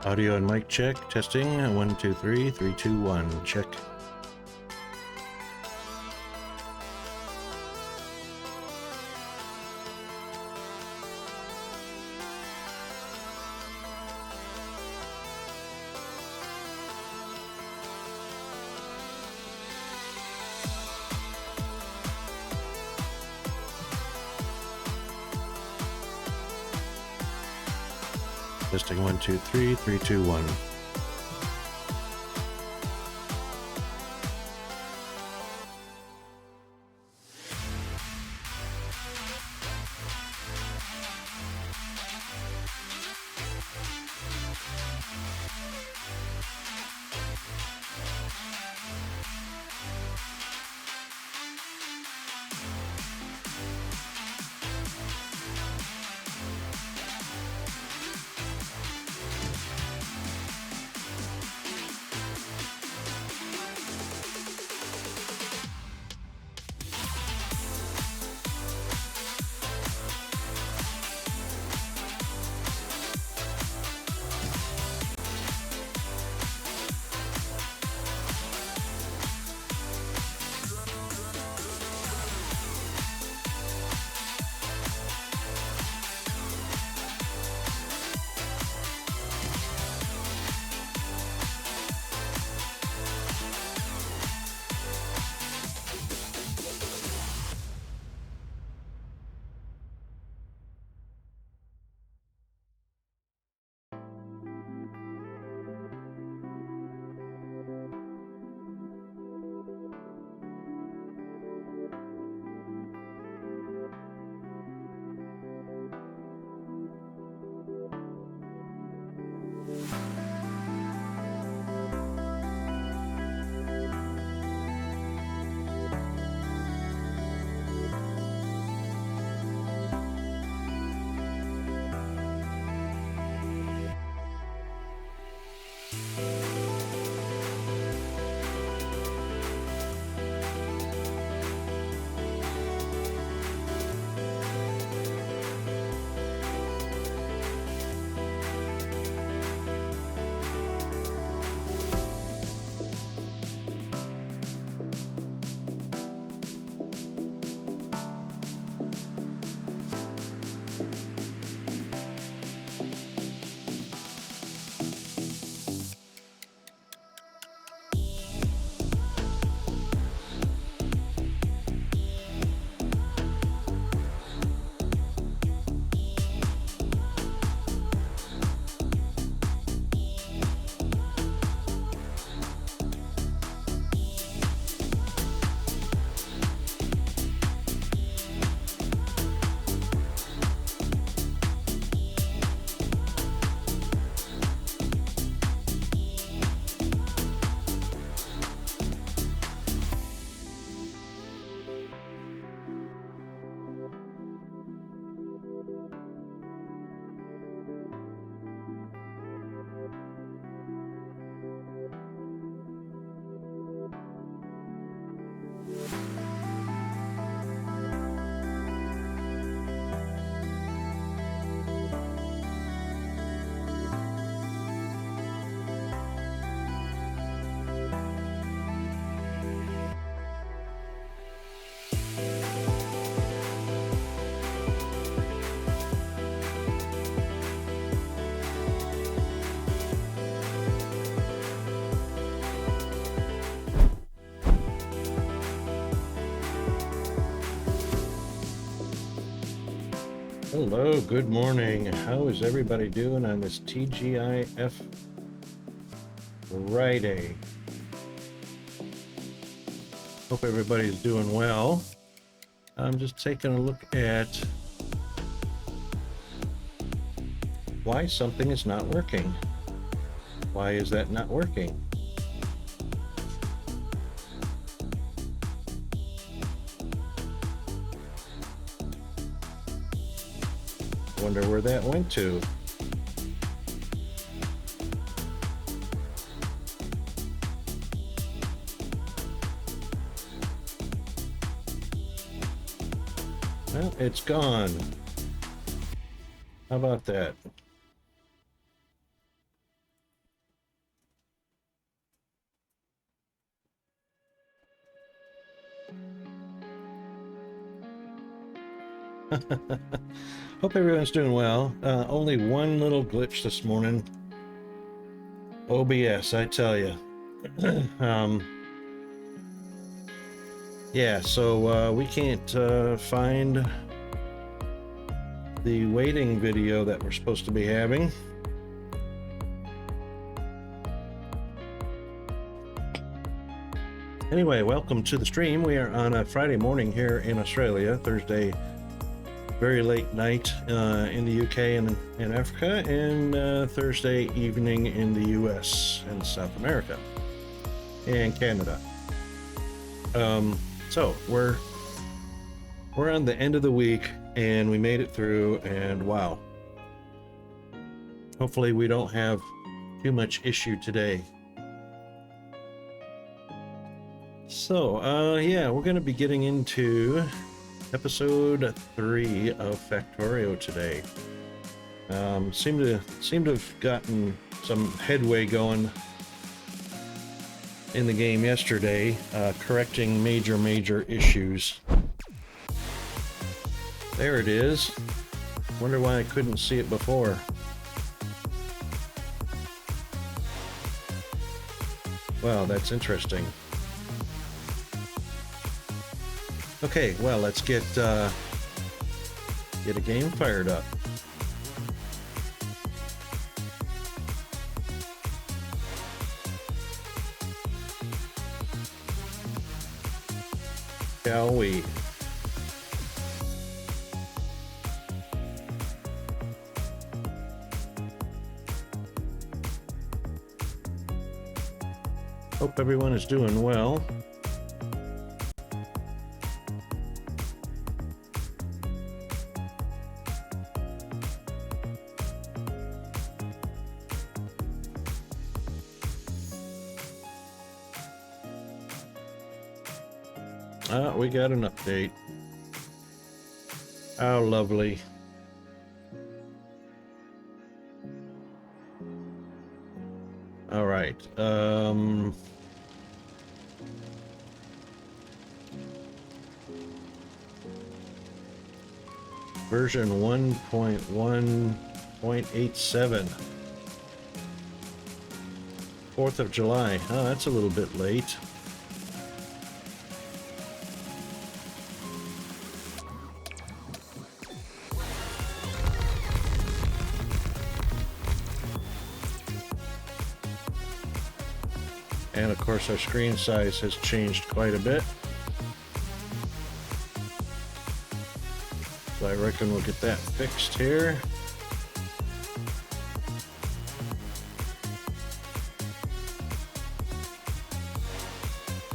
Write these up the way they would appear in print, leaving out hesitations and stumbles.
Audio and mic check. Testing. 1, 2, 3. 3, 2, 1. Check. Testing 1, 2, 3. 3, 2, 1. Hello, good morning. How is everybody doing on this TGIF Friday? Hope everybody's doing well. I'm just taking a look at why something is not working. Why is that not working? Wonder where that went to. Well, it's gone. How about that? Hope everyone's doing well. Only one little glitch this morning. OBS, I tell you. Yeah, so we can't find the waiting video that we're supposed to be having. Anyway, welcome to the stream. We are on a Friday morning here in Australia, Thursday, very late night in the UK and in Africa, and Thursday evening in the US and South America and Canada. So we're on the end of the week and we made it through, and wow. Hopefully we don't have too much issue today. So, yeah, we're going to be getting into episode 3 of Factorio today. Seem to have gotten some headway going in the game yesterday, correcting major issues. There it is. Wonder why I couldn't see it before. Wow, that's interesting. Okay, well, let's get a game fired up. Shall we? Hope everyone is doing well. We got an update. How lovely. All right. Version 1.1.87. 4th of July. Oh, that's a little bit late. And of course our screen size has changed quite a bit. So I reckon we'll get that fixed here.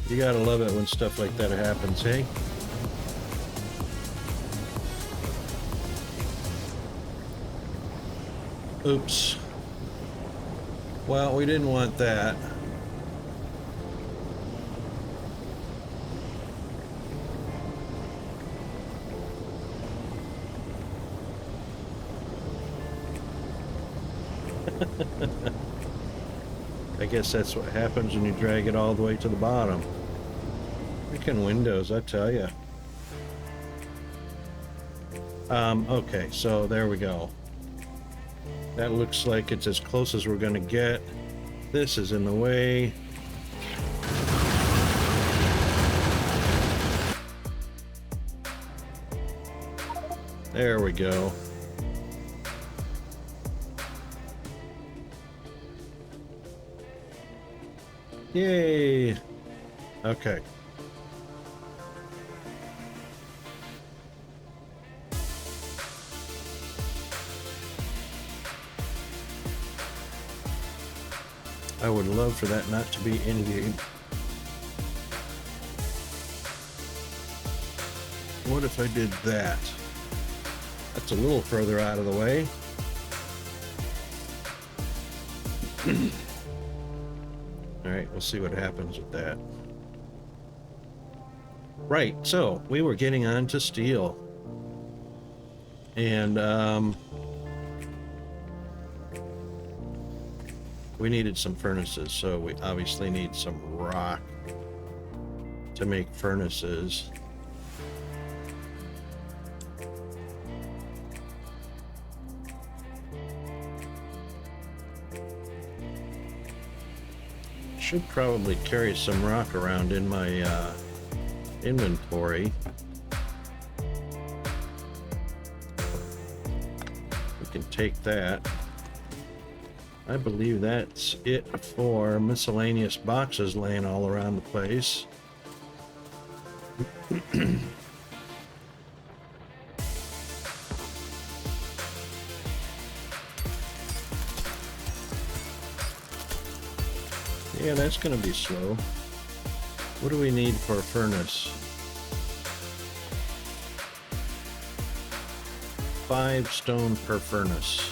You gotta love it when stuff like that happens, hey? Oops. Well, we didn't want that. I guess that's what happens when you drag it all the way to the bottom. Freaking Windows, I tell ya. Okay, so there we go. That looks like it's as close as we're gonna get. This is in the way. There we go. Yay! Okay. I would love for that not to be in-game. What if I did that? That's a little further out of the way. Alright, we'll see what happens with that. Right, so we were getting on to steel. And we needed some furnaces, so we obviously need some rock to make furnaces. should probably carry some rock around in my inventory. We can take that. I believe that's it for miscellaneous boxes laying all around the place. Yeah, that's going to be slow. What do we need for a furnace? 5 stone per furnace.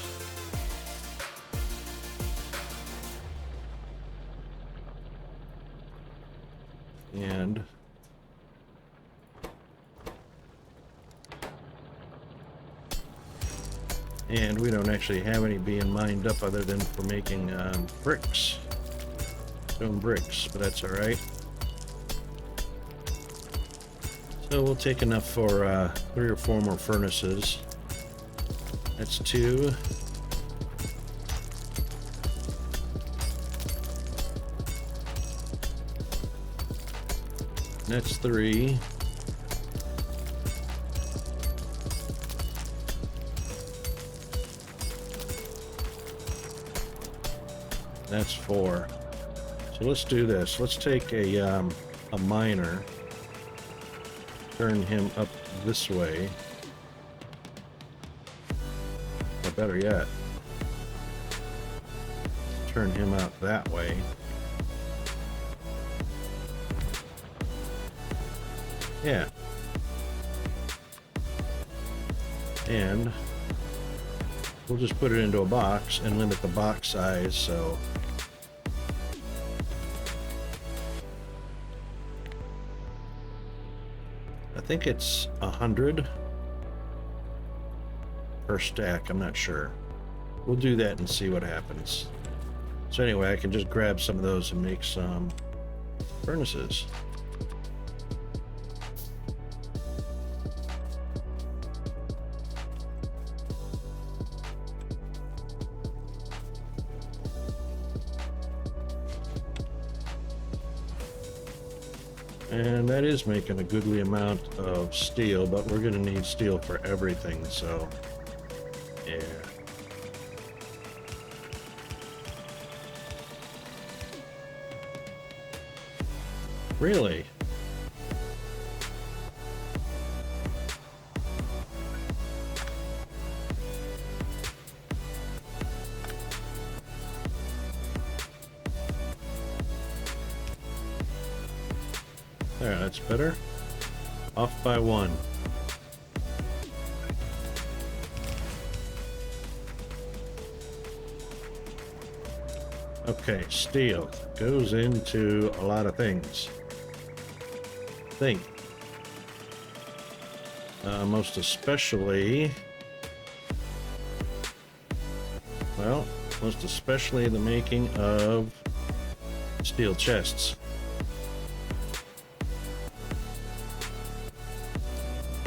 And we don't actually have any being mined up other than for making bricks. Stone bricks, but that's alright. So we'll take enough for 3 or 4 more furnaces. That's 2. That's 3. That's 4. So let's do this. Let's take a miner, turn him up this way, or better yet, turn him out that way. Yeah. And we'll just put it into a box and limit the box size, so I think it's 100 per stack. I'm not sure. We'll do that and see what happens. So anyway, I can just grab some of those and make some furnaces. And that is making a goodly amount of steel, but we're going to need steel for everything, so yeah. Really? There, that's better. Off by 1. Okay, steel goes into a lot of things. Most especially, well, most especially the making of steel chests.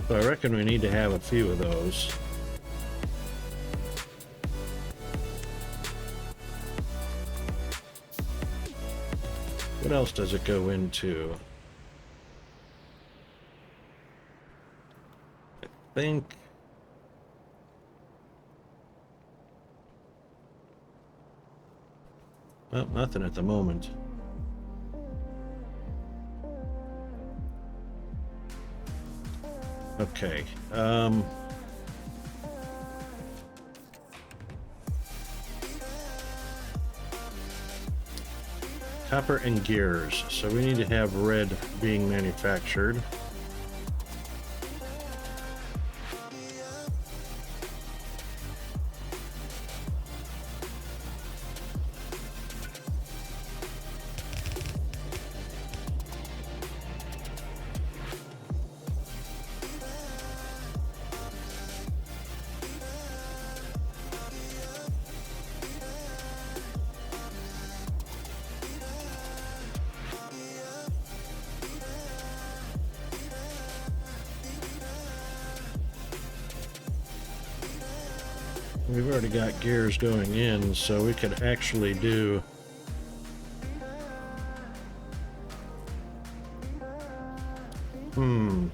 So I reckon we need to have a few of those. What else does it go into? I think well, nothing at the moment. Okay. Copper and gears. So we need to have red being manufactured. We've already got gears going in, so we could actually do Hmm.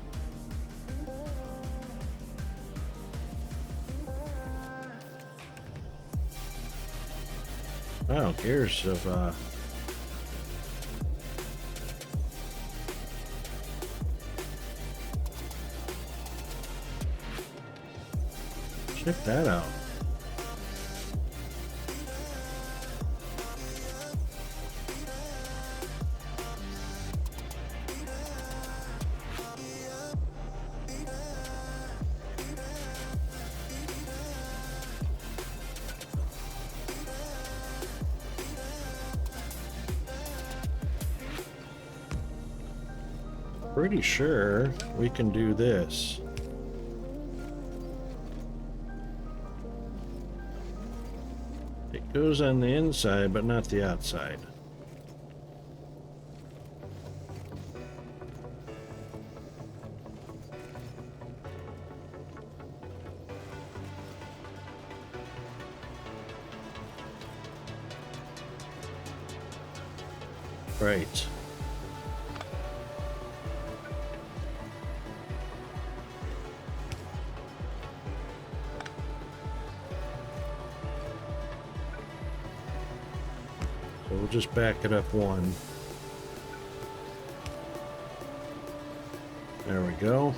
Oh, gears of check that out. Pretty sure we can do this. It goes on the inside, but not the outside. Right. So we'll just back it up one. There we go.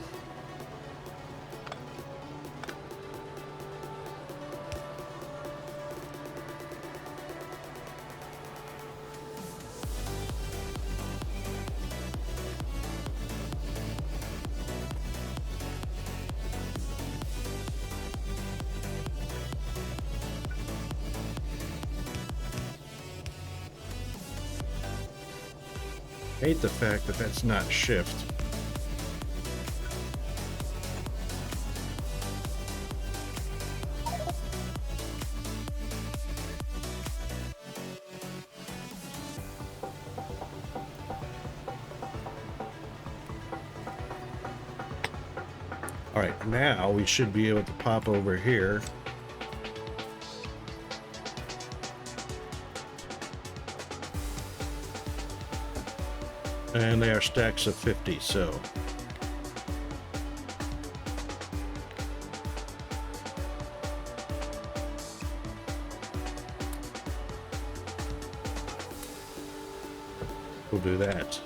Hate the fact that that's not shift. All right, now we should be able to pop over here. And they are stacks of 50, so. We'll do that.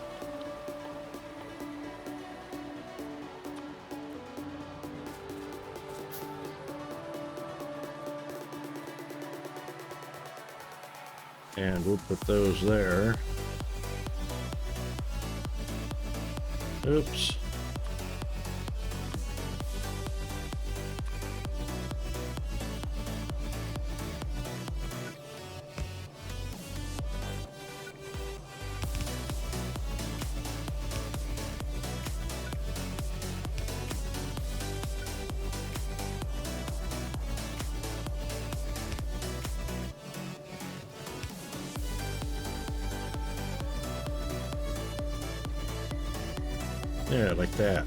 And we'll put those there. Oops. Yeah, like that.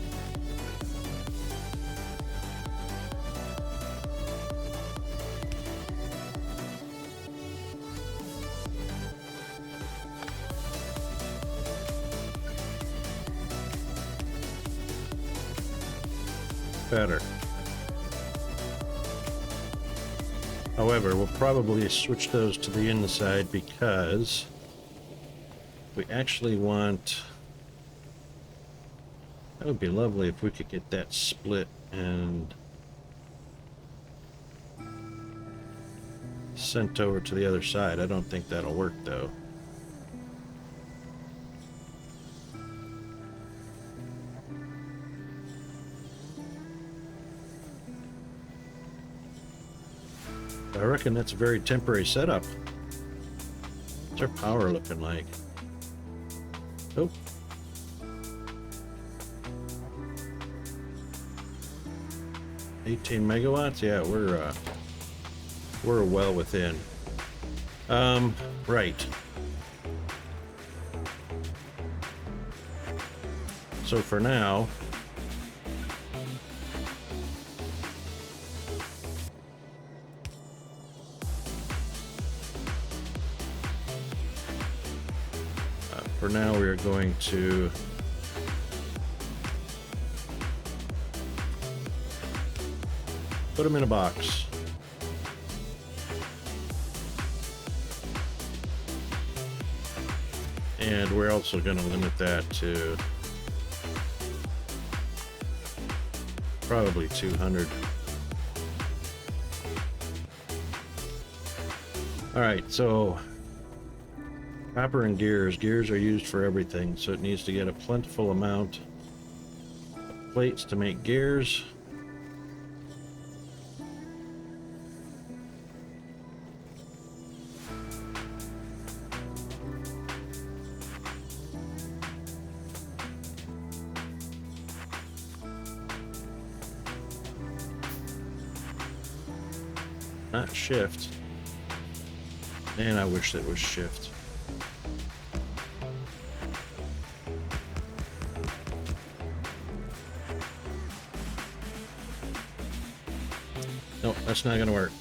Better. However, we'll probably switch those to the inside because we actually want... That would be lovely if we could get that split and sent over to the other side. I don't think that'll work though. I reckon that's a very temporary setup. What's our power looking like? Oh. $18 megawatts? Yeah, we're well within. Right. So for now, we are going to Put them in a box. And we're also going to limit that to probably 200. All right, so copper and gears. Gears are used for everything, so it needs to get a plentiful amount of plates to make gears. Not shift. And I wish that was shift. Nope, that's not gonna work.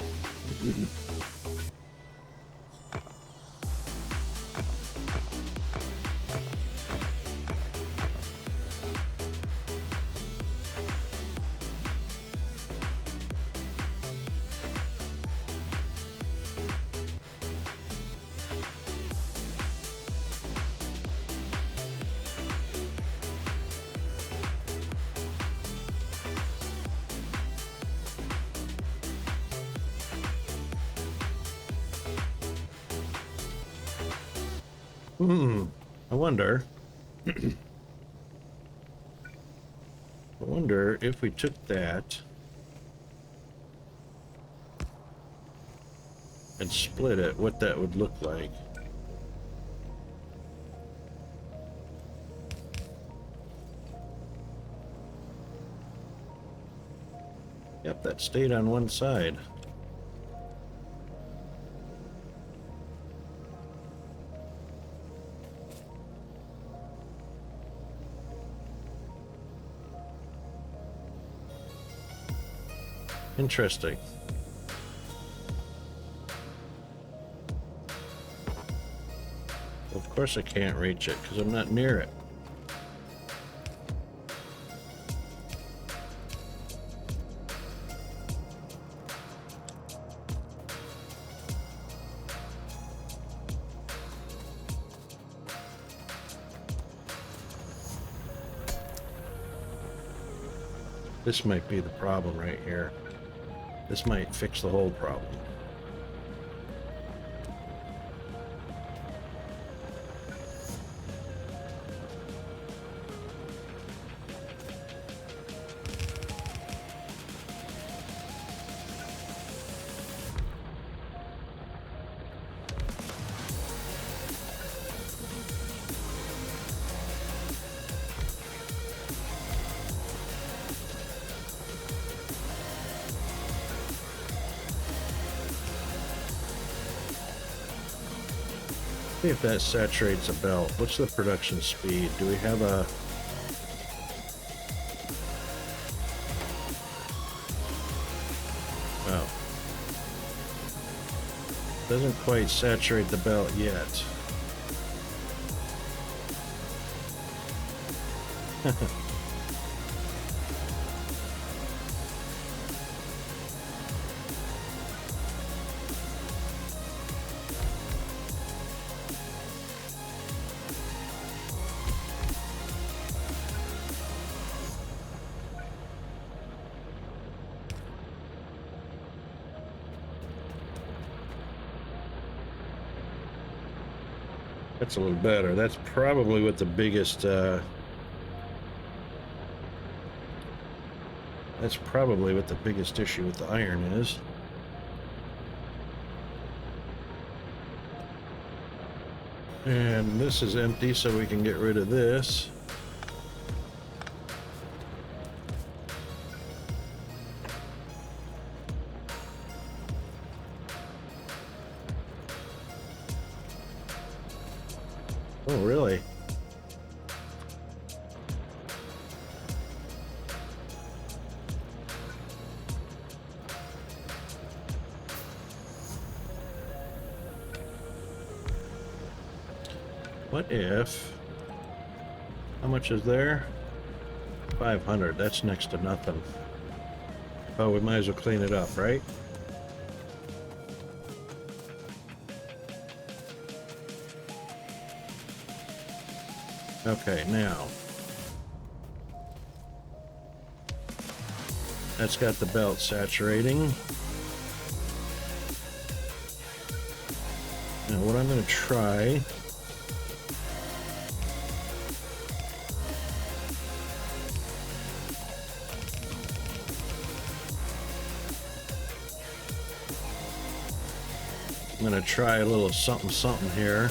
I wonder. I wonder if we took that and split it, what that would look like. Yep, that stayed on one side. Interesting. Of course I can't reach it because I'm not near it. This might be the problem right here. This might fix the whole problem. See if that saturates a belt. What's the production speed? Do we have a... Well, doesn't quite saturate the belt yet. That's a little better. That's probably what the biggest issue with the iron is. And this is empty, so we can get rid of this. Oh, really? What if... How much is there? 500. That's next to nothing. Oh, we might as well clean it up, right? Okay, now that's got the belt saturating. Now what I'm going to try a little something something here.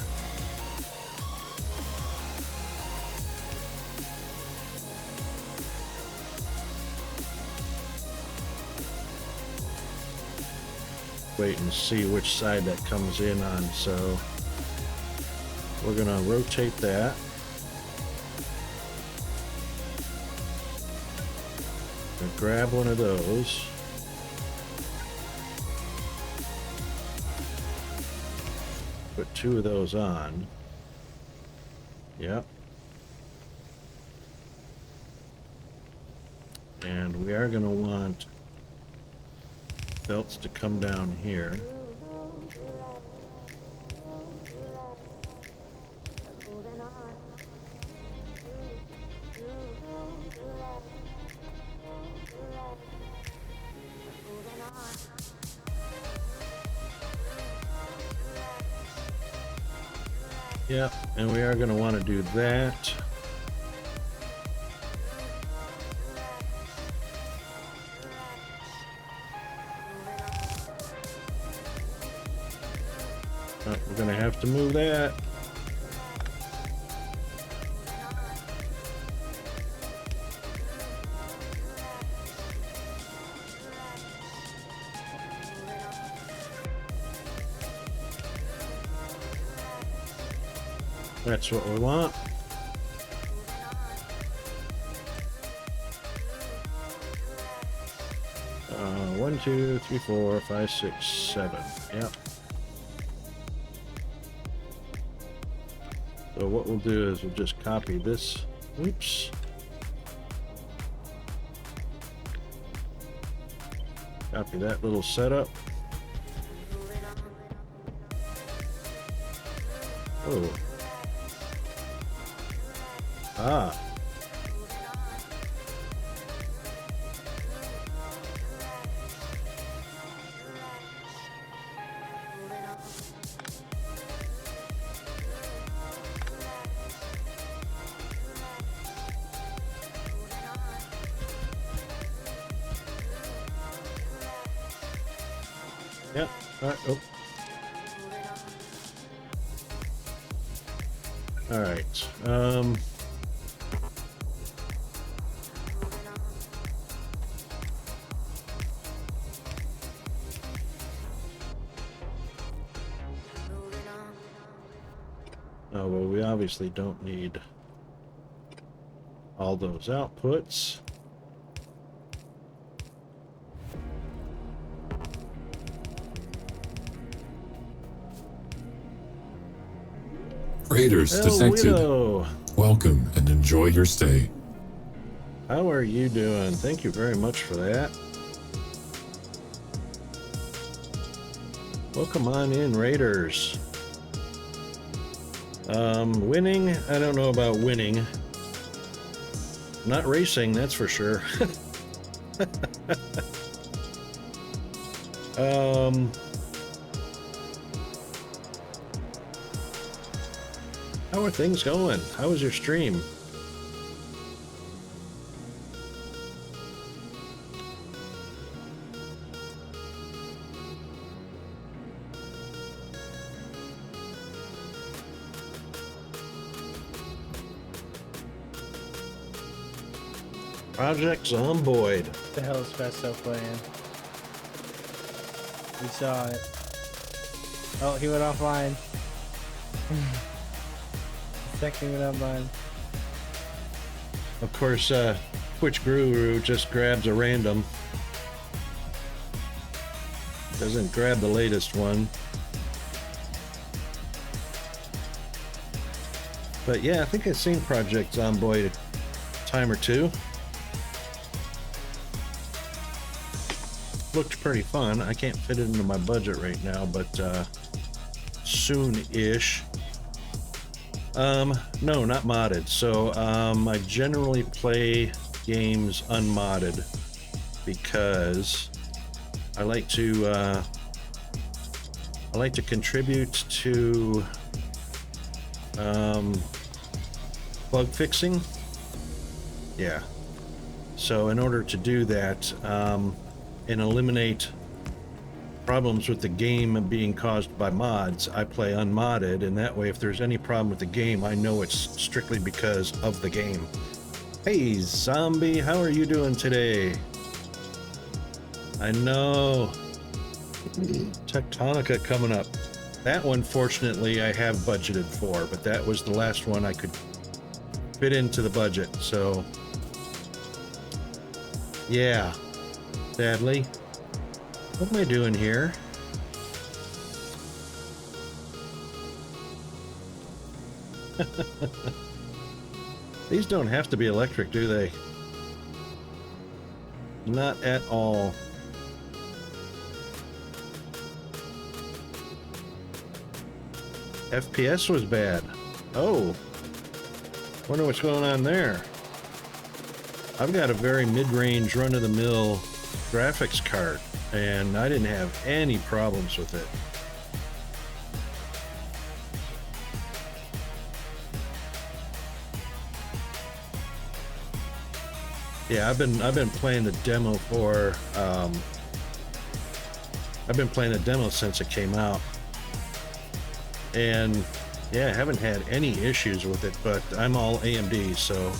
Wait and see which side that comes in on. So we're gonna rotate that. And grab one of those. Put two of those on. Yep. And we are gonna want belts to come down here. Yep, and we are going to want to do that. Oh, we're going to have to move that. That's what we want. One, two, three, four, five, six, seven. Yep. So what we'll do is we'll just copy this. Oops. Copy that little setup. Oh. Ah. Yep. All right. Oh. All right. Oh, well, we obviously don't need all those outputs. Raiders detected. Welcome and enjoy your stay. How are you doing? Thank you very much for that. Welcome on in, Raiders. Winning? I don't know about winning. Not racing, that's for sure. How are things going? How was your stream? Project Zomboid. What the hell is Festo playing? We saw it. Oh, he went offline. Second went offline. Of course, Twitch Guru just grabs a random. Doesn't grab the latest one. But yeah, I think I've seen Project Zomboid a time or two. looked pretty fun. I can't fit it into my budget right now, but soon-ish. No, not modded. So I generally play games unmodded because I like to contribute to bug fixing. Yeah. So in order to do that and eliminate problems with the game being caused by mods, I play unmodded, and that way if there's any problem with the game, I know it's strictly because of the game. Hey zombie, how are you doing today? I know. Tectonica coming up. That one fortunately I have budgeted for, but that was the last one I could fit into the budget, so yeah, sadly. What am I doing here? These don't have to be electric, do they? Not at all. FPS was bad. Oh. Wonder what's going on there. I've got a very mid-range, run-of-the-mill graphics card, and I didn't have any problems with it. Yeah, I've been playing the demo for I've been playing the demo since it came out, and yeah, I haven't had any issues with it. But I'm all AMD, so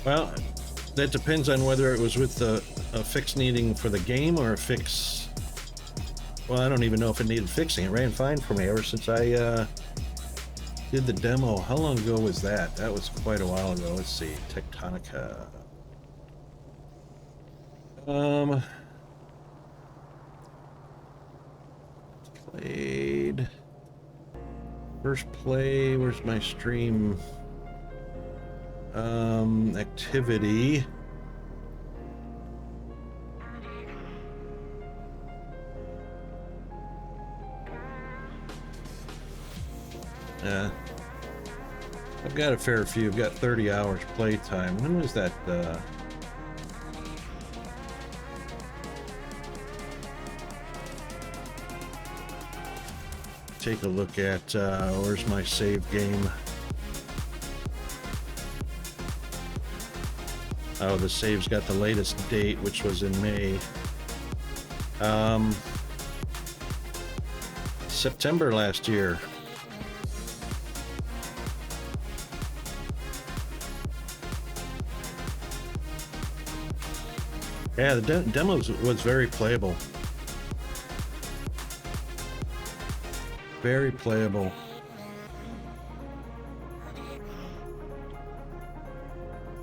well, that depends on whether it was with a fix needing for the game or a fix. Well, I don't even know if it needed fixing. It ran fine for me ever since I did the demo. How long ago was that? That was quite a while ago. Let's see. Tectonica. Played. First play. Where's my stream? Activity. I've got a fair few. I've got 30 hours playtime. When was that? Take a look at where's my save game? Oh, the save's got the latest date, which was in May. September last year. Yeah, the demo was very playable. Very playable.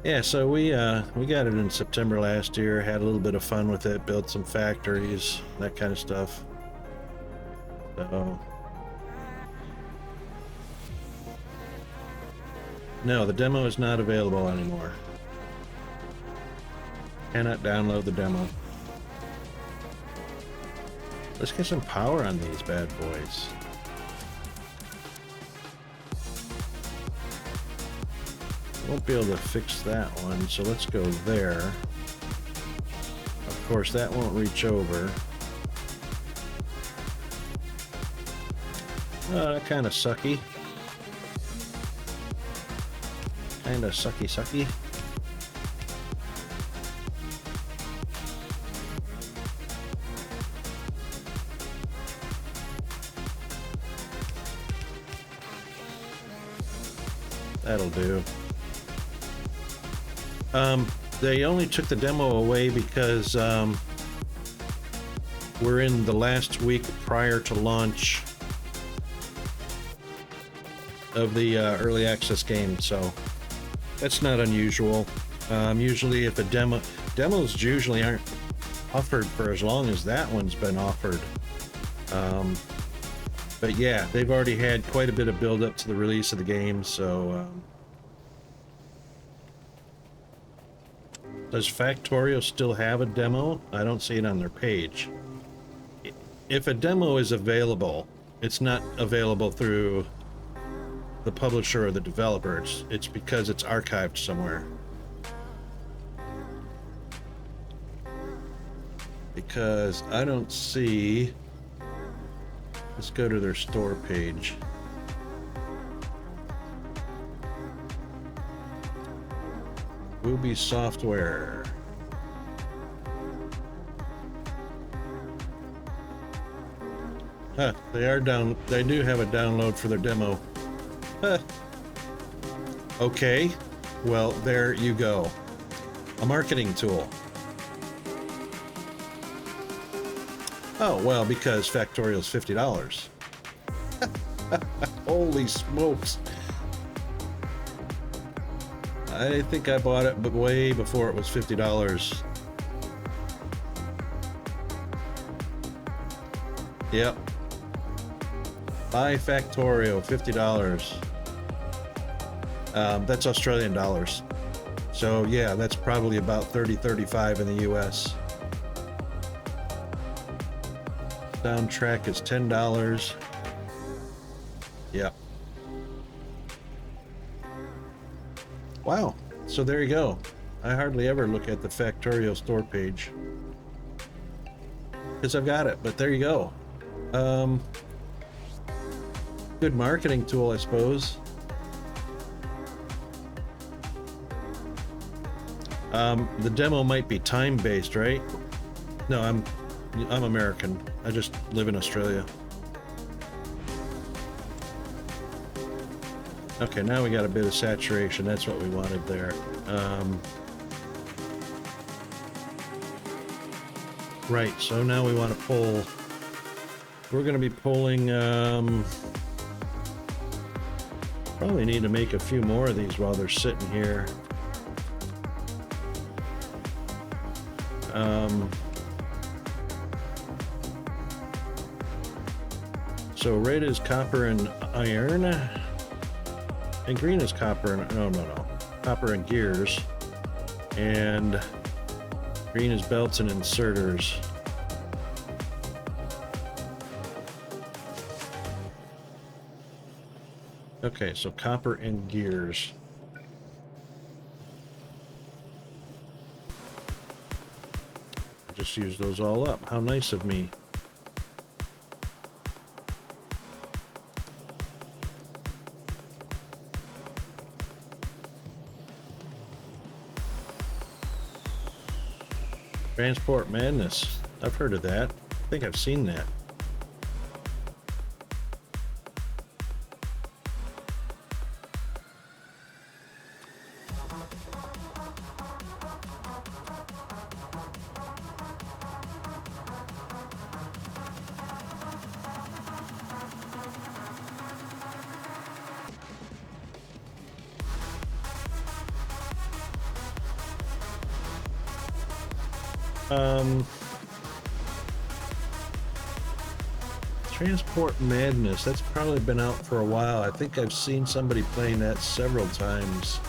Yeah, so we got it in September last year, had a little bit of fun with it, built some factories, that kind of stuff. So no, the demo is not available anymore. Cannot download the demo. Let's get some power on these bad boys. Won't be able to fix that one, so let's go there. Of course, that won't reach over. Kind of sucky. Kind of sucky. That'll do. They only took the demo away because we're in the last week prior to launch of the early access game, so that's not unusual. Usually if a demos usually aren't offered for as long as that one's been offered. But yeah, they've already had quite a bit of build up to the release of the game, so does Factorio still have a demo? I don't see it on their page. If a demo is available, it's not available through the publisher or the developer. It's because it's archived somewhere. Because I don't see... Let's go to their store page. Ruby Software. Huh, they do have a download for their demo. Huh. Okay, well, there you go. A marketing tool. Oh, well, because Factorio is $50. Holy smokes. I think I bought it, but way before it was $50. Yep. Buy Factorio, $50. That's Australian dollars. So yeah, that's probably about 30-35 in the US. Soundtrack is $10. Yep. Wow. So there you go. I hardly ever look at the Factorio store page because I've got it, but there you go. Good marketing tool, I suppose. The demo might be time-based, right? No, I'm American. I just live in Australia. Okay, now we got a bit of saturation. That's what we wanted there. Right, so now we want to pull... We're going to be pulling... Probably need to make a few more of these while they're sitting here. So red is copper and iron, and green is copper and no, copper and gears, and green is belts and inserters. Okay, so copper and gears. I just used those all up. How nice of me. Transport Madness. I've heard of that. I think I've seen that. Transport Madness, that's probably been out for a while. I think I've seen somebody playing that several times.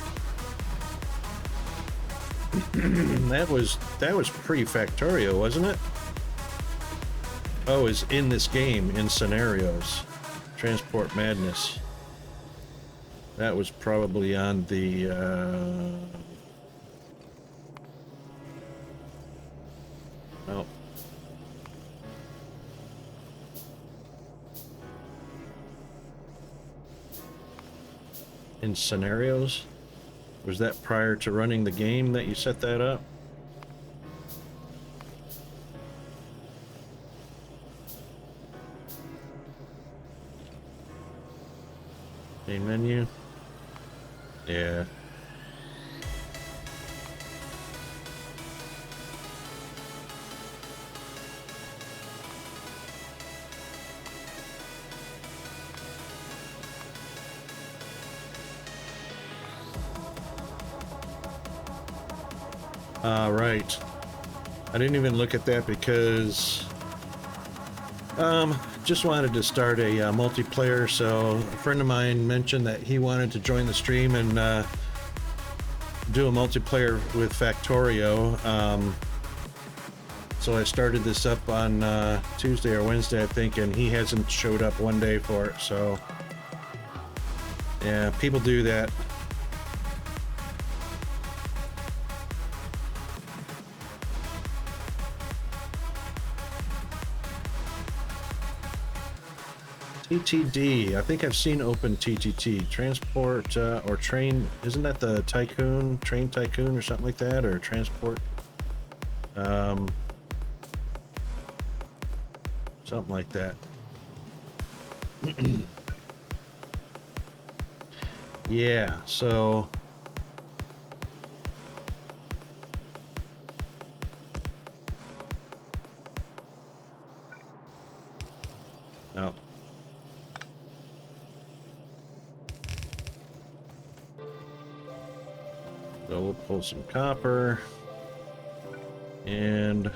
that was pre-Factorio, wasn't it? Oh, it's in this game, in scenarios. Transport Madness. That was probably on the oh. In scenarios? Was that prior to running the game that you set that up? Main menu? Yeah. Right. I didn't even look at that because Just wanted to start a multiplayer, so a friend of mine mentioned that he wanted to join the stream and do a multiplayer with Factorio. So I started this up on Tuesday or Wednesday, I think, and he hasn't showed up one day for it, so yeah, people do that. TTD. I think I've seen open TTT. Transport or train. Isn't that the Tycoon? Train Tycoon or something like that? Or transport? Something like that. Yeah, so... Oh. So we'll pull some copper. And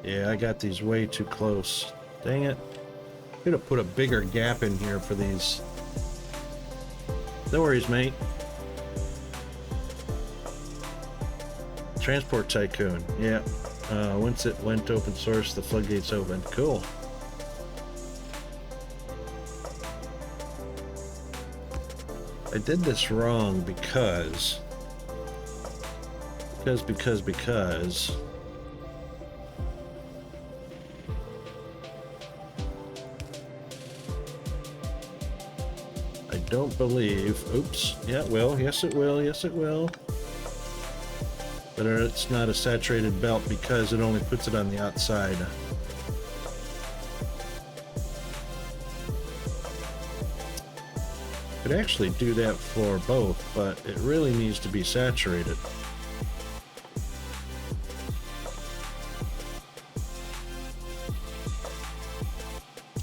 yeah, I got these way too close. Dang it. Could have put a bigger gap in here for these. No worries, mate. Transport Tycoon. Yeah. Once it went open source, the floodgates opened. Cool. I did this wrong because I don't believe, oops, yeah, it will, yes it will, yes it will. But it's not a saturated belt because it only puts it on the outside. Could actually do that for both, but it really needs to be saturated.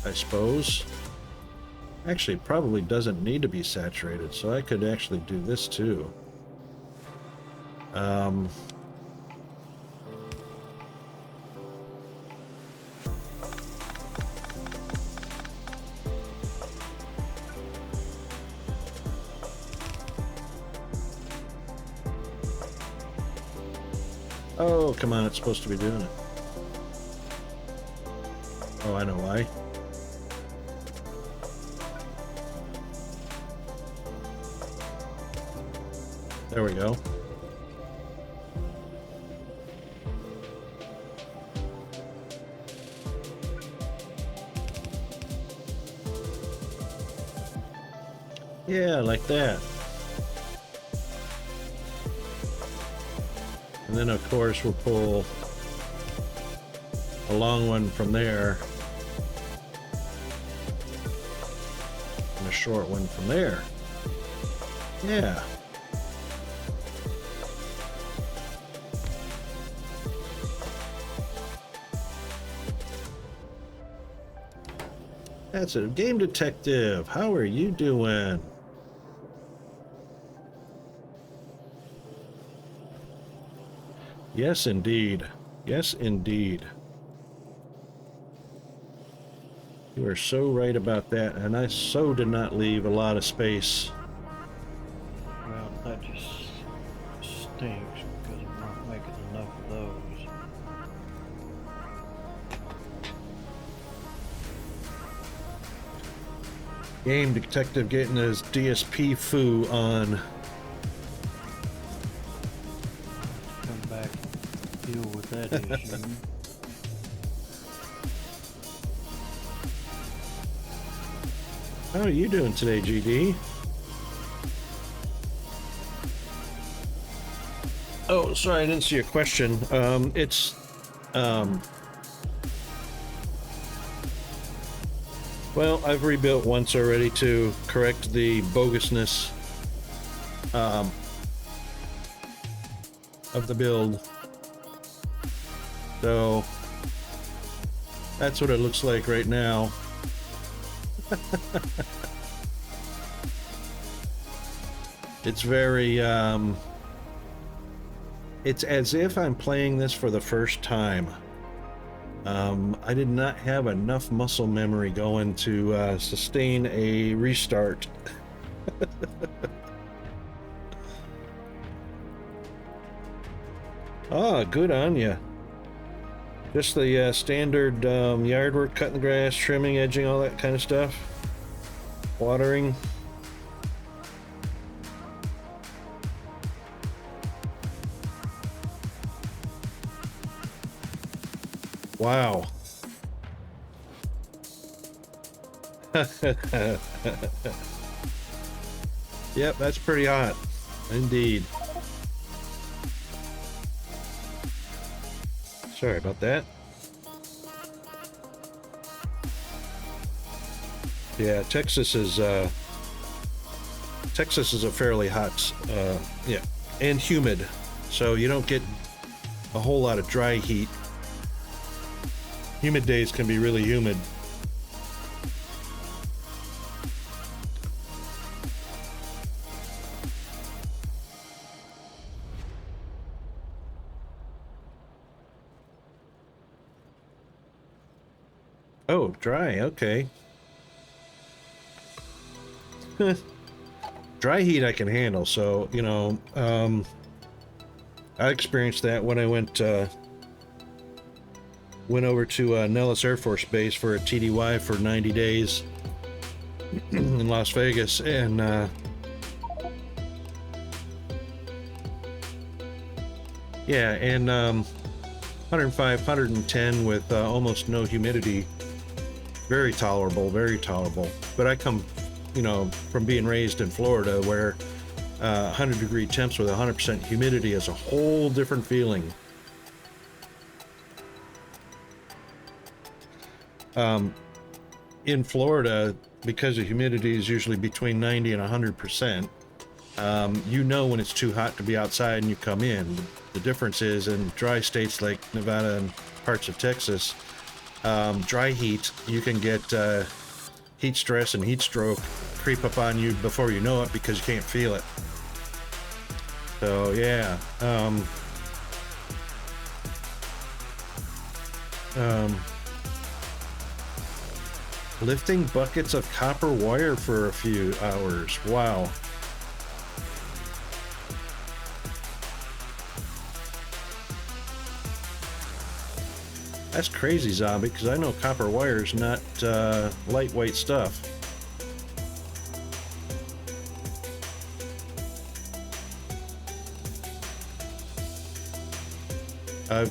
I suppose. Actually, it probably doesn't need to be saturated, so I could actually do this too. Oh, come on, it's supposed to be doing it. Oh, I know why. There we go. Yeah, like that. And then of course we'll pull a long one from there and a short one from there. Yeah. That's it. Game Detective, how are you doing? Yes, indeed. Yes, indeed. You are so right about that, and I so did not leave a lot of space. Well, that just stinks because I'm not making enough of those. Game Detective getting his DSP foo on. Come back and deal with that issue. How are you doing today, GD? Oh, sorry, I didn't see your question. Well, I've rebuilt once already to correct the bogusness of the build. So that's what it looks like right now. It's very it's as if I'm playing this for the first time. I did not have enough muscle memory going to sustain a restart. Ah, good on you. Just the standard yard work, cutting the grass, trimming, edging, all that kind of stuff. Watering. Wow. Yep, that's pretty hot. Indeed. Sorry about that. Yeah, Texas is a fairly hot, yeah, and humid, so you don't get a whole lot of dry heat. Humid days can be really humid. Oh, dry, okay. Dry heat I can handle, so, you know, I experienced that when I went over to Nellis Air Force Base for a TDY for 90 days in Las Vegas, and yeah, and 105, 110 with almost no humidity. Very tolerable, very tolerable. But I come, you know, from being raised in Florida where 100-degree temps with 100% humidity is a whole different feeling. In Florida, because the humidity is usually between 90 and 100%, you know when it's too hot to be outside and you come in. The difference is in dry states like Nevada and parts of Texas, dry heat, you can get heat stress and heat stroke creep up on you before you know it because you can't feel it. So yeah, lifting buckets of copper wire for a few hours. Wow. That's crazy, Zombie, because I know copper wire is not lightweight stuff.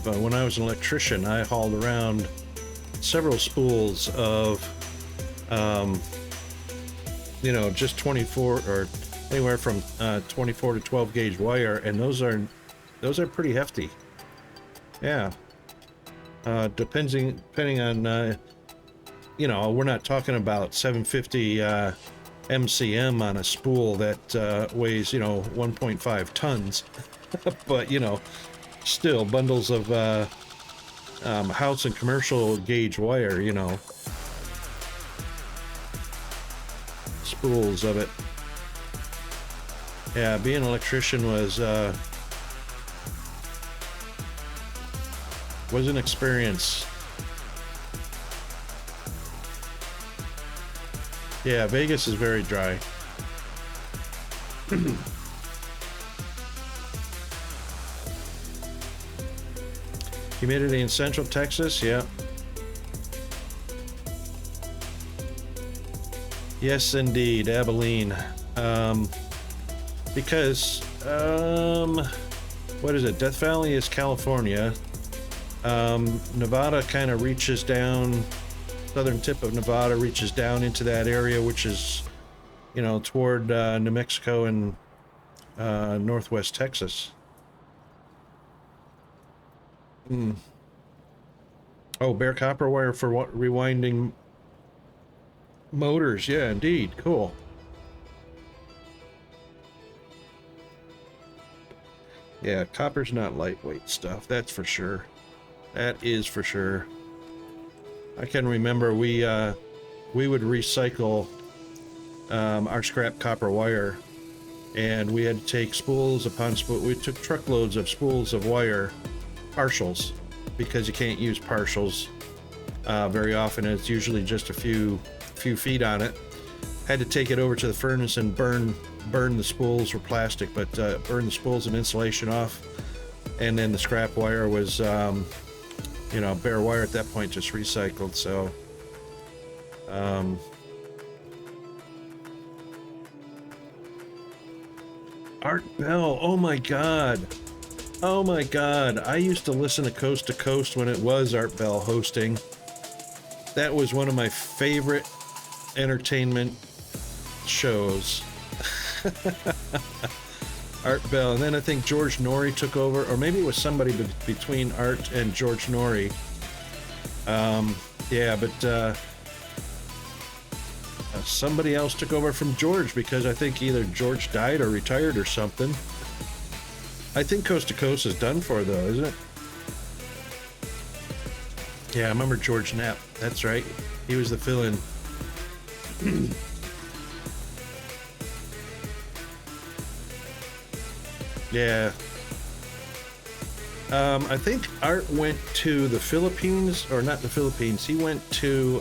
When I was an electrician, I hauled around several spools of, you know, just 24 or anywhere from 24 to 12 gauge wire, and those are pretty hefty. Yeah. Depending on, you know, we're not talking about 750 MCM on a spool that weighs, you know, 1.5 tons, but, you know, still bundles of house and commercial gauge wire, you know, spools of it. Yeah, being an electrician was an experience. Yeah, Vegas is very dry. Humidity in Central Texas, yeah. Yes, indeed, Abilene. Because, what is it? Death Valley is California. Nevada kind of reaches down, southern tip of Nevada reaches down into that area, which is, you know, toward New Mexico and northwest Texas. Oh, bare copper wire for rewinding motors. Yeah, indeed. Cool. Yeah, copper's not lightweight stuff, that's for sure. That is for sure. I can remember we would recycle our scrap copper wire, and we had to take spools upon spool. We took truckloads of spools of wire, partials, because you can't use partials very often. It's usually just a few feet on it. Had to take it over to the furnace and burn the spools were plastic, but burn the spools and insulation off. And then the scrap wire was, you know, bare wire at that point, just recycled. So, Art Bell, oh my god. Oh my god. I used to listen to Coast when it was Art Bell hosting. That was one of my favorite entertainment shows. Art Bell, and then I think George Norrie took over, or maybe it was somebody between Art and George Norrie. Yeah, but somebody else took over from George because I think either George died or retired or something. I think Coast to Coast is done for though, isn't it? Yeah, I remember George Knapp. That's right. He was the fill-in. Yeah. I think Art went to the Philippines, or not the Philippines. He went to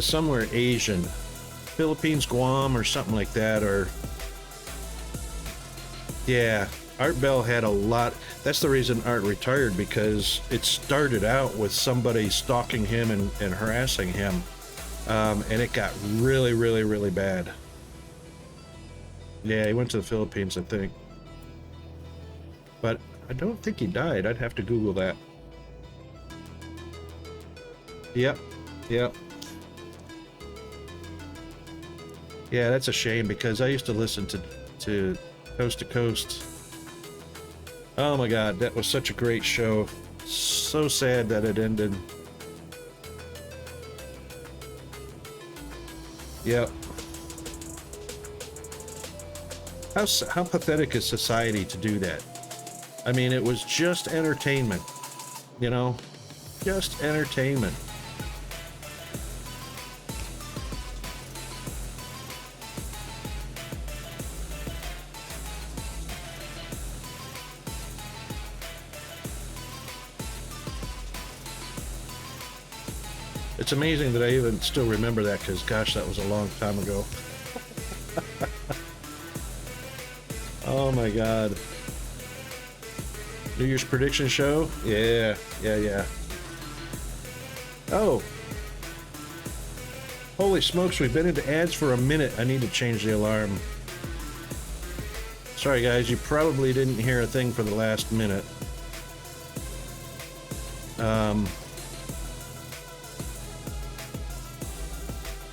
somewhere Asian, Philippines, Guam, or something like that. Or yeah, Art Bell had a lot. That's the reason Art retired, because it started out with somebody stalking him and harassing him, and it got really, really, really bad. Yeah, he went to the Philippines, I think. But I don't think he died. I'd have to Google that. Yep. Yep. Yeah, that's a shame, because I used to listen to Coast to Coast. Oh my god, that was such a great show. So sad that it ended. Yep. How pathetic is society to do that? I mean, it was just entertainment, you know? Just entertainment. It's amazing that I even still remember that, because gosh, that was a long time ago. Oh my god. New Year's prediction show? Yeah. Oh. Holy smokes, we've been into ads for a minute. I need to change the alarm. Sorry guys, you probably didn't hear a thing for the last minute.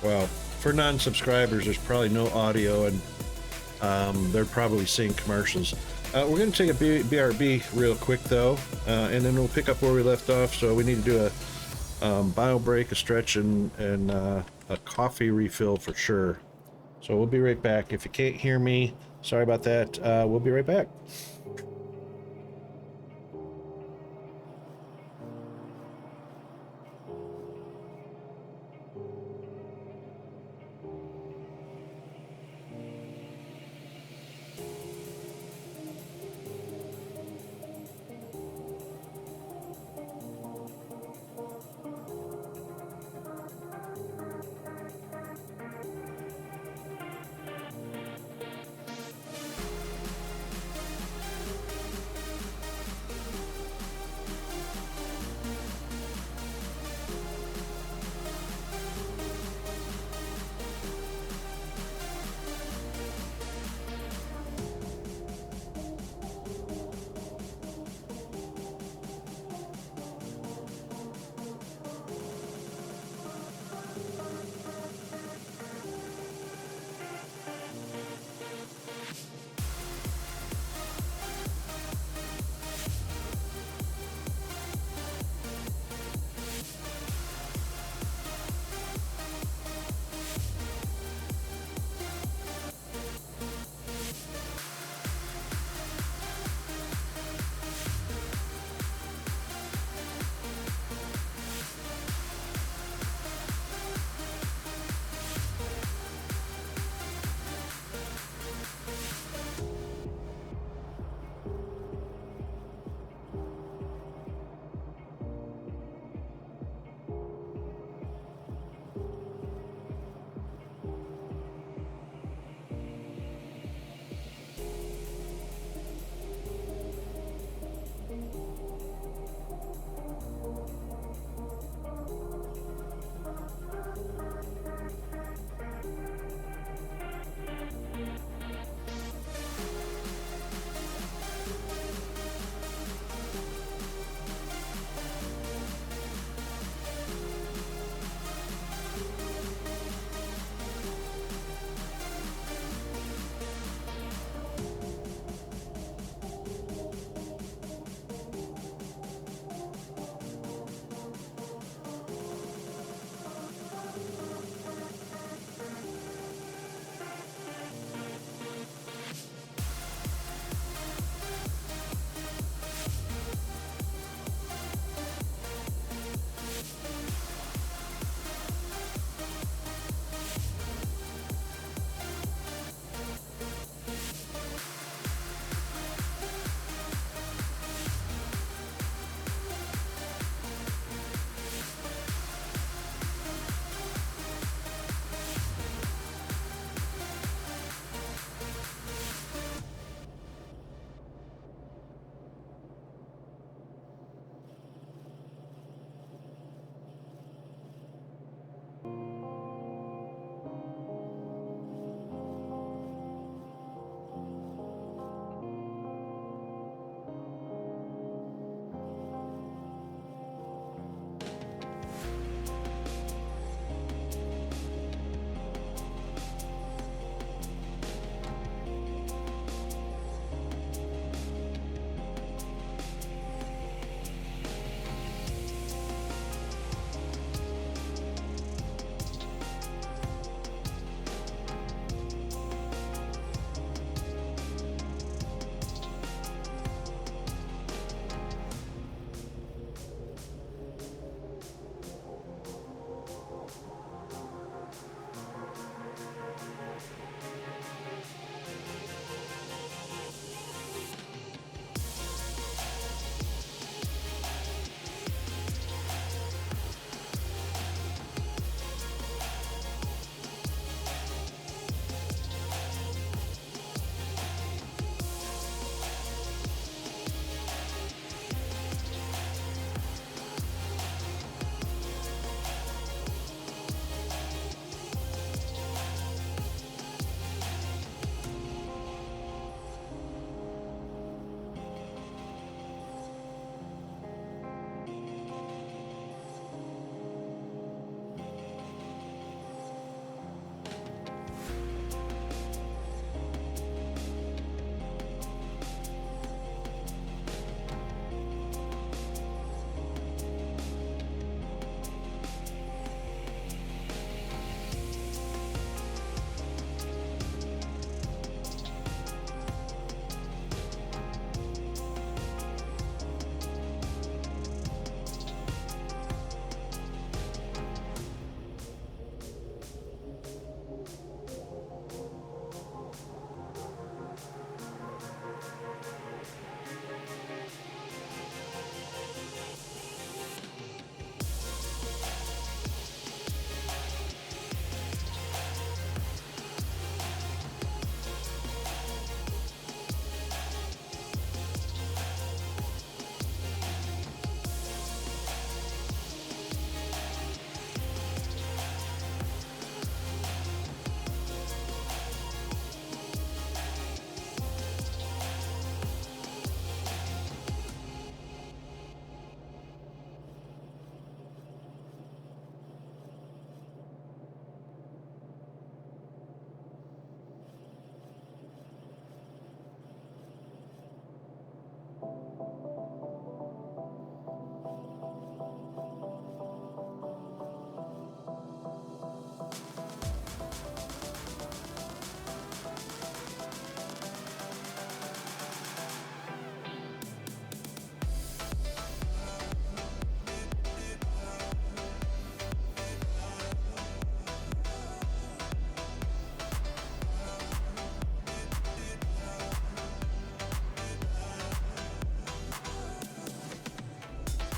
Well, for non-subscribers, there's probably no audio, and they're probably seeing commercials. We're going to take a BRB real quick, though, and then we'll pick up where we left off. So we need to do a bio break, a stretch, and a coffee refill for sure. So we'll be right back. If you can't hear me, sorry about that. We'll be right back.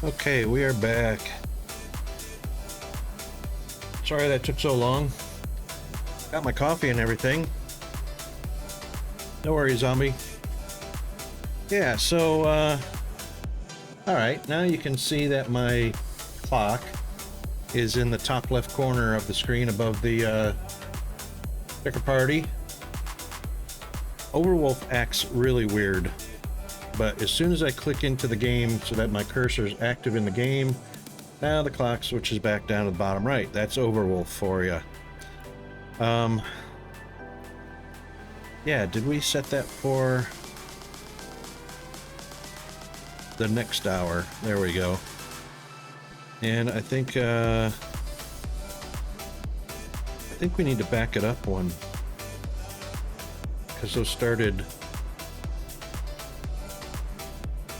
Okay, we are back. Sorry that took so long. Got my coffee and everything. No worries, zombie. Yeah, so, alright, now you can see that my clock is in the top left corner of the screen above the sticker party. Overwolf acts really weird, but as soon as I click into the game so that my cursor is active in the game, now the clock switches back down to the bottom right. That's Overwolf for you. Yeah, did we set that for the next hour? There we go. And I think we need to back it up one, because those started.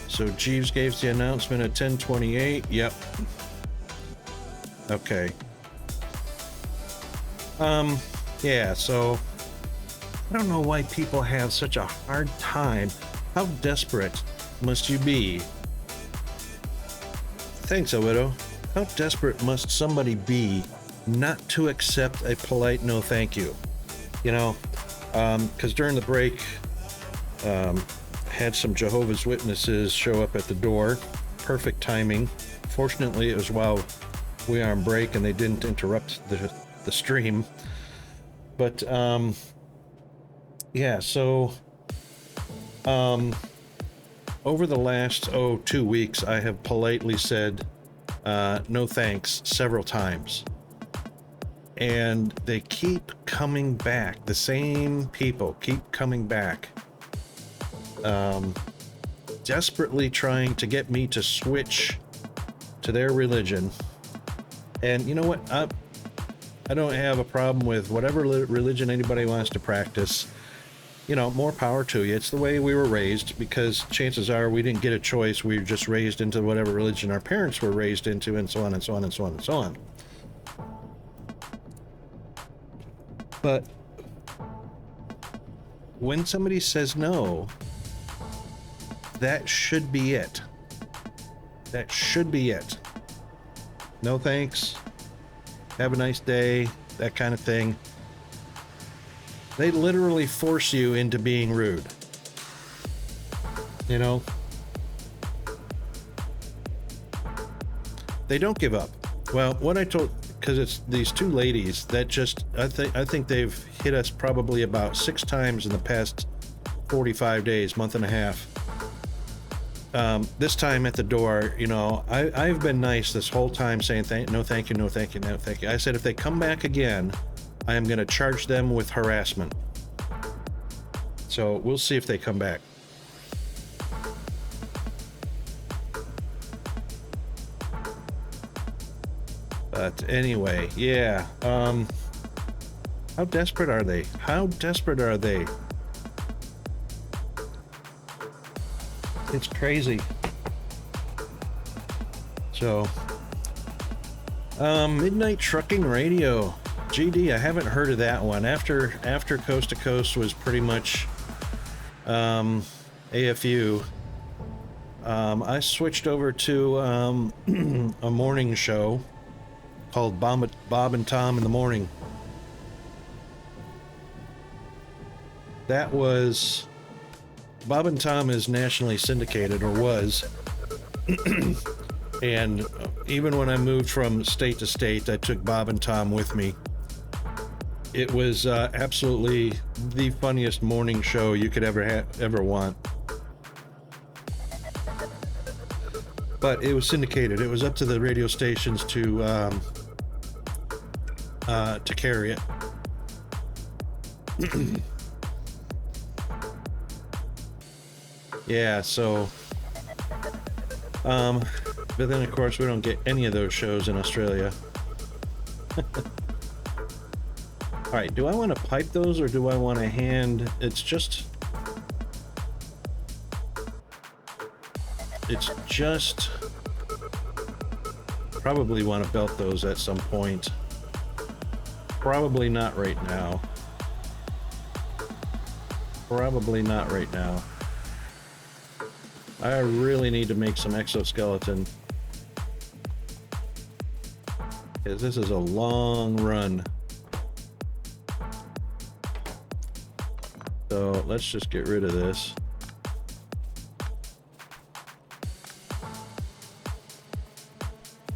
So Jeeves gave the announcement at 10:28. Yep. Okay. Yeah, so I don't know why people have such a hard time. How desperate must you be? Thanks, Widow. How desperate must somebody be not to accept a polite no thank you? You know, because during the break, had some Jehovah's Witnesses show up at the door. Perfect timing. Fortunately, it was while we were on break and they didn't interrupt the stream. But, yeah, so, over the last, 2 weeks, I have politely said, no thanks several times. And they keep coming back. The same people keep coming back. Desperately trying to get me to switch to their religion. And you know what? I don't have a problem with whatever religion anybody wants to practice. You know, more power to you. It's the way we were raised, because chances are we didn't get a choice. We were just raised into whatever religion our parents were raised into, and so on and so on and so on and so on. But when somebody says no, that should be it. That should be it. No thanks. Have a nice day. That kind of thing. They literally force you into being rude. You know? They don't give up. Well, what I told, because it's these two ladies that just, I think they've hit us probably about 6 times in the past 45 days, month and a half. This time at the door, you know, I've been nice this whole time, saying no thank you, no thank you, no thank you. I said if they come back again, I am going to charge them with harassment. So we'll see if they come back. But anyway, yeah. How desperate are they? How desperate are they? It's crazy. So, Midnight Trucking Radio. GD, I haven't heard of that one. After Coast to Coast was pretty much AFU. I switched over to a morning show called Bob and Tom in the Morning. That was... Bob and Tom is nationally syndicated, or was. And even when I moved from state to state, I took Bob and Tom with me. It was absolutely the funniest morning show you could ever want. But it was syndicated. It was up to the radio stations to carry it. Yeah, so but then of course we don't get any of those shows in Australia. All right, do I want to pipe those or do I want to hand? It's just probably want to belt those at some point. Probably not right now. Probably not right now. I really need to make some exoskeleton because this is a long run. So let's just get rid of this.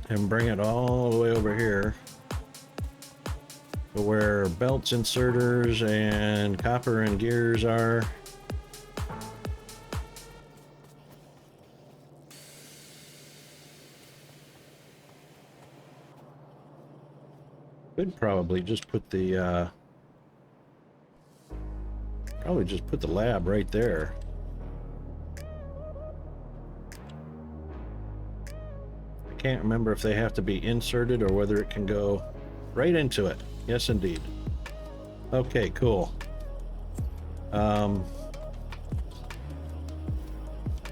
And bring it all the way over here to where belts, inserters, and copper and gears are. Could probably just put the lab right there. I can't remember if they have to be inserted or whether it can go right into it. Yes, indeed. Okay, cool.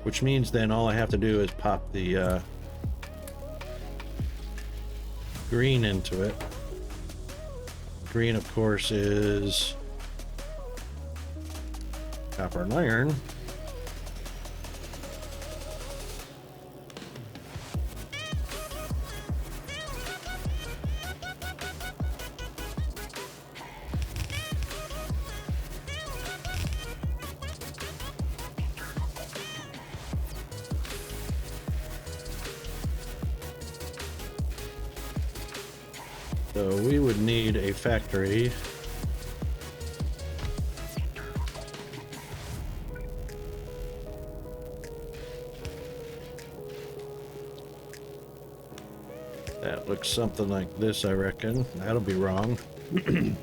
Which means then all I have to do is pop the green into it. Green, of course, is copper and iron. So we would need a factory. That looks something like this, I reckon. That'll be wrong. And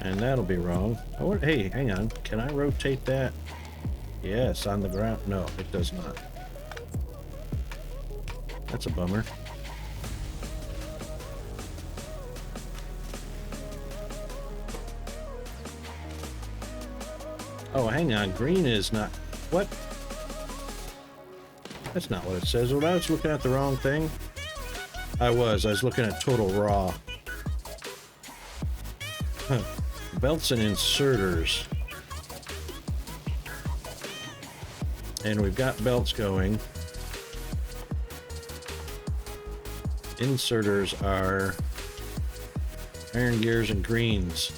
that'll be wrong. Oh, hey, hang on. Can I rotate that? Yes, on the ground. No, it does not. That's a bummer. Oh, hang on. Green is not... What? That's not what it says. Well, I was looking at the wrong thing. I was looking at total raw. Huh. Belts and inserters. And we've got belts going. Inserters are iron gears and greens.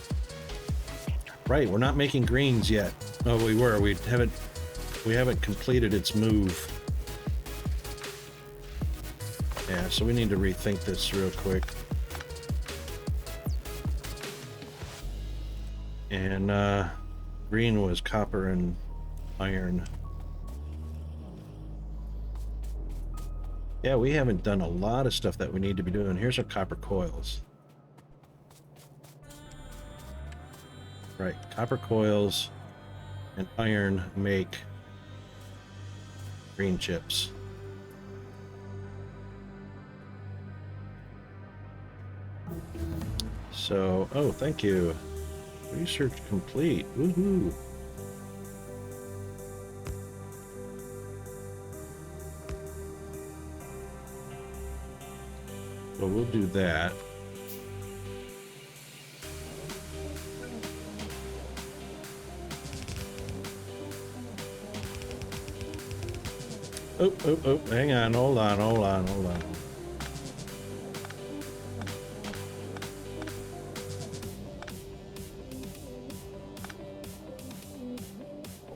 Right, we're not making greens yet. Oh, we were. We haven't completed its move. Yeah, so we need to rethink this real quick. And green was copper and iron. Yeah, we haven't done a lot of stuff that we need to be doing. Here's our copper coils. Right, copper coils and iron make green chips. So, oh, thank you. Research complete. Woohoo. So we'll do that. Oh, hang on, hold on.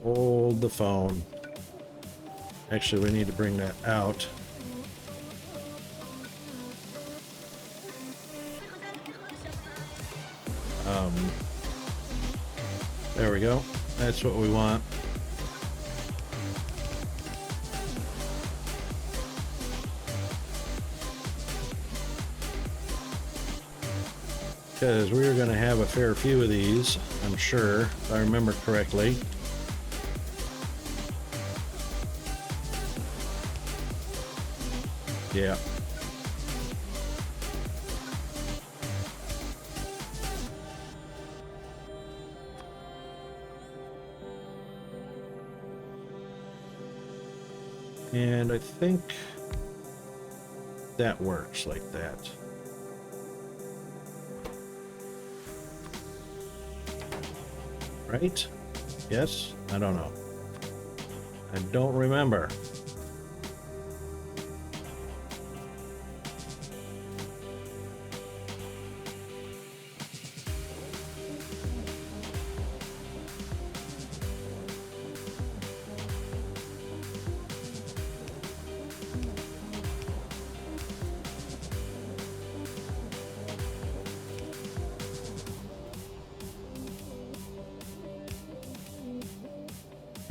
Hold the phone. Actually, we need to bring that out. There we go. That's what we want. Because we are going to have a fair few of these, I'm sure, if I remember correctly. Yeah. And I think that works like that. Right? Yes? I don't know. I don't remember.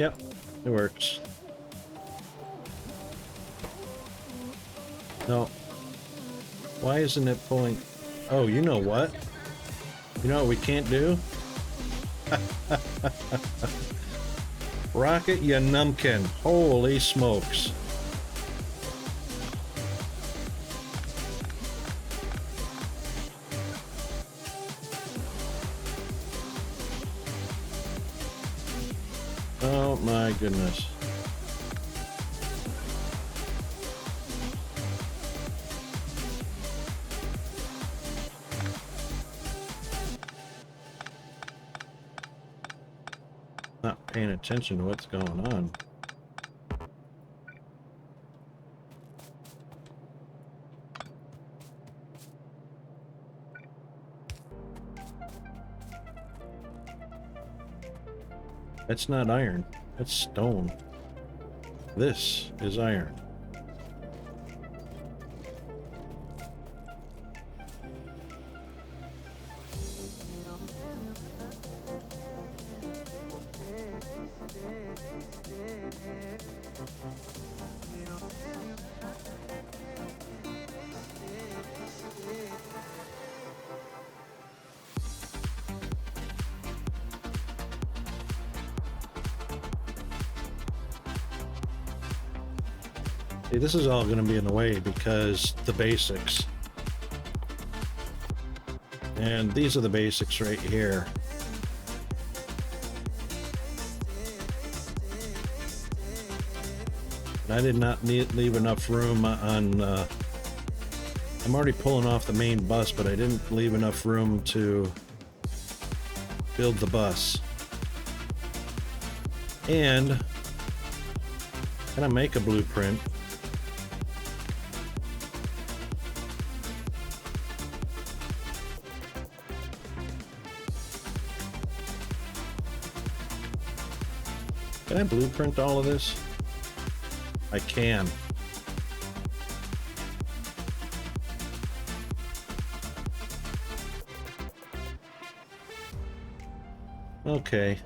Yep, it works. No. Why isn't it pulling? Oh, you know what? You know what we can't do? Rocket, you numpkin. Holy smokes. Oh my goodness. Not paying attention to what's going on. That's not iron. That's stone. This is iron. See, this is all going to be in the way because the basics. And these are the basics right here. I did not leave enough room on... I'm already pulling off the main bus, but I didn't leave enough room to build the bus. And can I make a blueprint? Can I blueprint all of this? I can. Okay,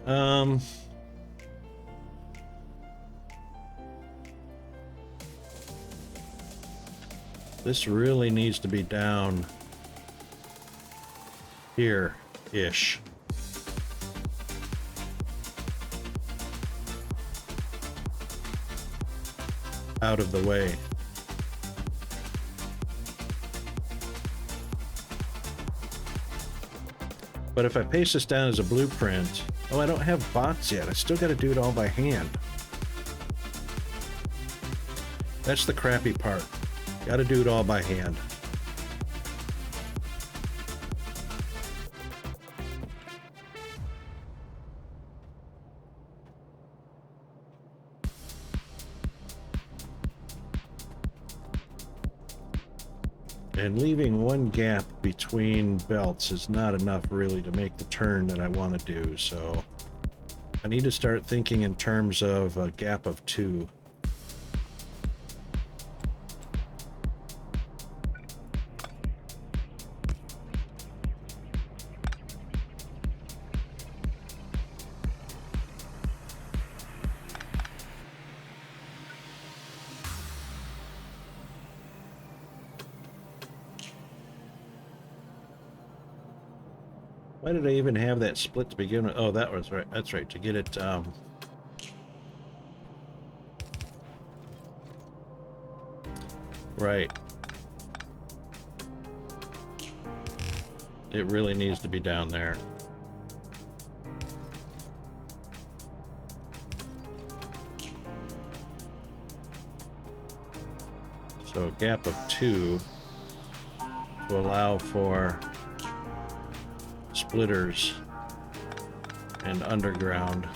this really needs to be down here-ish. Out of the way. But if I paste this down as a blueprint, oh, I don't have bots yet. I still got to do it all by hand. That's the crappy part. Got to do it all by hand. And leaving one gap between belts is not enough really to make the turn that I want to do, so I need to start thinking in terms of a gap of 2. Why did I even have that split to begin with? Oh, that was right. That's right. To get it, right. It really needs to be down there. So a gap of 2 to allow for splitters and underground.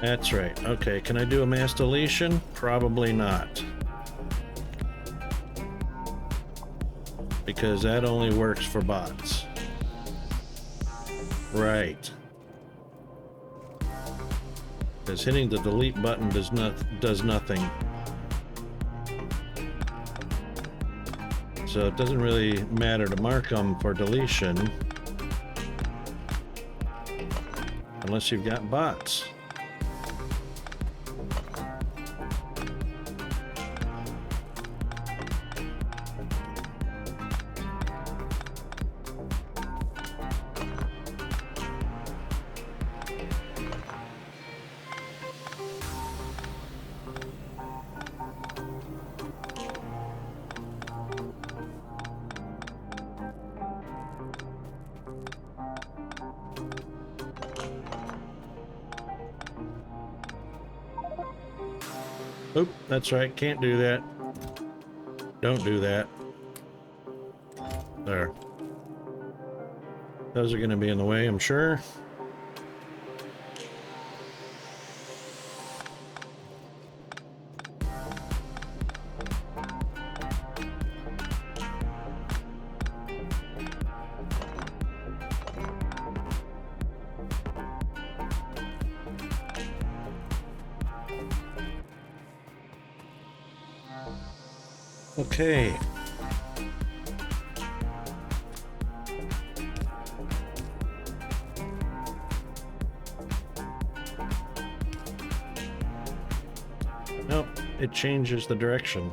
That's right. Okay, can I do a mass deletion? Probably not. because that only works for bots. Right. Because hitting the delete button does nothing. So it doesn't really matter to mark them for deletion unless you've got bots. Oop, that's right, can't do that. Don't do that. There. Those are going to be in the way, I'm sure. Okay. Nope, it changes the direction.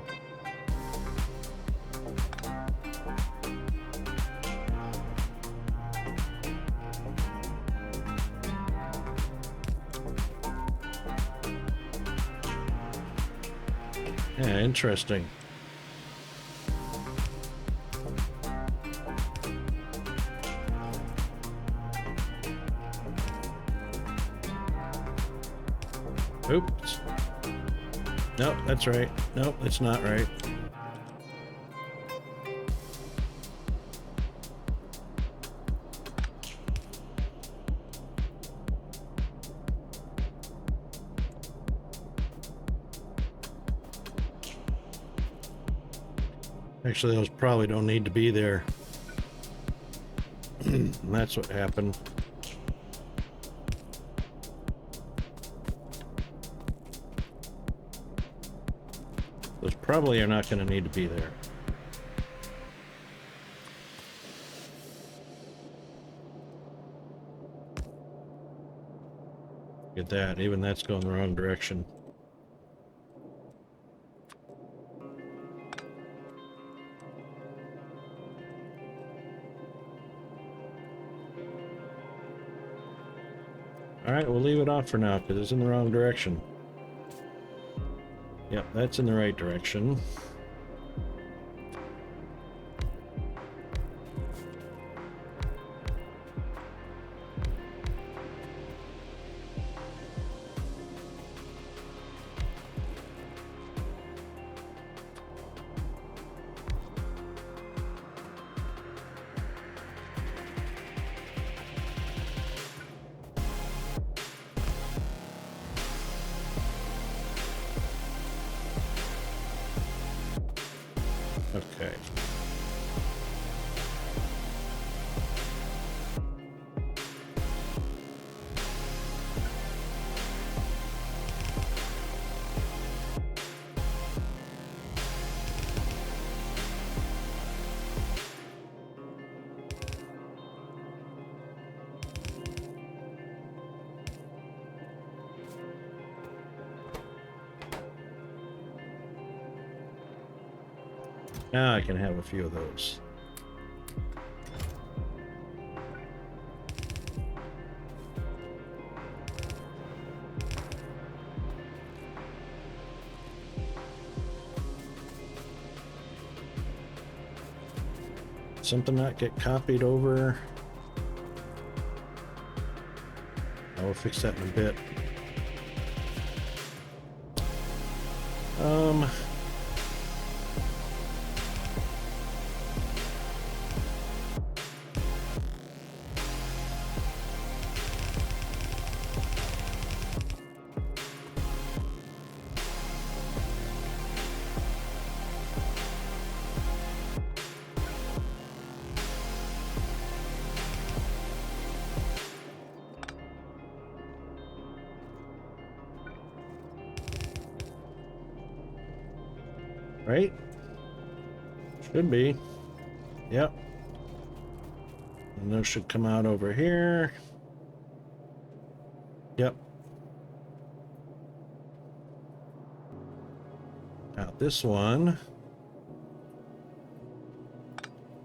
Yeah, interesting. Oops. Nope, that's right. Nope, it's not right. Actually, those probably don't need to be there. That's what happened. Those probably are not going to need to be there. Get that, even that's going the wrong direction. Alright, we'll leave it off for now because it's in the wrong direction. Yep, that's in the right direction. Okay. Now I can have a few of those. Something not get copied over. I will fix that in a bit. Right? Should be. Yep. And those should come out over here. Yep. Now this one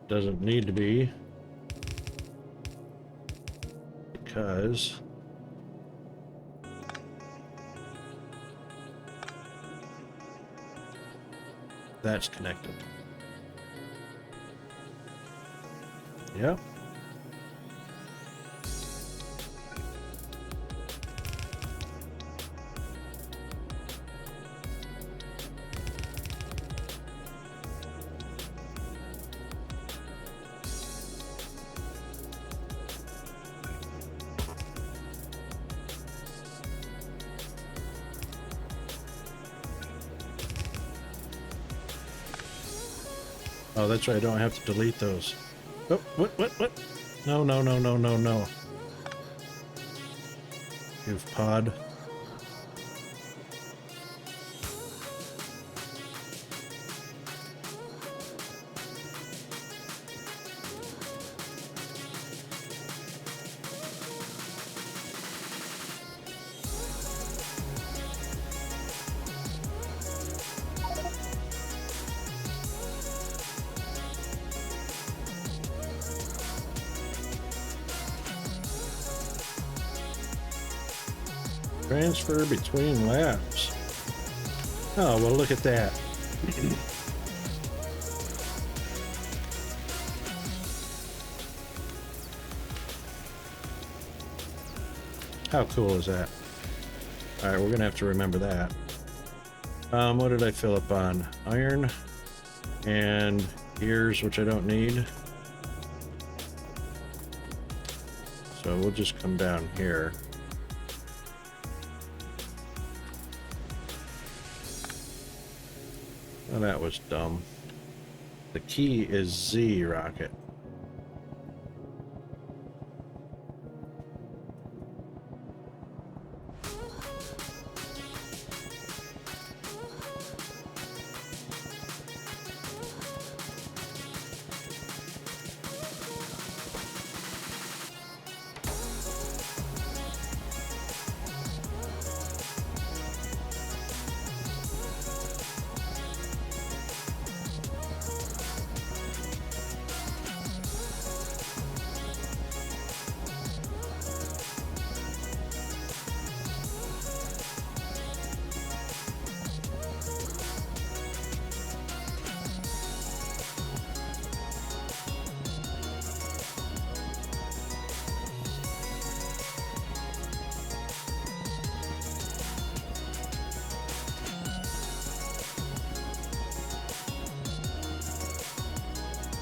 doesn't need to be, because that's connected. Yep. Oh, that's right. I don't have to delete those. Oh, what? No. You've pod. Transfer between labs. Oh, well, look at that. How cool is that? All right, we're gonna have to remember that. What did I fill up on? Iron and gears, which I don't need. So we'll just come down here. Oh, that was dumb. The key is Z, Rocket.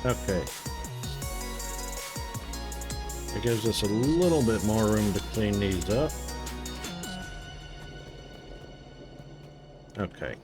Okay. It gives us a little bit more room to clean these up. Okay.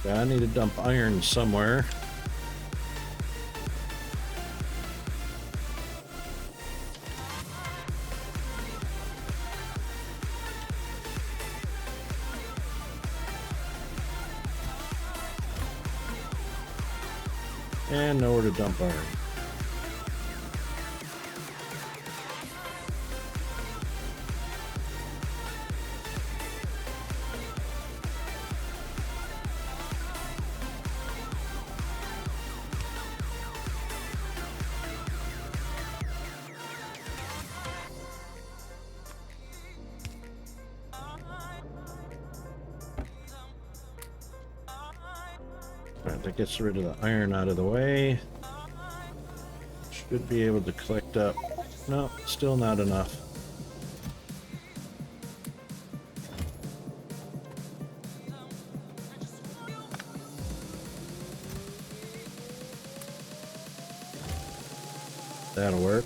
I need to dump iron somewhere. And nowhere to dump iron. Alright, that gets rid of the iron out of the way. Should be able to collect up. No, still not enough. That'll work.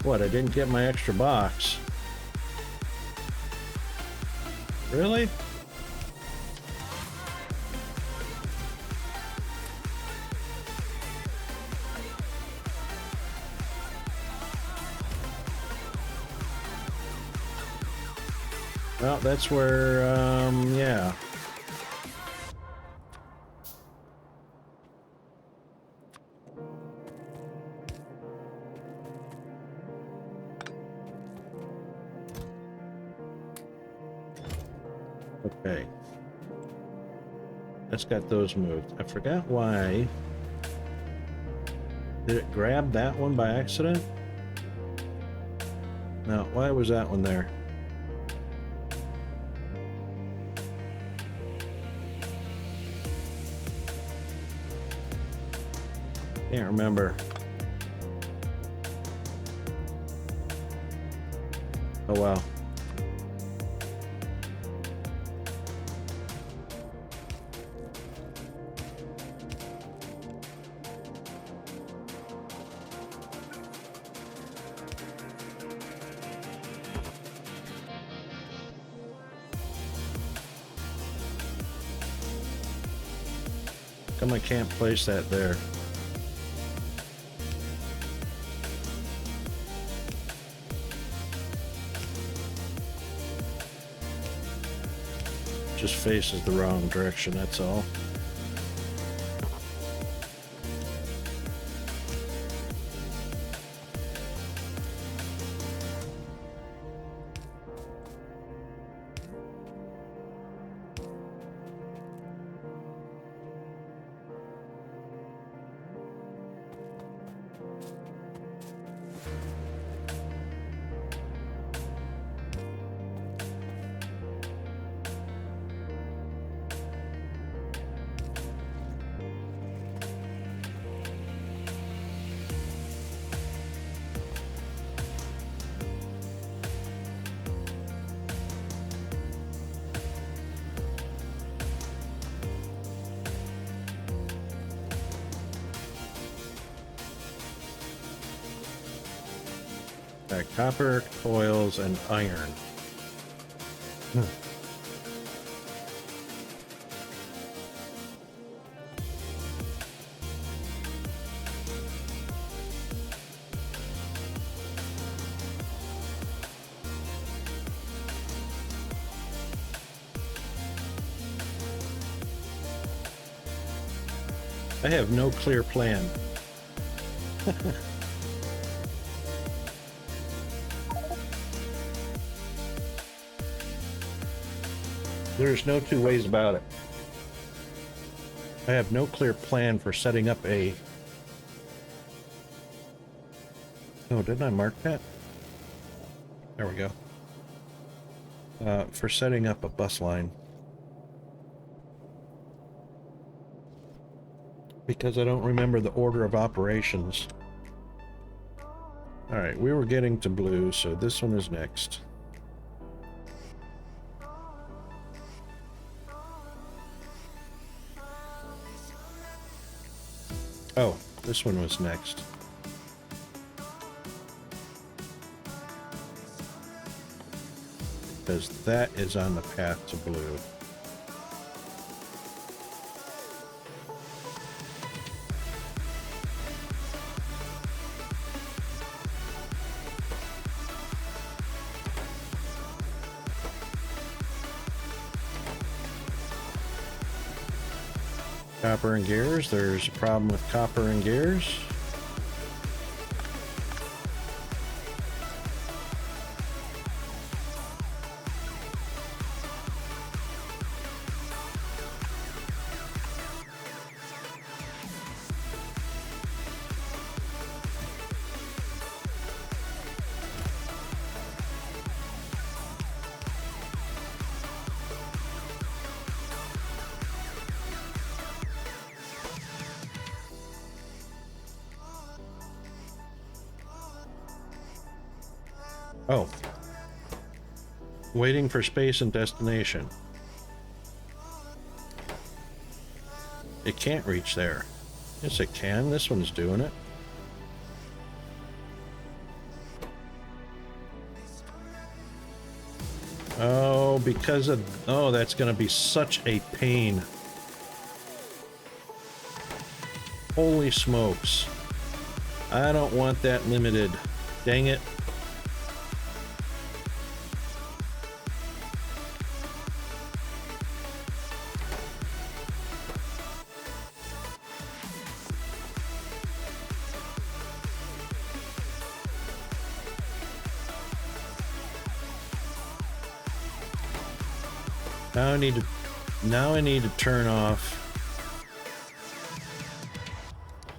What, I didn't get my extra box? Really? Well, that's where, yeah. Okay. That's got those moved. I forgot why. Did it grab that one by accident? No, why was that one there? Can't remember. Oh well. Come, I can't place that there. Just faces the wrong direction, that's all. Copper, coils, and iron. I have no clear plan. There's no two ways about it. I have no clear plan for setting up a... Oh, didn't I mark that? There we go. For setting up a bus line. Because I don't remember the order of operations. Alright, we were getting to blue, so this one is next. Oh, this one was next. Because that is on the path to blue. Copper and gears. There's a problem with copper and gears. Oh. Waiting for space and destination. It can't reach there. Yes, it can. This one's doing it. Oh, because of... Oh, that's going to be such a pain. Holy smokes. I don't want that limited. Dang it. Now I need to turn off.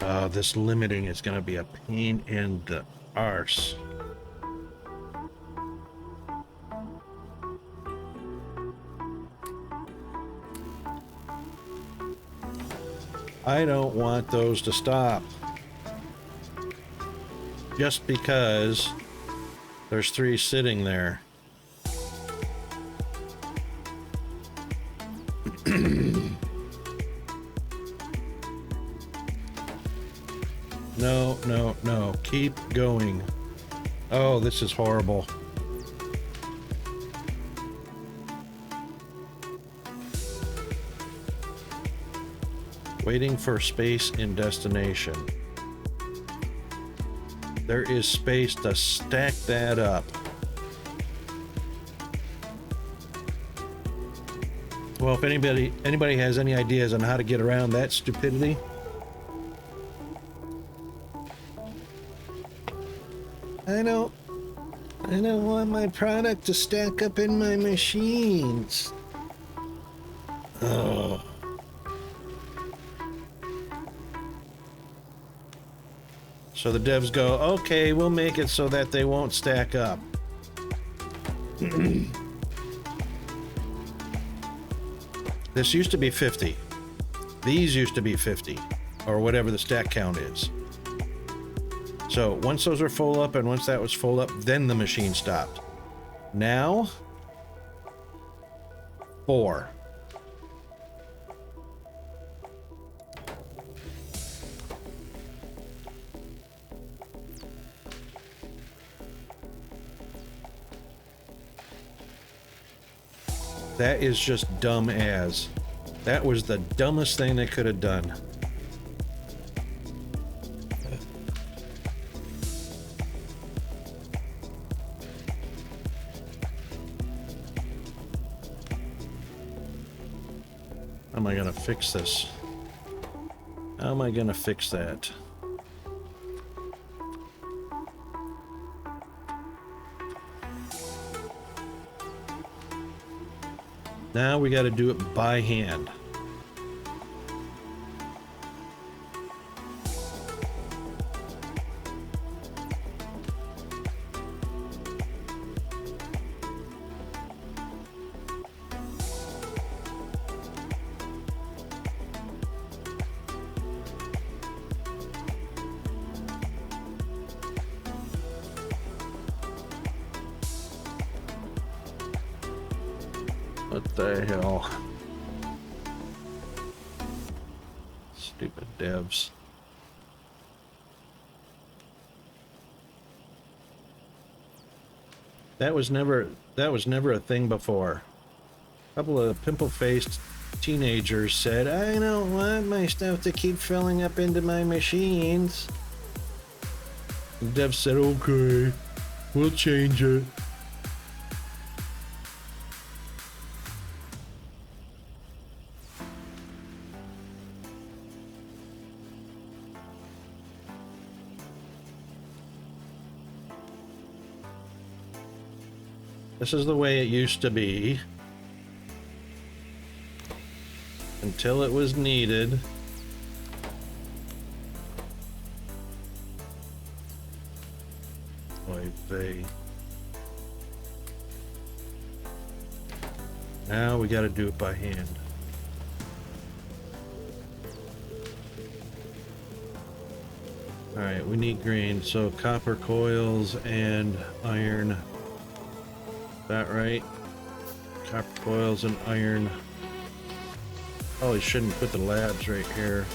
Oh, this limiting is going to be a pain in the arse. I don't want those to stop. Just because there's 3 sitting there. No, no, no. Keep going. Oh, this is horrible. Waiting for space in destination. There is space to stack that up. Well, if anybody has any ideas on how to get around that stupidity, I don't want my product to stack up in my machines. Oh. So the devs go, okay, we'll make it so that they won't stack up. This used to be 50. These used to be 50, or whatever the stack count is. So once those are full up, and once that was full up, then the machine stopped. Now, 4. That is just dumb as. That was the dumbest thing they could have done. How am I gonna fix this? How am I gonna fix that? Now we got to do it by hand. What the hell? Stupid devs. That was never a thing before. A couple of pimple-faced teenagers said, I don't want my stuff to keep filling up into my machines. The dev said, okay, we'll change it. This is the way it used to be. Until it was needed. Oy vey. Now we gotta do it by hand. Alright, we need green, so copper coils and iron That right? Copper coils and iron. Probably shouldn't put the labs right here.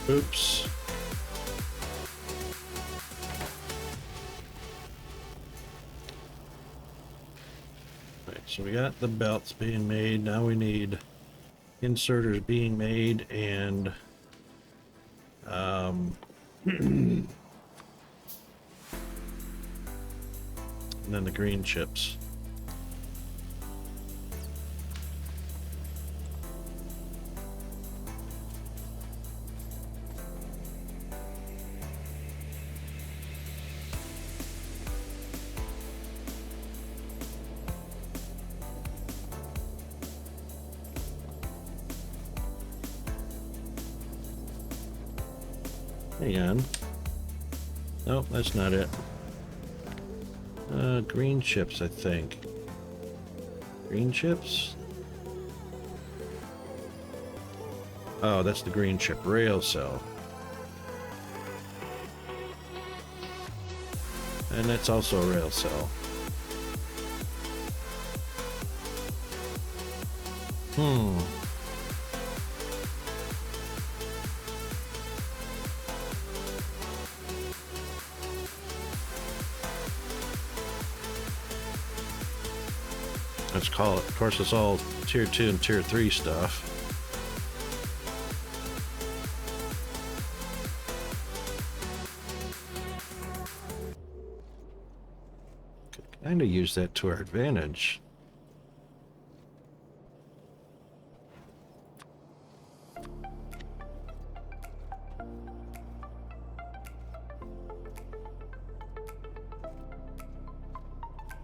Oops. Right, so we got the belts being made. Now we need inserters being made and and then the green chips. Hang on. Nope, that's not it. Green chips, I think. Green chips? Oh, that's the green chip rail cell. And that's also a rail cell. Let's call it. Of course, it's all tier 2 and tier 3 stuff. Could kind of use that to our advantage.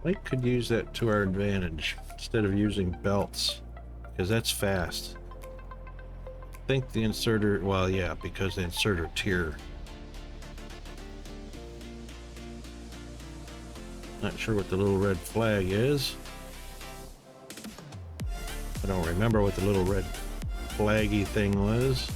I could use that to our advantage instead of using belts, because that's fast. I think the inserter, well, yeah, because the inserter tier. Not sure what the little red flag is. I don't remember what the little red flaggy thing was.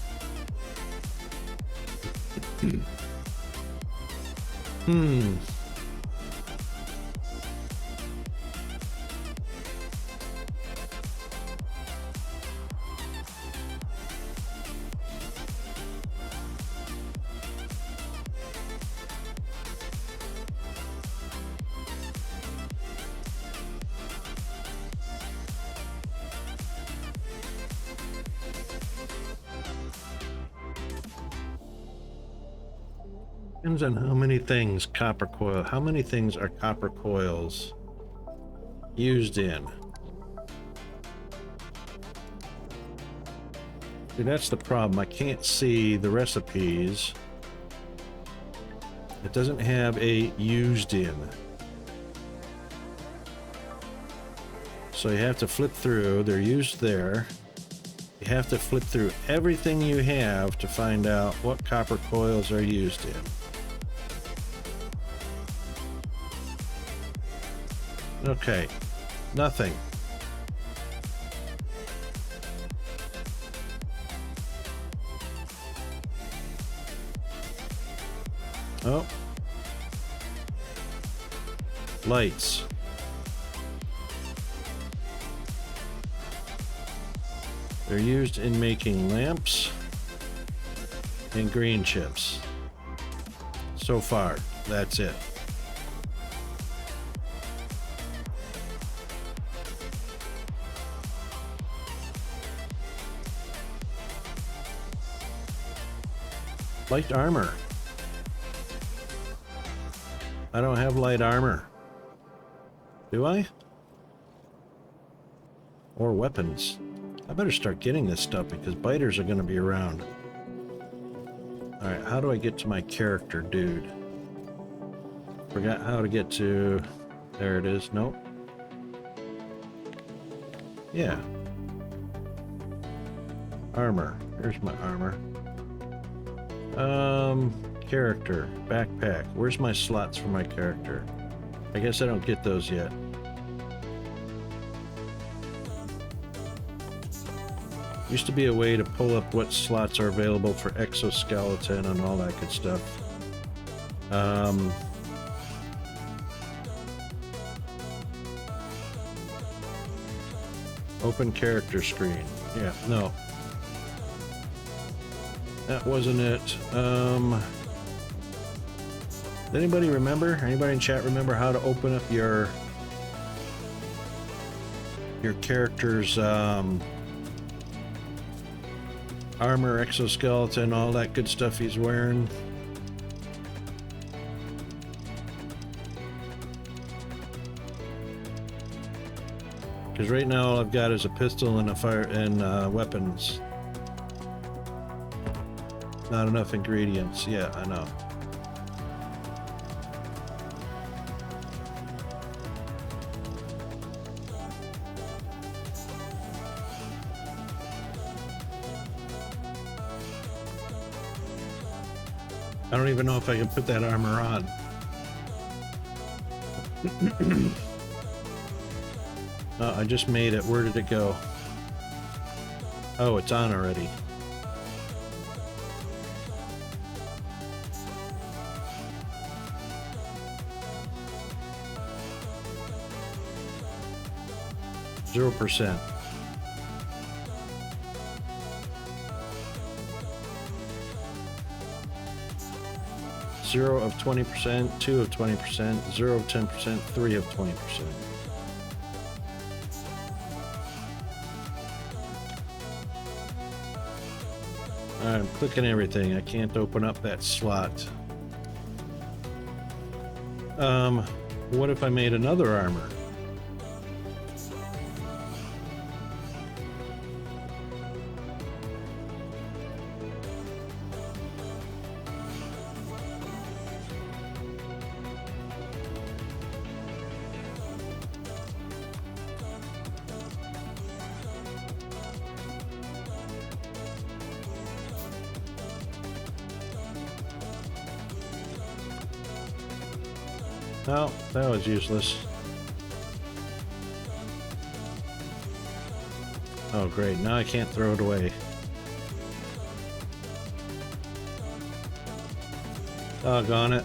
Depends on how many things copper coil, how many things are copper coils used in. See, that's the problem. I can't see the recipes. It doesn't have a used in. So you have to flip through. They're used there. You have to flip through everything you have to find out what copper coils are used in. Okay, nothing. Oh. Lights. They're used in making lamps and green chips. So far, that's it. Light armor. I don't have light armor. Do I? Or weapons. I better start getting this stuff because biters are going to be around. Alright, how do I get to my character, dude? Forgot how to get to... There it is. Nope. Yeah. Armor. Here's my armor. Character. Backpack. Where's my slots for my character? I guess I don't get those yet. Used to be a way to pull up what slots are available for exoskeleton and all that good stuff. Open character screen. Yeah, no. That wasn't it. Does anybody remember? Anybody in chat remember how to open up your character's armor, exoskeleton, all that good stuff he's wearing? Because right now all I've got is a pistol and a fire and weapons. Not enough ingredients. Yeah, I know. I don't even know if I can put that armor on. Oh, I just made it. Where did it go? Oh, it's on already. %. 0 of 20%, 2 of 20%, 0 of 10%, 3 of 20%. I'm clicking everything. I can't open up that slot. What if I made another armor? No, that was useless. Oh great, now I can't throw it away. Doggone it.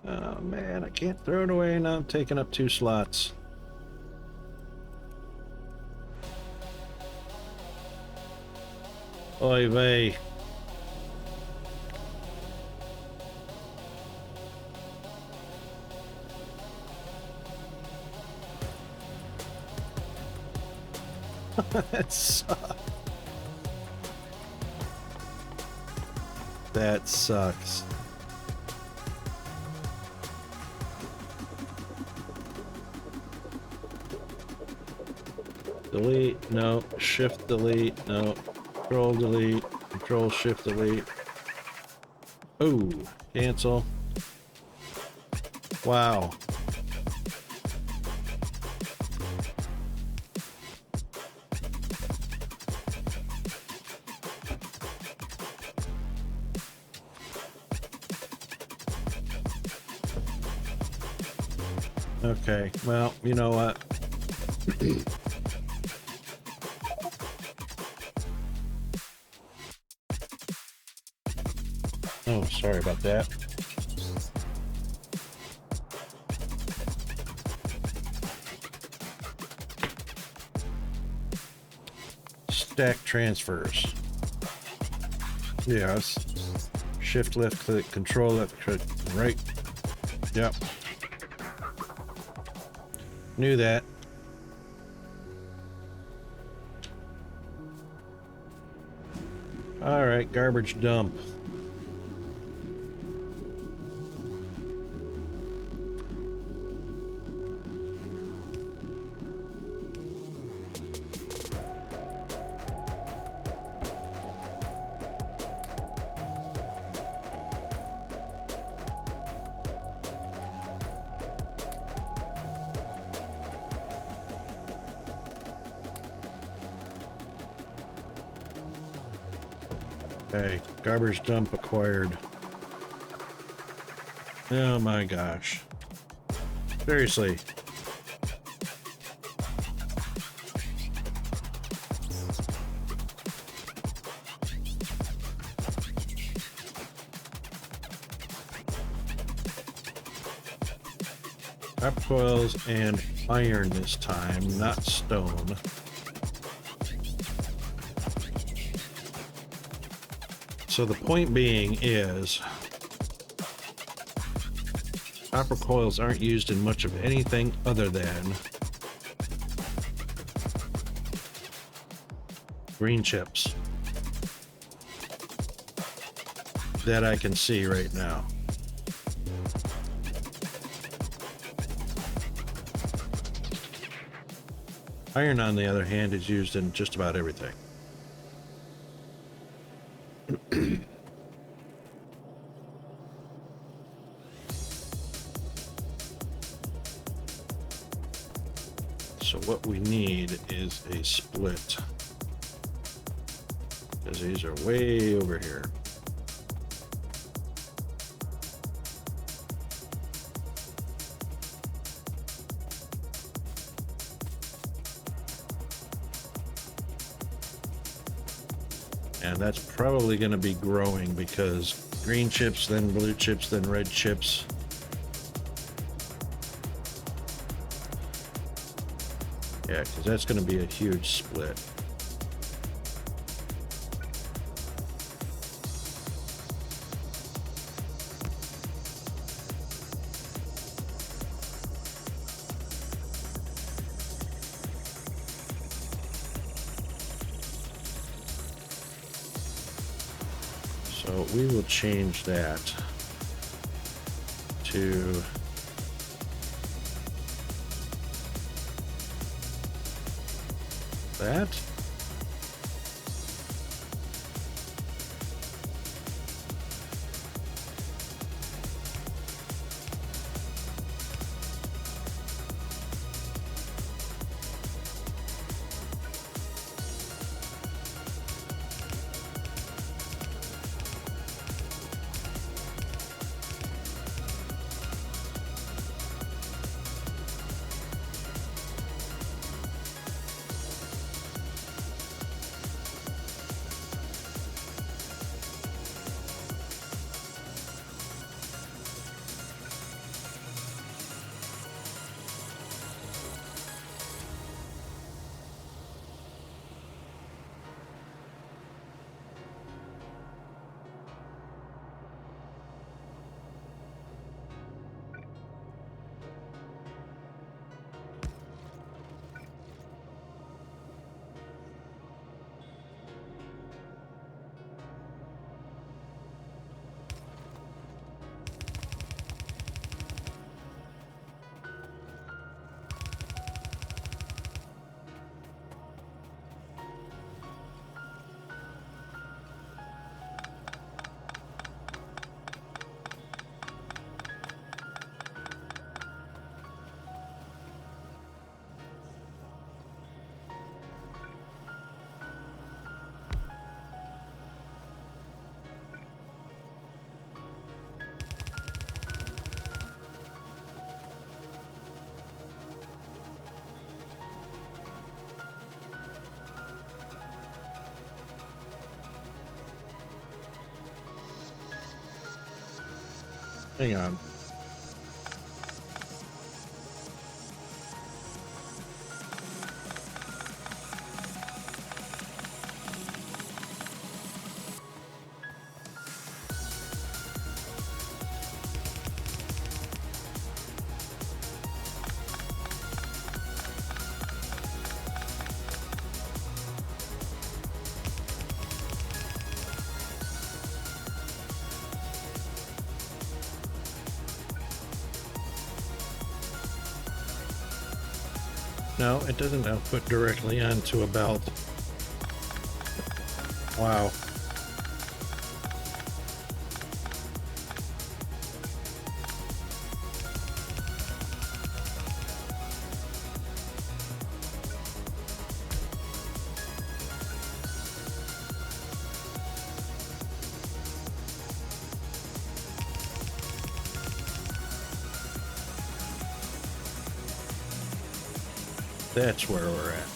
Oh man, I can't throw it away. Now I'm taking up 2 slots. Oy vey. That sucks. That sucks. Delete, no. Shift delete, no. Control delete, Control Shift delete. Oh, cancel. Wow. Okay, well, you know what? Oh, sorry about that. Stack transfers. Yes. Shift left click, Control left click, right. Yep. Knew that. All right, garbage dump. Okay, garbage dump acquired. Oh my gosh. Seriously. Copper coils and iron this time, not stone. So the point being is copper coils aren't used in much of anything other than green chips that I can see right now. Iron, on the other hand, is used in just about everything. So what we need is a split, because these are way over here. And that's probably going to be growing because green chips, then blue chips, then red chips. Yeah, because that's going to be a huge split. So we will change that to that. Hang on. No, it doesn't output directly onto a belt. Wow. That's where we're at.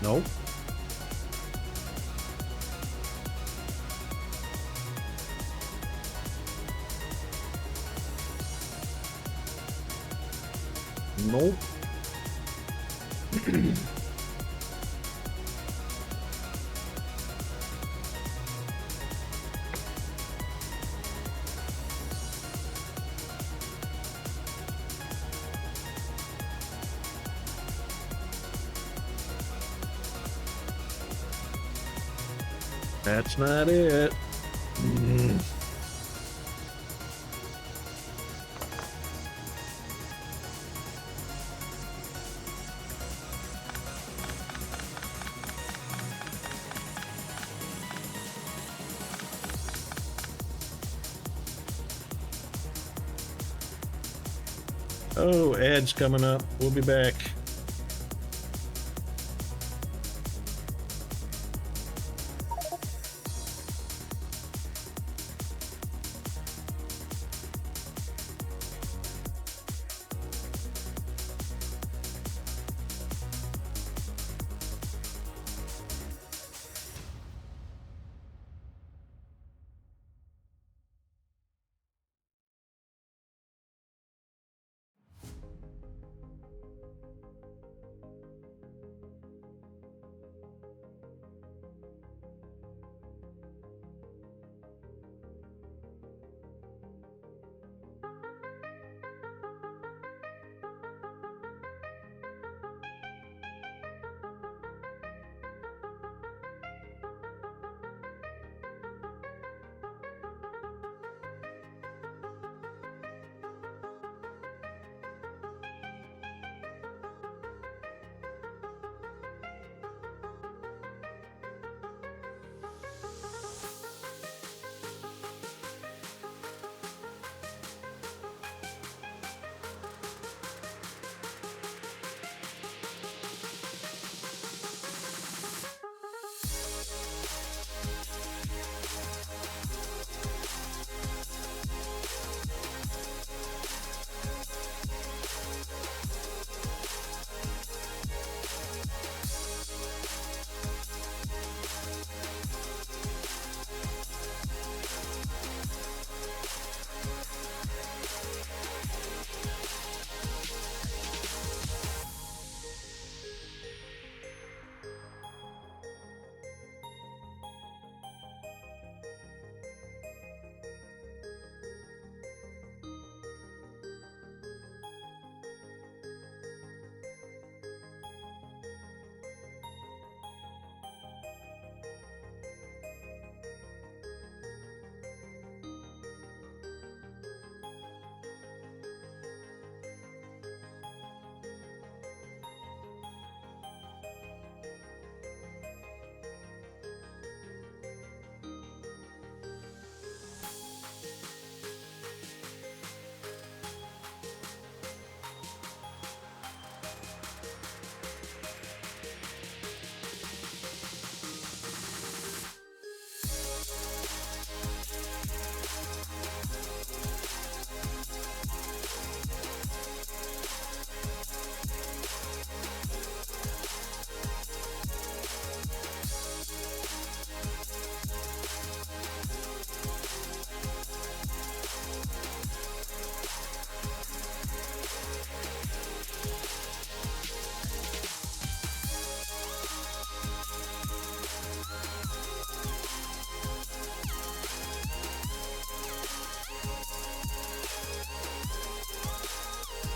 Nope. Nope. That's not it. Oh, ads coming up. We'll be back.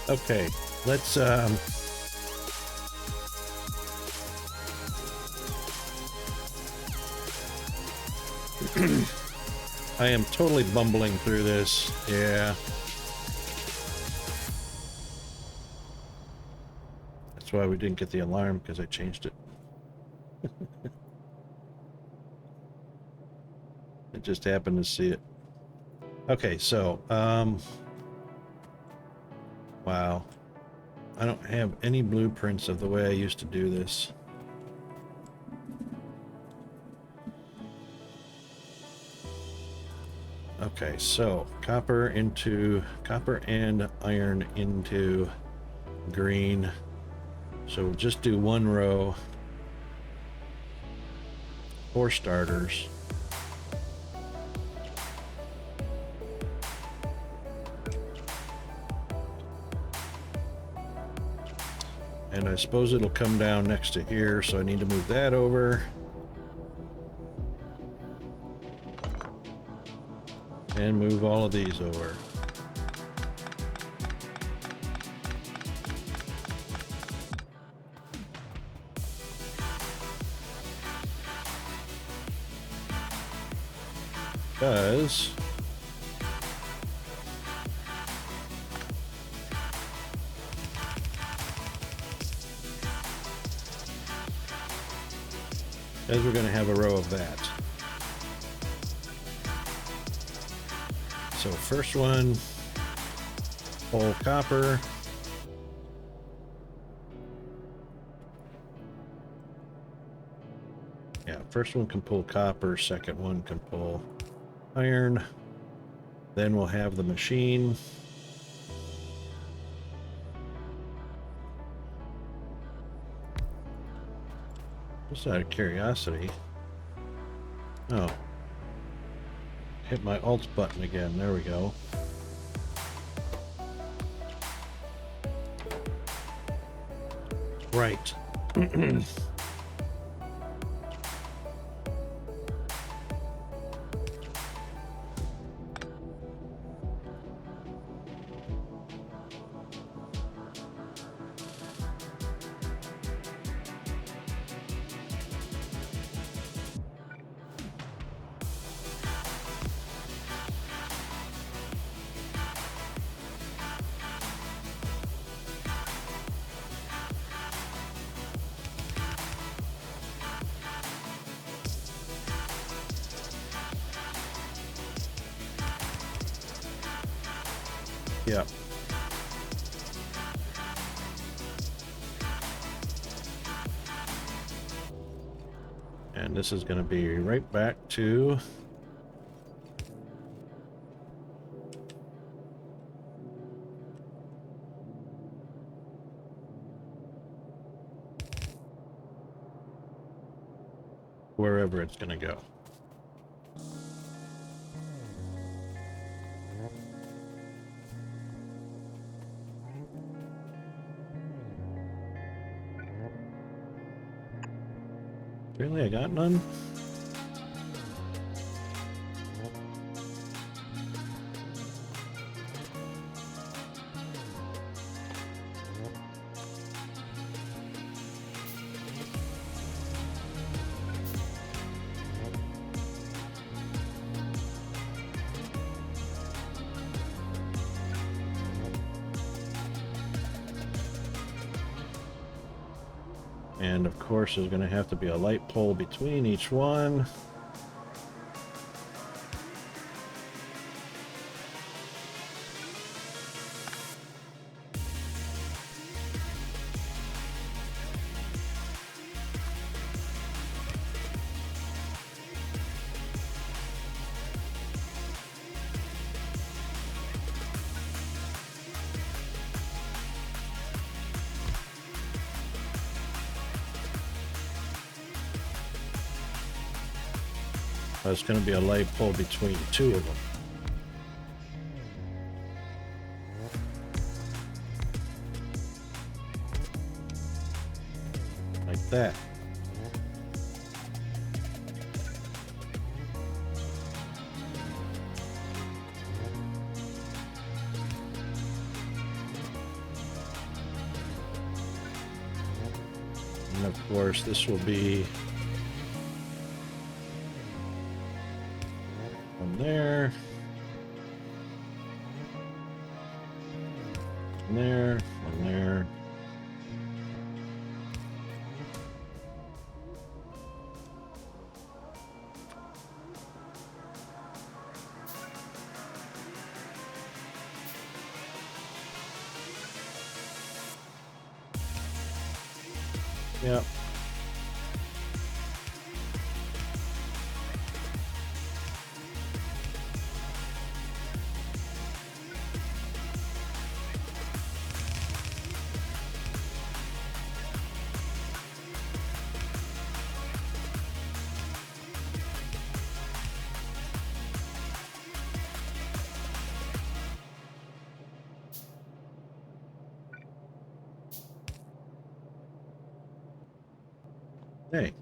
Okay, let's I am totally bumbling through this. Yeah. That's why we didn't get the alarm, because I changed it. I just happened to see it. Okay, so wow. I don't have any blueprints of the way I used to do this. Okay, so copper and iron into green. So we'll just do one row for starters. And I suppose it'll come down next to here, so I need to move that over. And move all of these over. Because we're going to have a row of that. So first one, pull copper. Yeah, first one can pull copper, second one can pull iron. Then we'll have the machine. Just out of curiosity. Oh. Hit my Alt button again. There we go. Right. Yeah. And this is going to be right back to wherever it's going to go. Really? I got none? And of course, there's going to have to be a light pole between each one. There's going to be a light pole between two of them. Like that. And of course, this will be from there, from there, from there. Yep. Hey.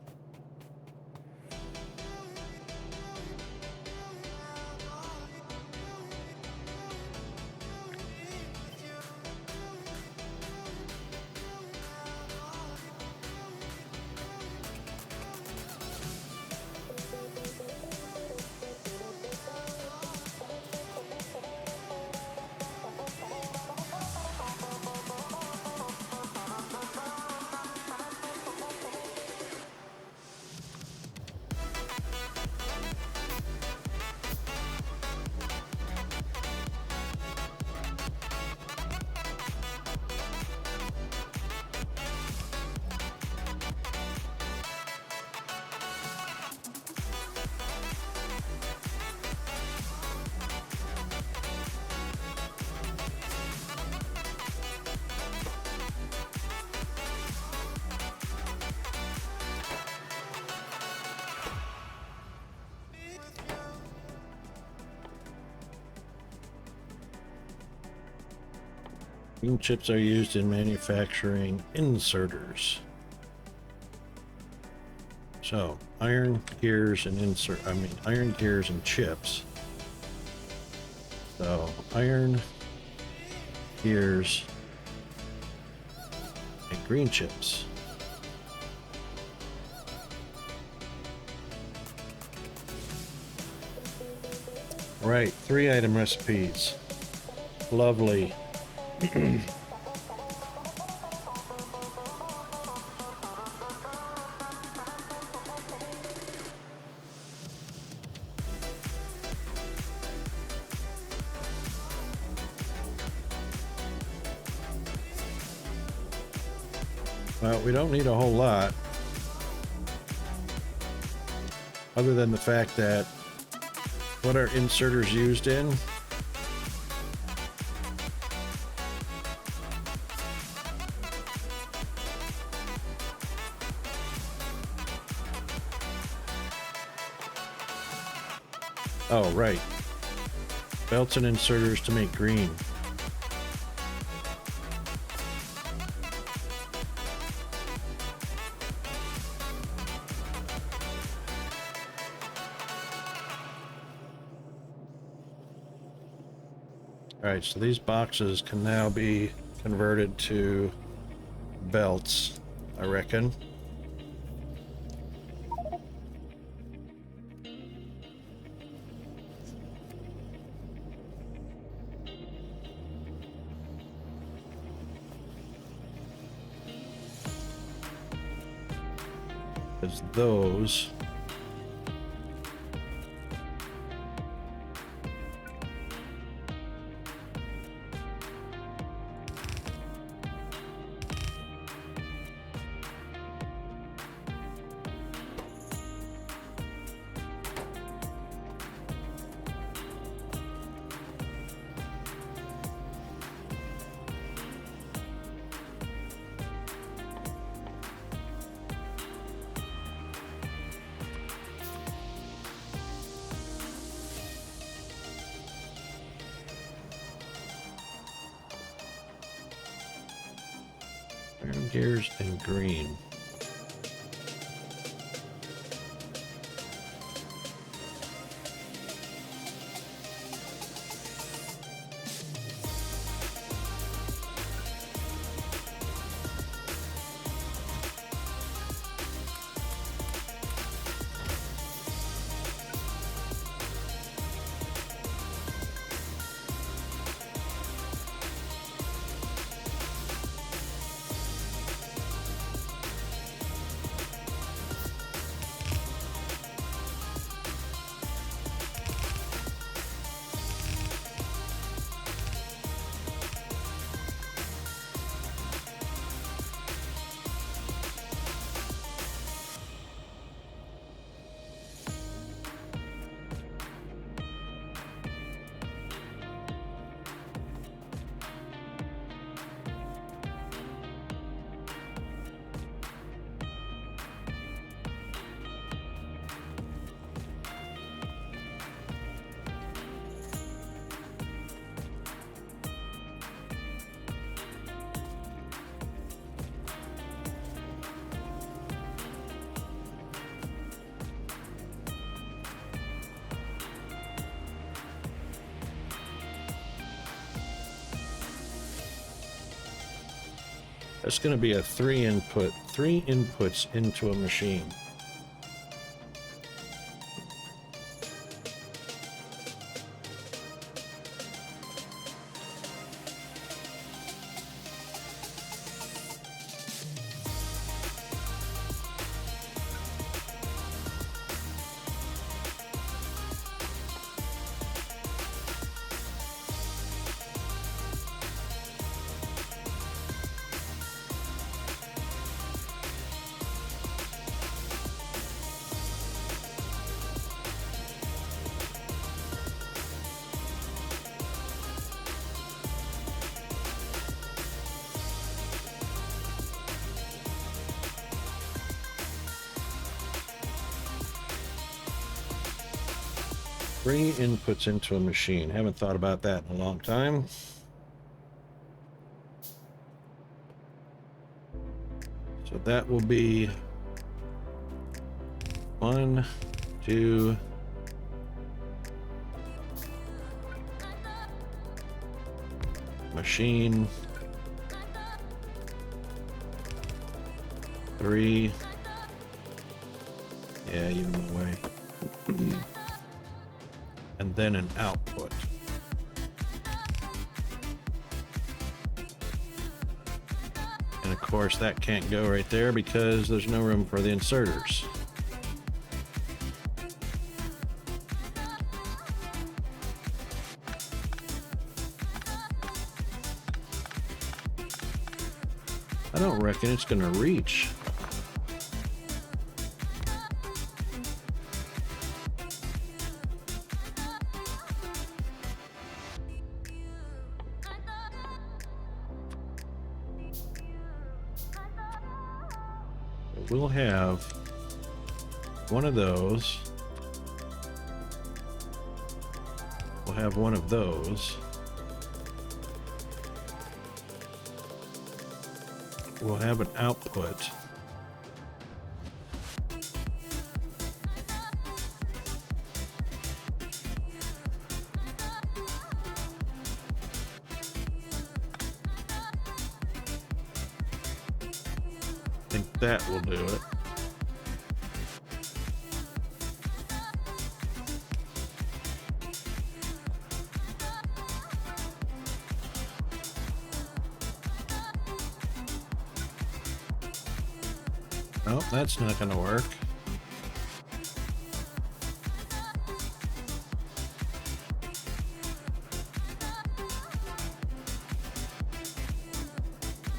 Green chips are used in manufacturing inserters. So, iron gears and iron gears and chips. So, iron gears and green chips. Right, 3-item recipes. Lovely. Well, we don't need a whole lot, other than the fact that what are inserters used in? Oh, right. Belts and inserters to make green. Alright, so these boxes can now be converted to belts, I reckon. As those iron gears and green. That's going to be a three inputs into a machine. Three inputs into a machine. Haven't thought about that in a long time. So that will be 1, 2, machine, 3. Yeah, even away. And then an output. And of course that can't go right there because there's no room for the inserters. I don't reckon it's gonna reach. We'll have one of those. We'll have one of those. We'll have an output. I think that will do it. Nope, that's not going to work.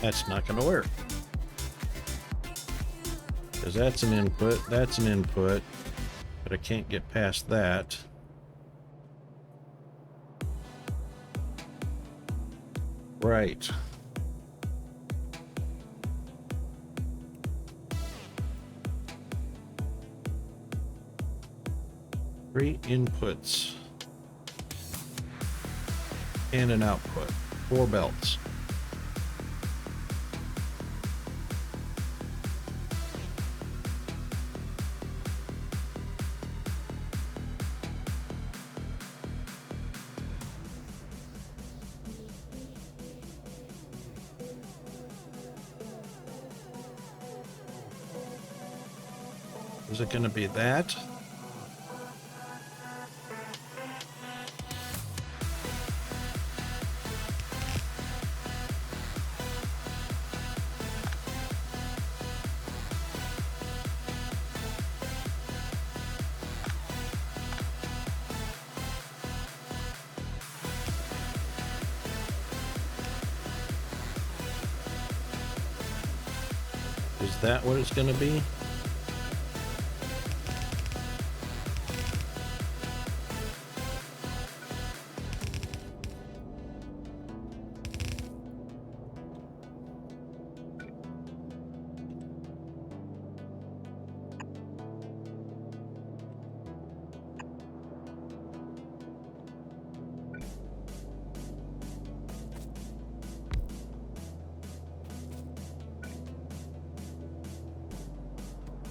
That's not going to work. Because that's an input, that's an input, but I can't get past that. Right. Three inputs and an output. 4 belts. Is it going to be that? Is that what it's going to be?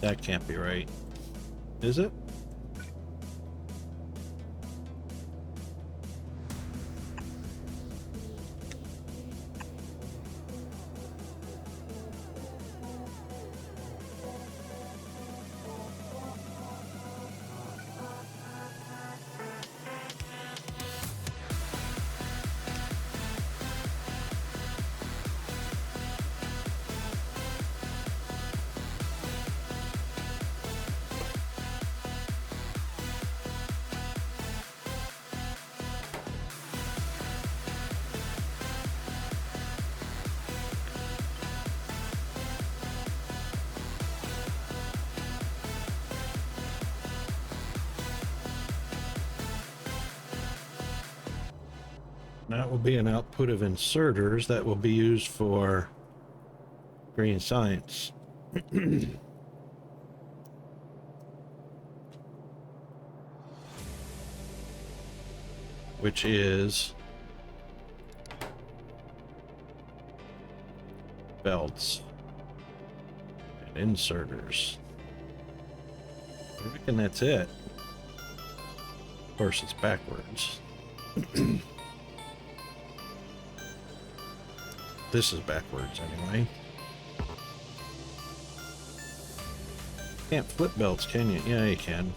That can't be right. Is it? That will be an output of inserters that will be used for green science. Which is belts and inserters. I reckon that's it. Of course, it's backwards. This is backwards anyway. Can't flip belts, can you? Yeah, you can.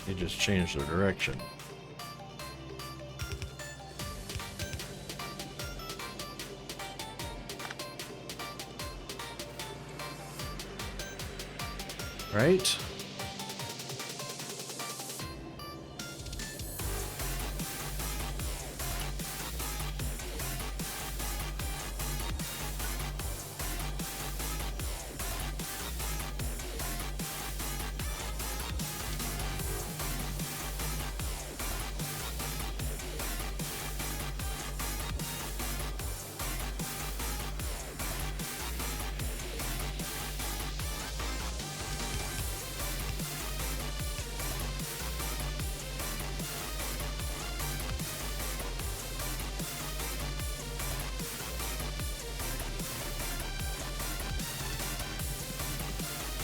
You just change the direction. Right?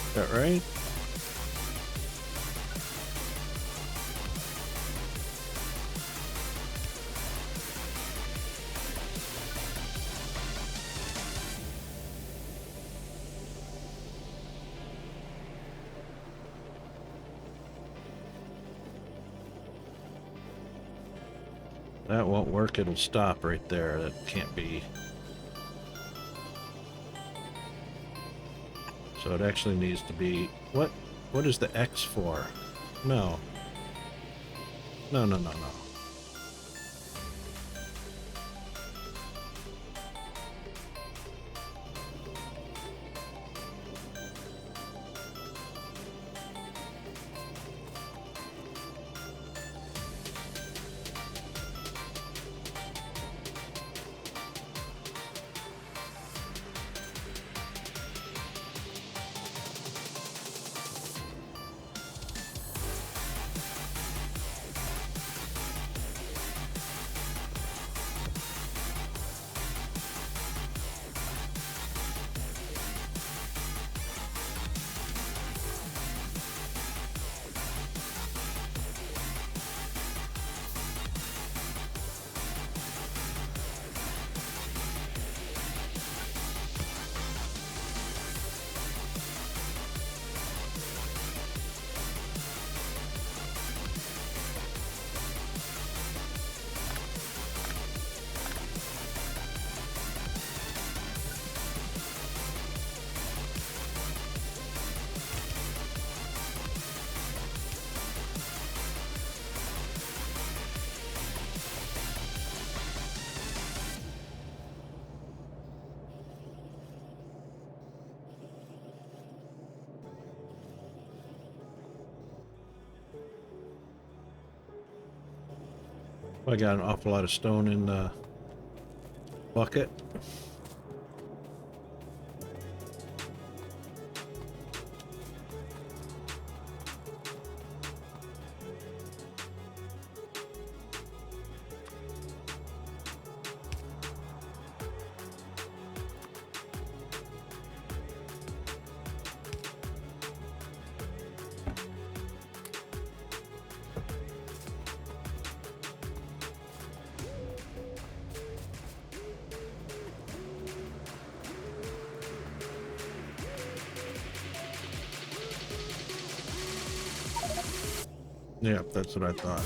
Is that right? That won't work, it'll stop right there. That can't be. So it actually needs to be, what is the X for? No. No, no, no, no. I got an awful lot of stone in the bucket. Yeah, that's what I thought.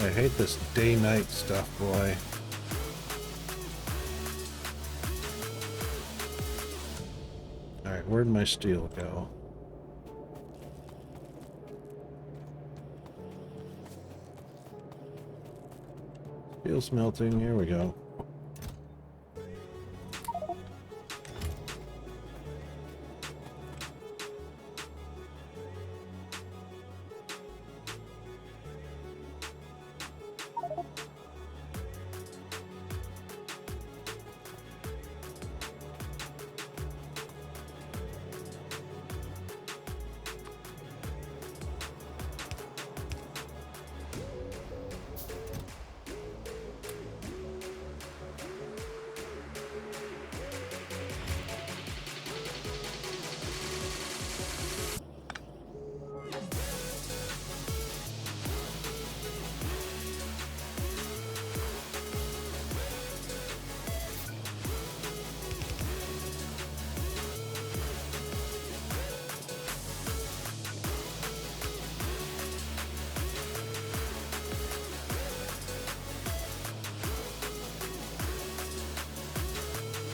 I hate this day-night stuff, boy. Alright, where'd my steel go? Steel smelting, here we go.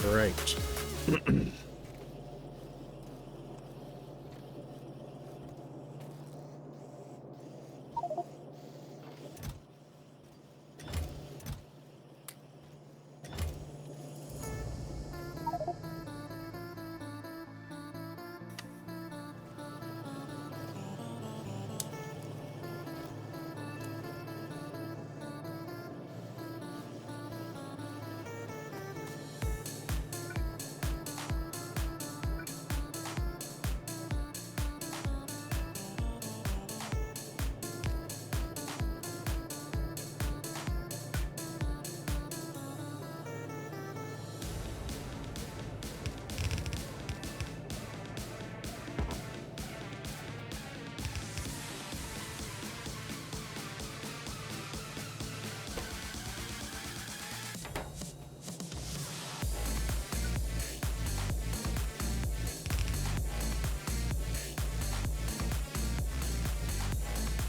Right.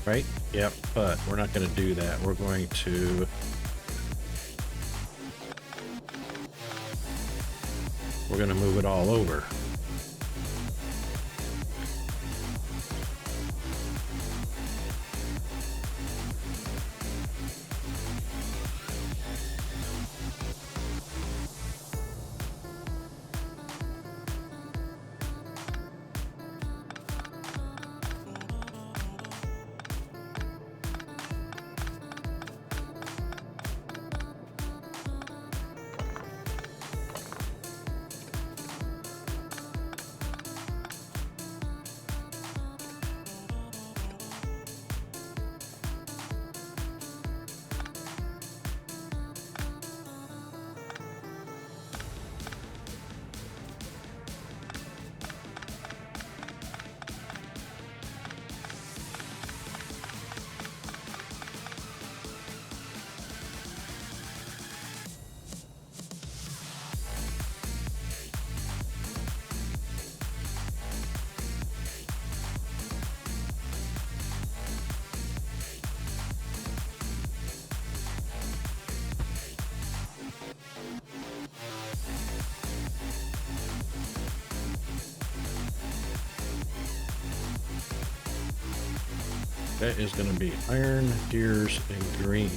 Right? Yep, but we're not going to do that. We're going to move it all over. That is going to be iron, gears, and green.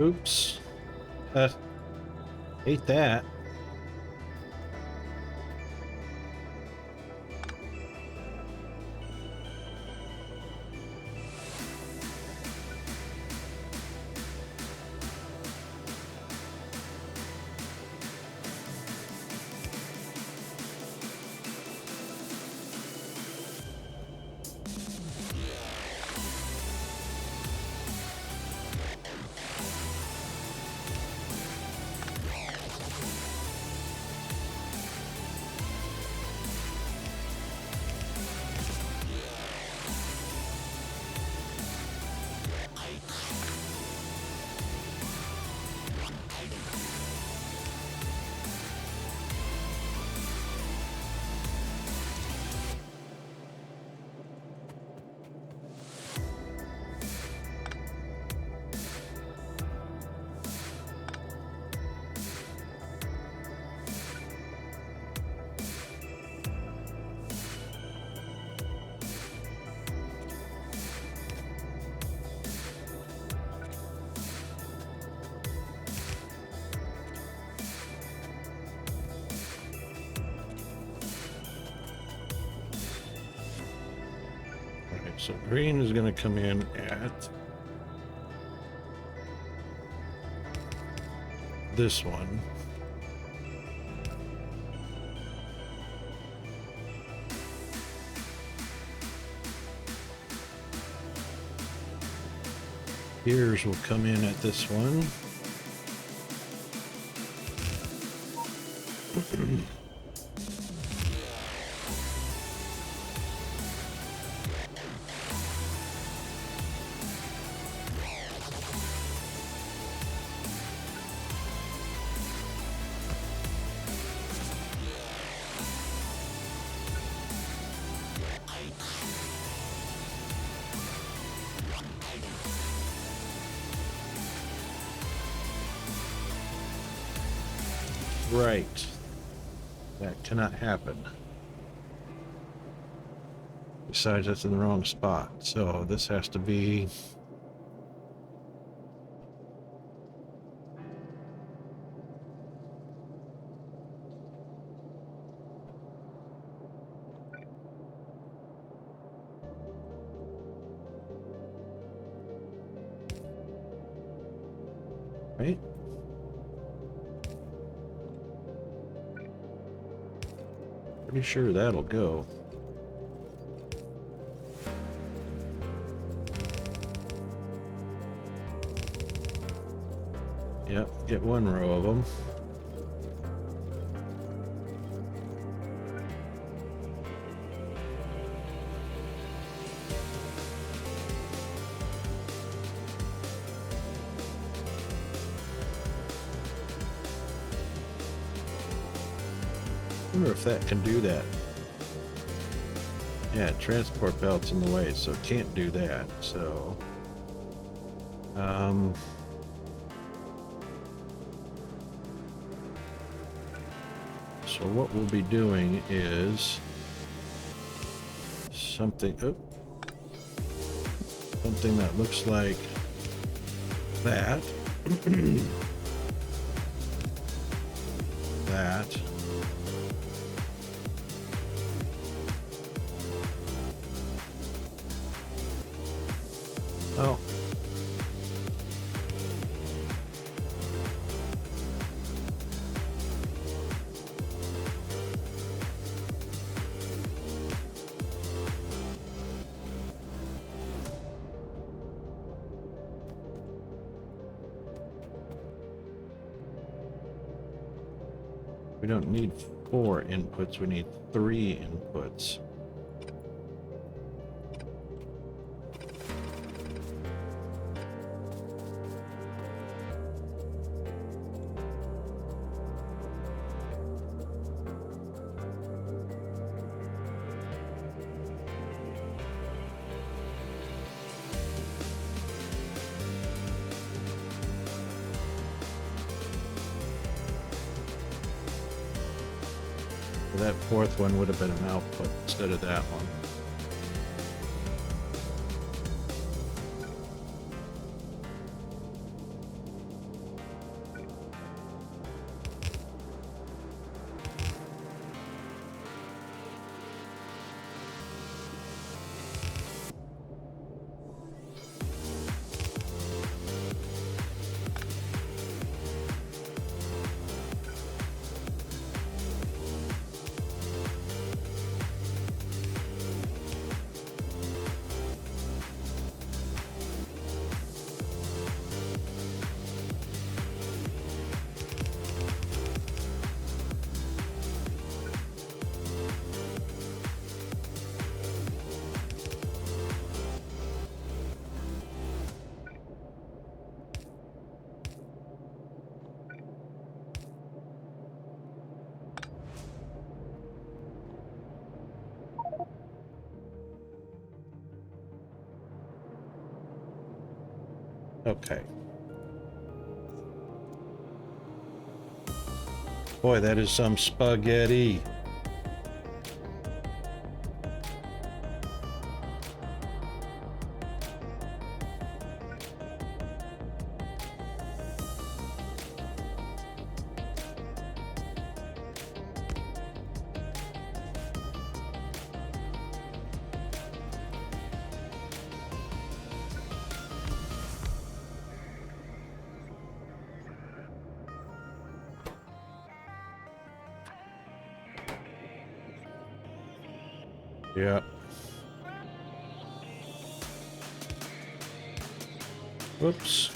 Oops. Hate that. So green is going to come in at this one. Gears will come in at this one. Right. That cannot happen. Besides, that's in the wrong spot. So this has to be... right? Pretty sure that'll go. Yep, get one row of them. I wonder if that can do that. Yeah, transport belt's in the way, so it can't do that. So, so what we'll be doing is something, something that looks like that. That. Oh. We don't need 4 inputs, we need 3 inputs. That 4th one would have been an output instead of that one. Okay. Boy, that is some spaghetti. Yeah. Whoops.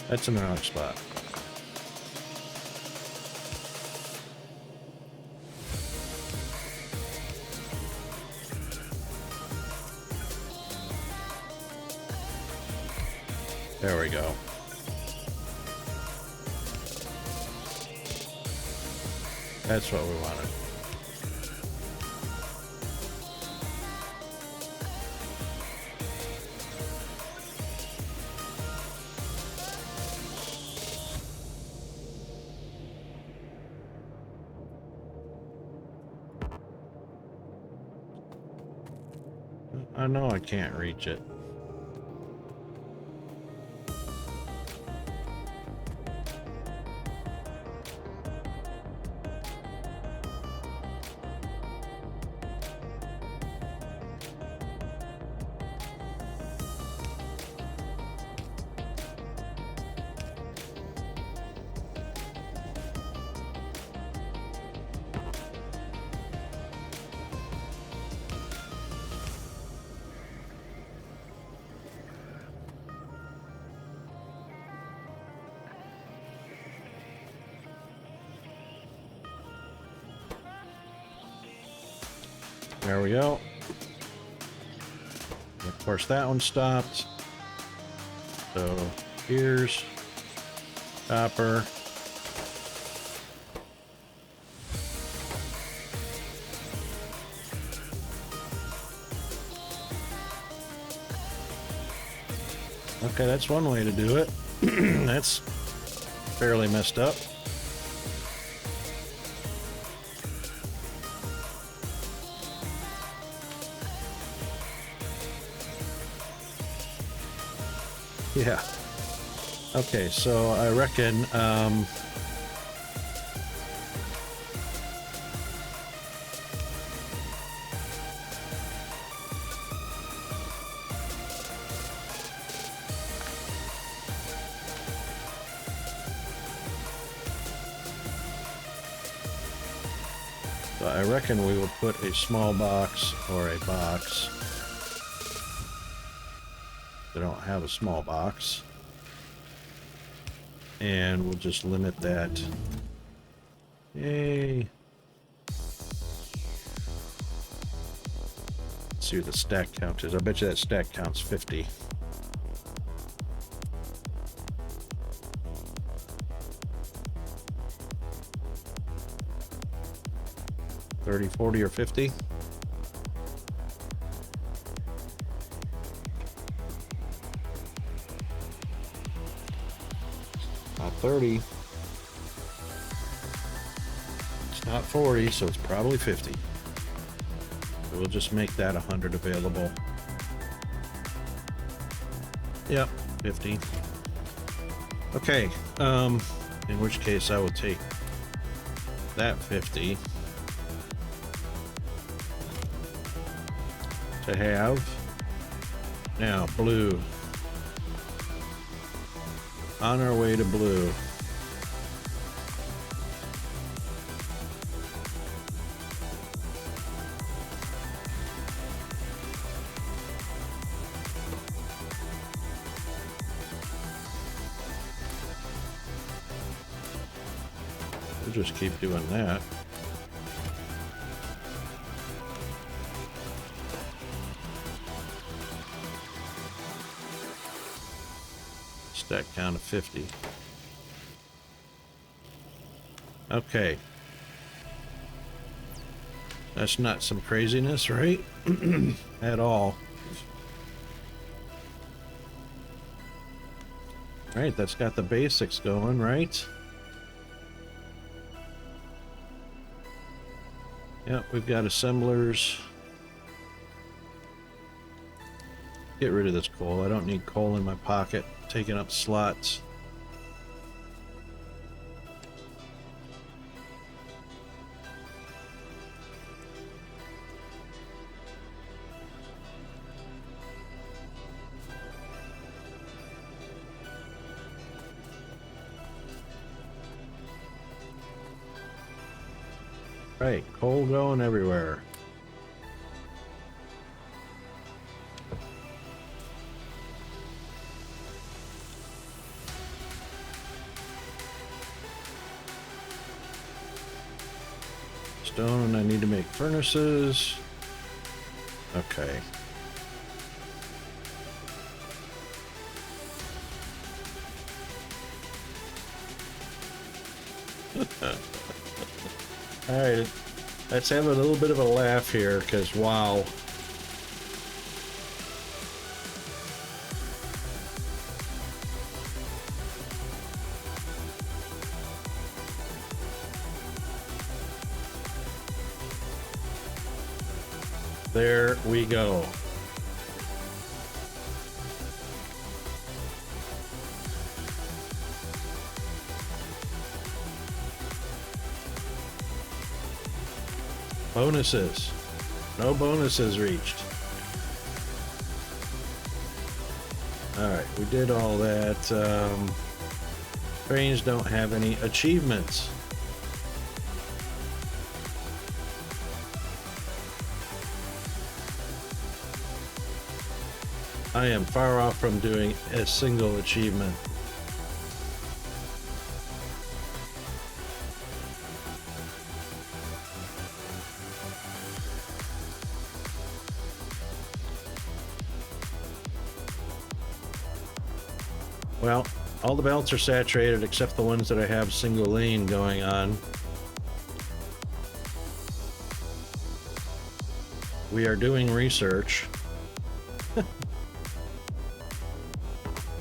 That's in the wrong spot. There we go. That's what we wanted. I know I can't reach it. There we go. Of course, that one stopped. So here's copper. Okay, that's one way to do it. That's fairly messed up. Yeah. Okay, so I reckon, we will put a small box or a box. They don't have a small box. And we'll just limit that. Yay. Let's see what the stack count is. I bet you that stack counts 50. 30, 40, or 50. Not 30. It's not 40, so it's probably 50. So we'll just make that 100 available. Yep, 50. Okay, in which case I will take that 50 to have. Now, blue. On our way to blue. We'll just keep doing that. Stack count of 50. Okay. That's not some craziness, right? At all. Right, that's got the basics going, right? Yep, we've got assemblers. Get rid of this coal. I don't need coal in my pocket, taking up slots. Right, coal going everywhere. Stone, I need to make furnaces. Okay. All right, let's have a little bit of a laugh here, because wow. There we go. Bonuses. No bonuses reached. Alright, we did all that. Trains don't have any achievements. I am far off from doing a single achievement. Well, all the belts are saturated except the ones that I have single lane going on. We are doing research.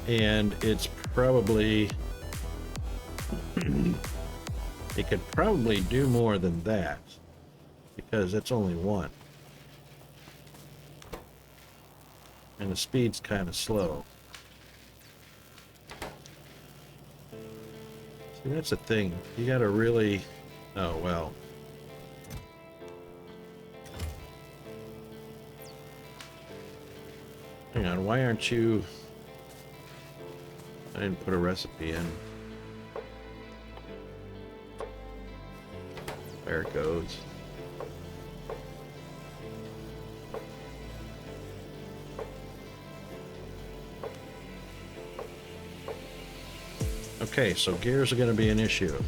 And it's probably... it could probably do more than that, because it's only one. And the speed's kind of slow. See, that's the thing. You gotta really... Oh, well. Hang on, why aren't you... I didn't put a recipe in. There it goes. Okay, so gears are going to be an issue.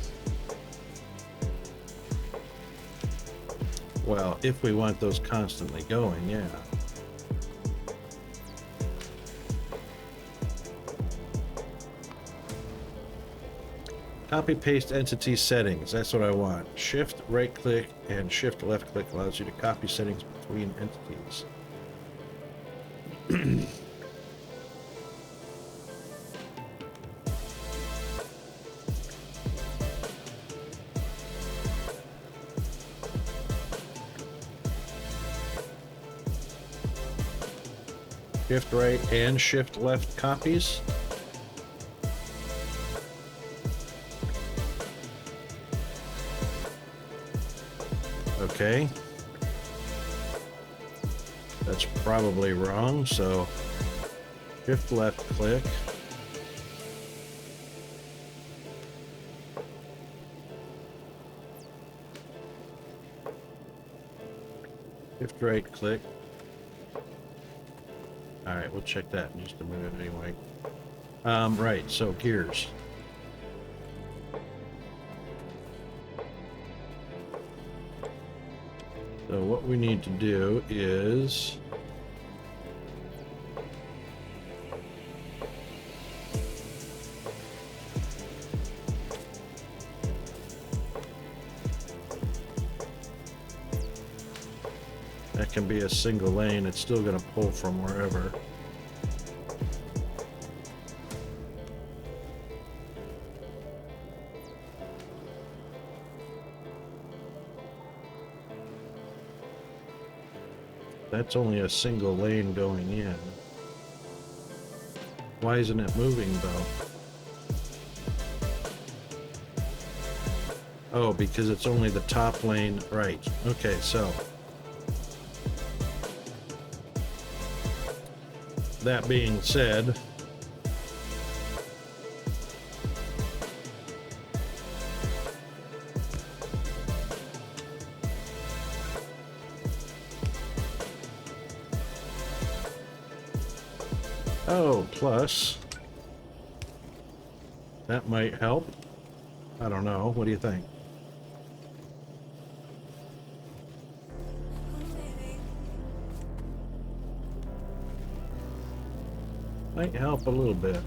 Well, if we want those constantly going, yeah. Copy paste entity settings. That's what I want. Shift right click and shift left click allows you to copy settings between entities. Shift right and shift left copies. Okay. That's probably wrong, so shift left click. Shift right click. Alright, we'll check that in just a minute anyway. Right, so gears. So what we need to do is that can be a single lane. It's still going to pull from wherever. That's only a single lane going in. Why isn't it moving though? Oh, because it's only the top lane. Right. Okay, so that being said, Oh, plus that might help. I don't know. What do you think? Might help a little bit.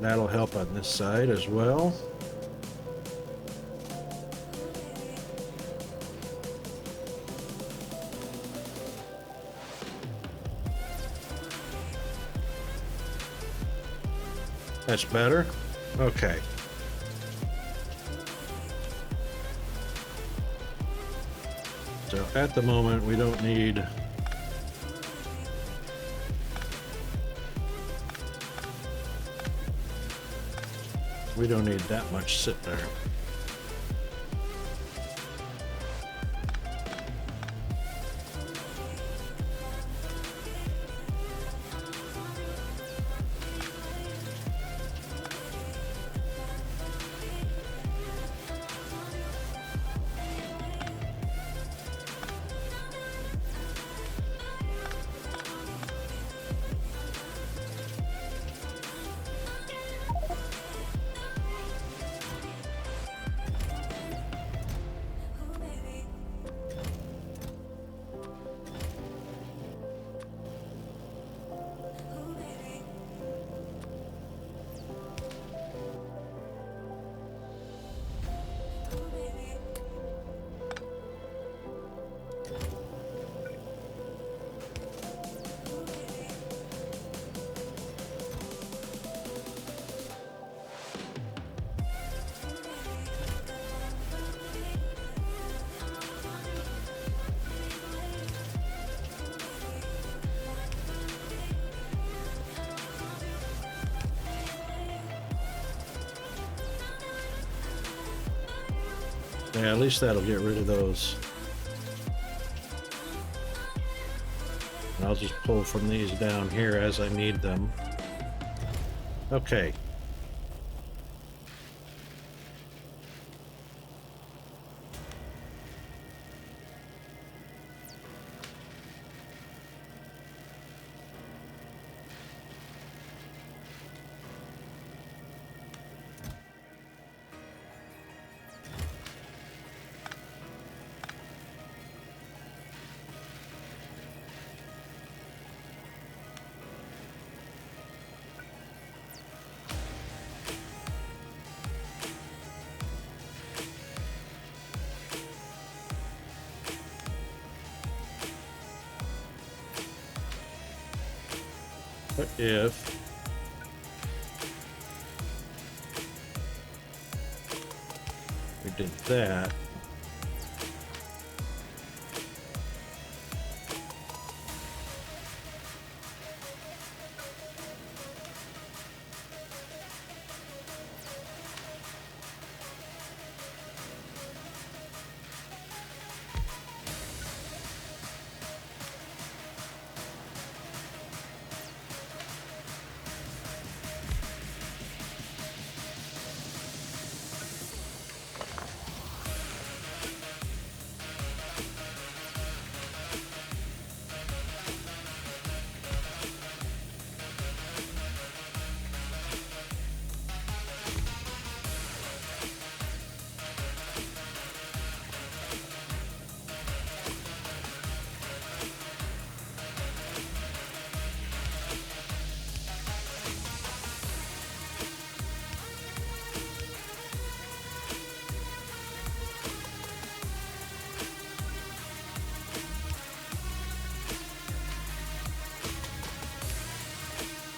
That'll help on this side as well. That's better? Okay. So at the moment, we don't need that much sitting there. Yeah, at least that'll get rid of those. And I'll just pull from these down here as I need them. Okay. What if we did that?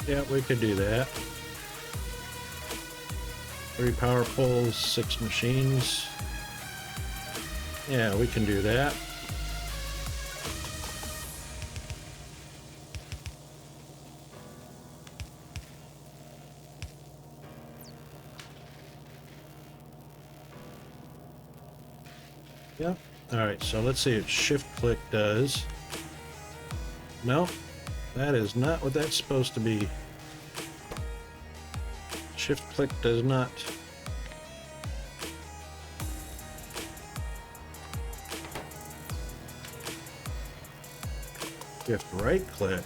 Yeah, we could do that. 3 power poles, 6 machines. Yeah, we can do that. Yep. All right, so let's see what shift click does. No, that is not what that's supposed to be. Shift click does not You have to right click.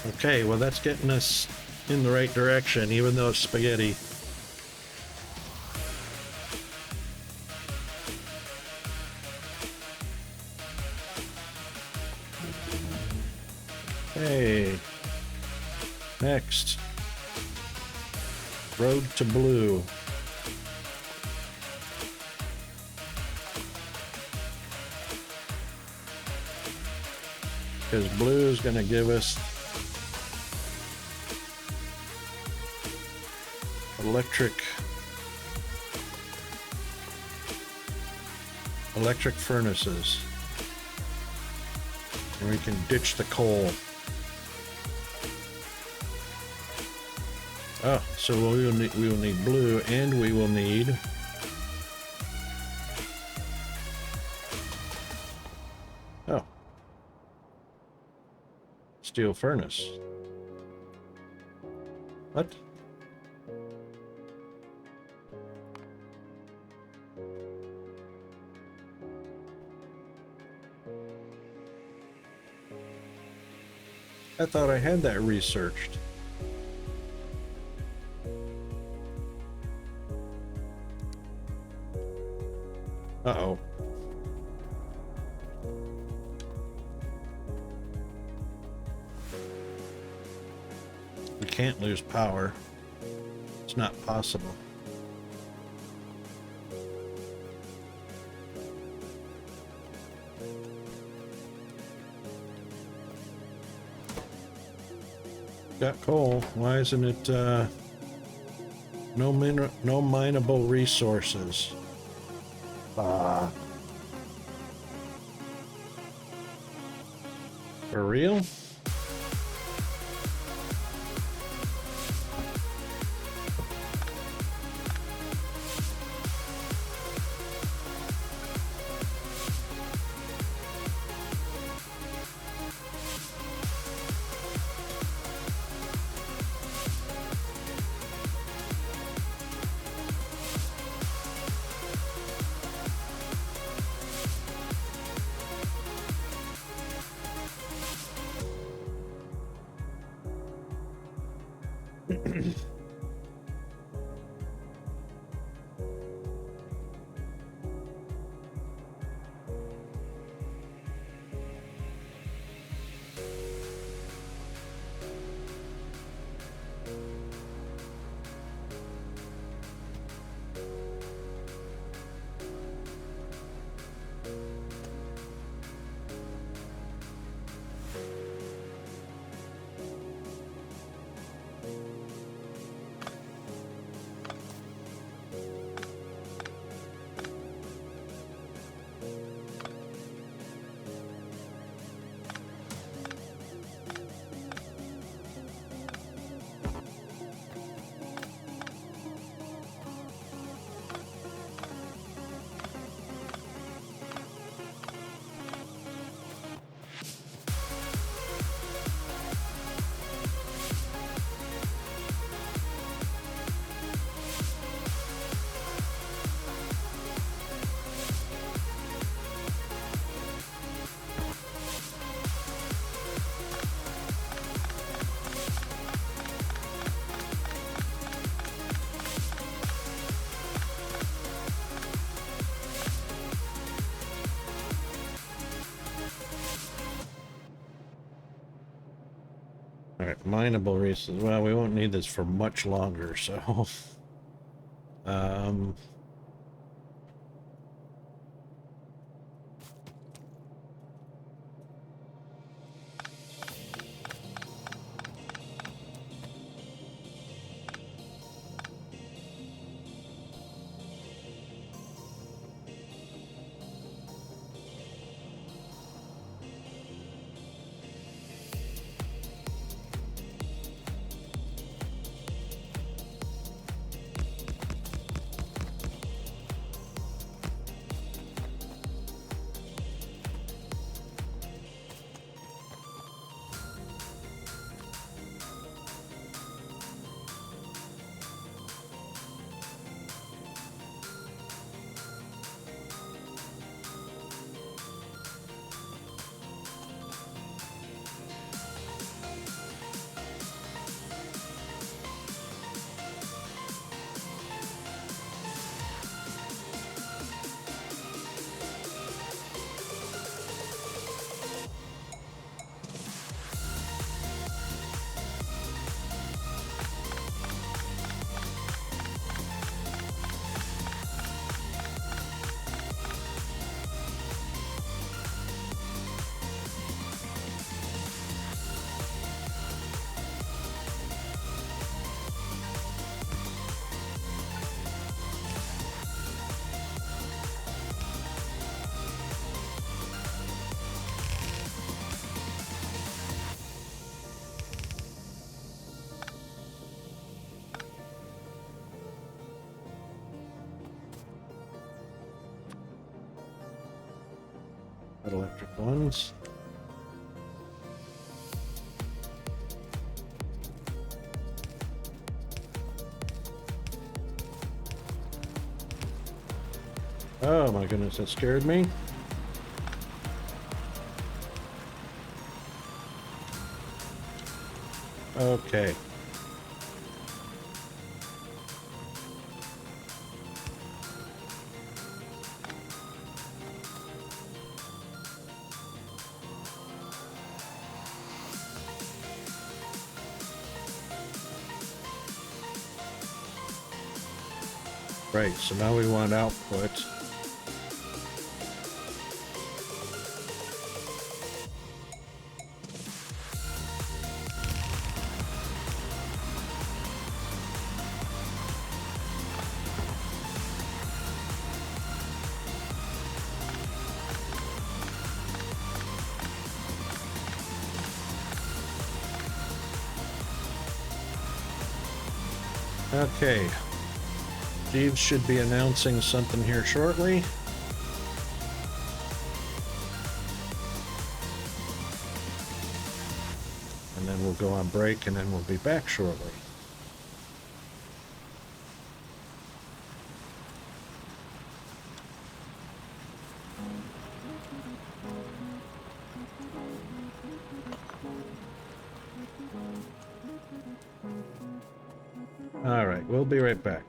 Okay, well that's getting us in the right direction, even though it's spaghetti. Hey, next, road to blue. Because blue is going to give us electric furnaces, and we can ditch the coal. Oh, so we will need blue, and we will need steel furnace. What? I thought I had that researched. Uh-oh. We can't lose power. It's not possible. Got coal. Why isn't it no mineable resources? For real? Alright, mineable resources. Well, we won't need this for much longer, so... electric ones. Oh my goodness, that scared me. Okay. Right, so now we want output. Okay. Jeeves should be announcing something here shortly. And then we'll go on break and then we'll be back shortly. All right, we'll be right back.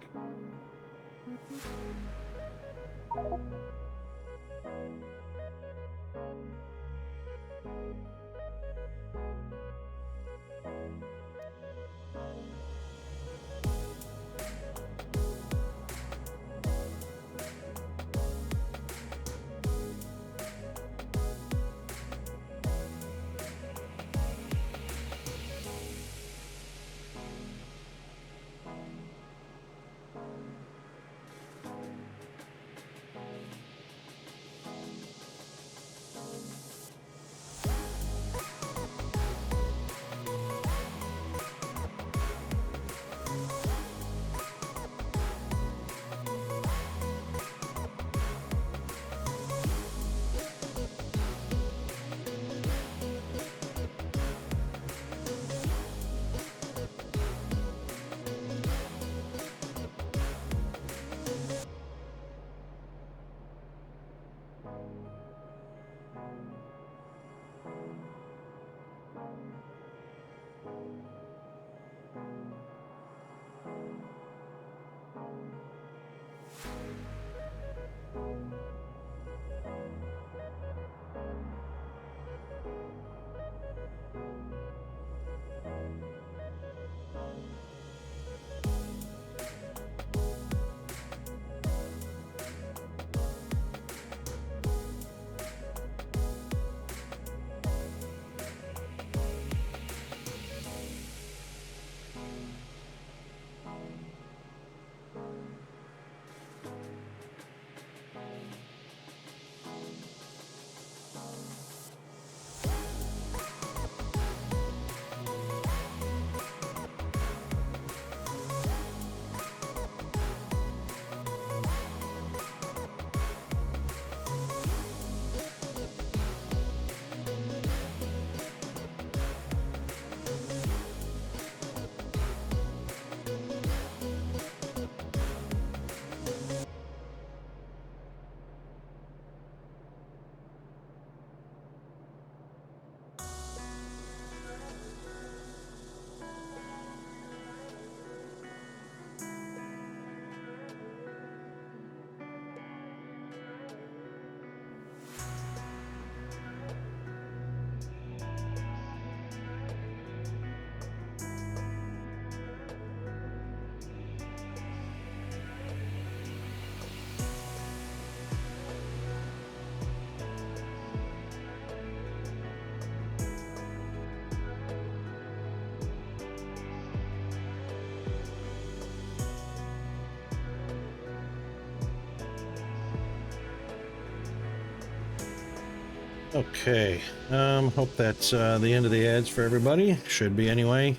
Okay, hope that's the end of the ads for everybody. Should be anyway.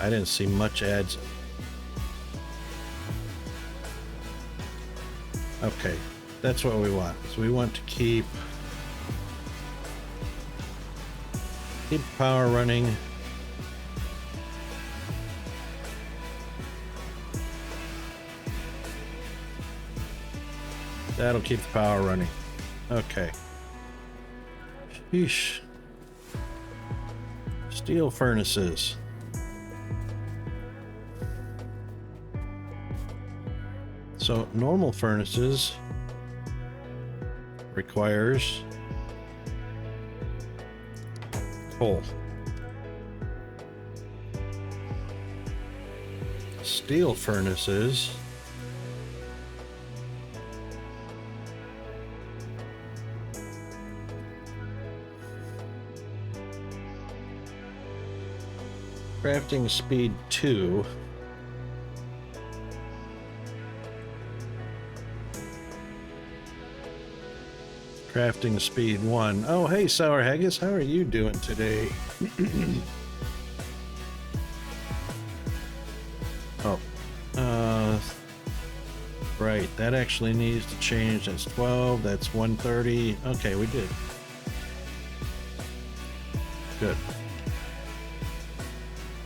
I didn't see much ads. Okay, that's what we want. So we want to keep Keep the power running. That'll keep the power running. Okay. Sheesh. Steel furnaces. So normal furnaces requires coal. Steel furnaces crafting speed 2. Crafting speed 1. Oh, hey, Sour Haggis, how are you doing today? Oh, right, that actually needs to change. That's 12, that's 130. Okay, we did. Good.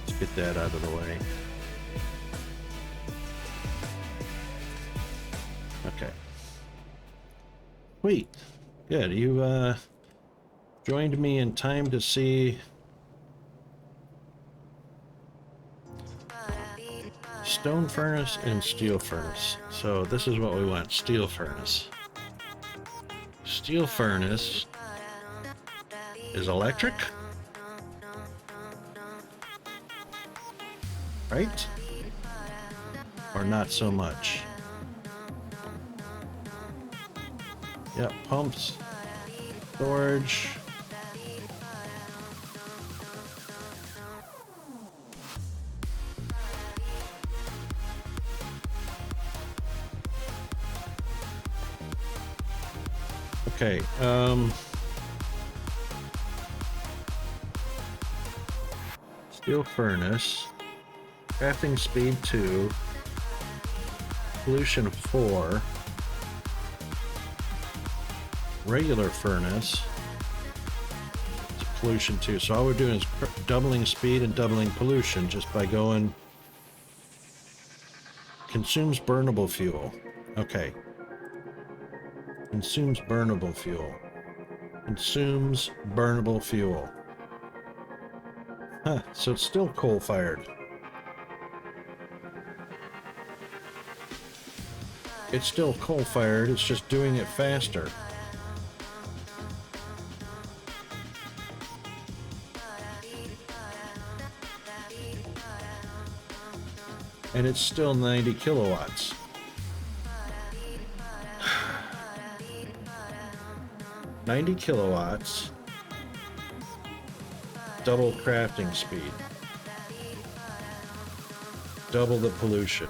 Let's get that out of the way. Okay. Sweet. Good. You joined me in time to see stone furnace and steel furnace. So this is what we want. Steel furnace. Steel furnace is electric, right? Or not so much. Yep, pumps, storage. Okay, steel furnace, crafting speed 2, pollution 4, regular furnace, it's pollution 2. So all we're doing is doubling speed and doubling pollution just by going consumes burnable fuel. Okay. Consumes burnable fuel. Consumes burnable fuel. Huh, so it's still coal-fired. It's still coal-fired, it's just doing it faster. And it's still 90 kilowatts. $90 kilowatts, double crafting speed, double the pollution.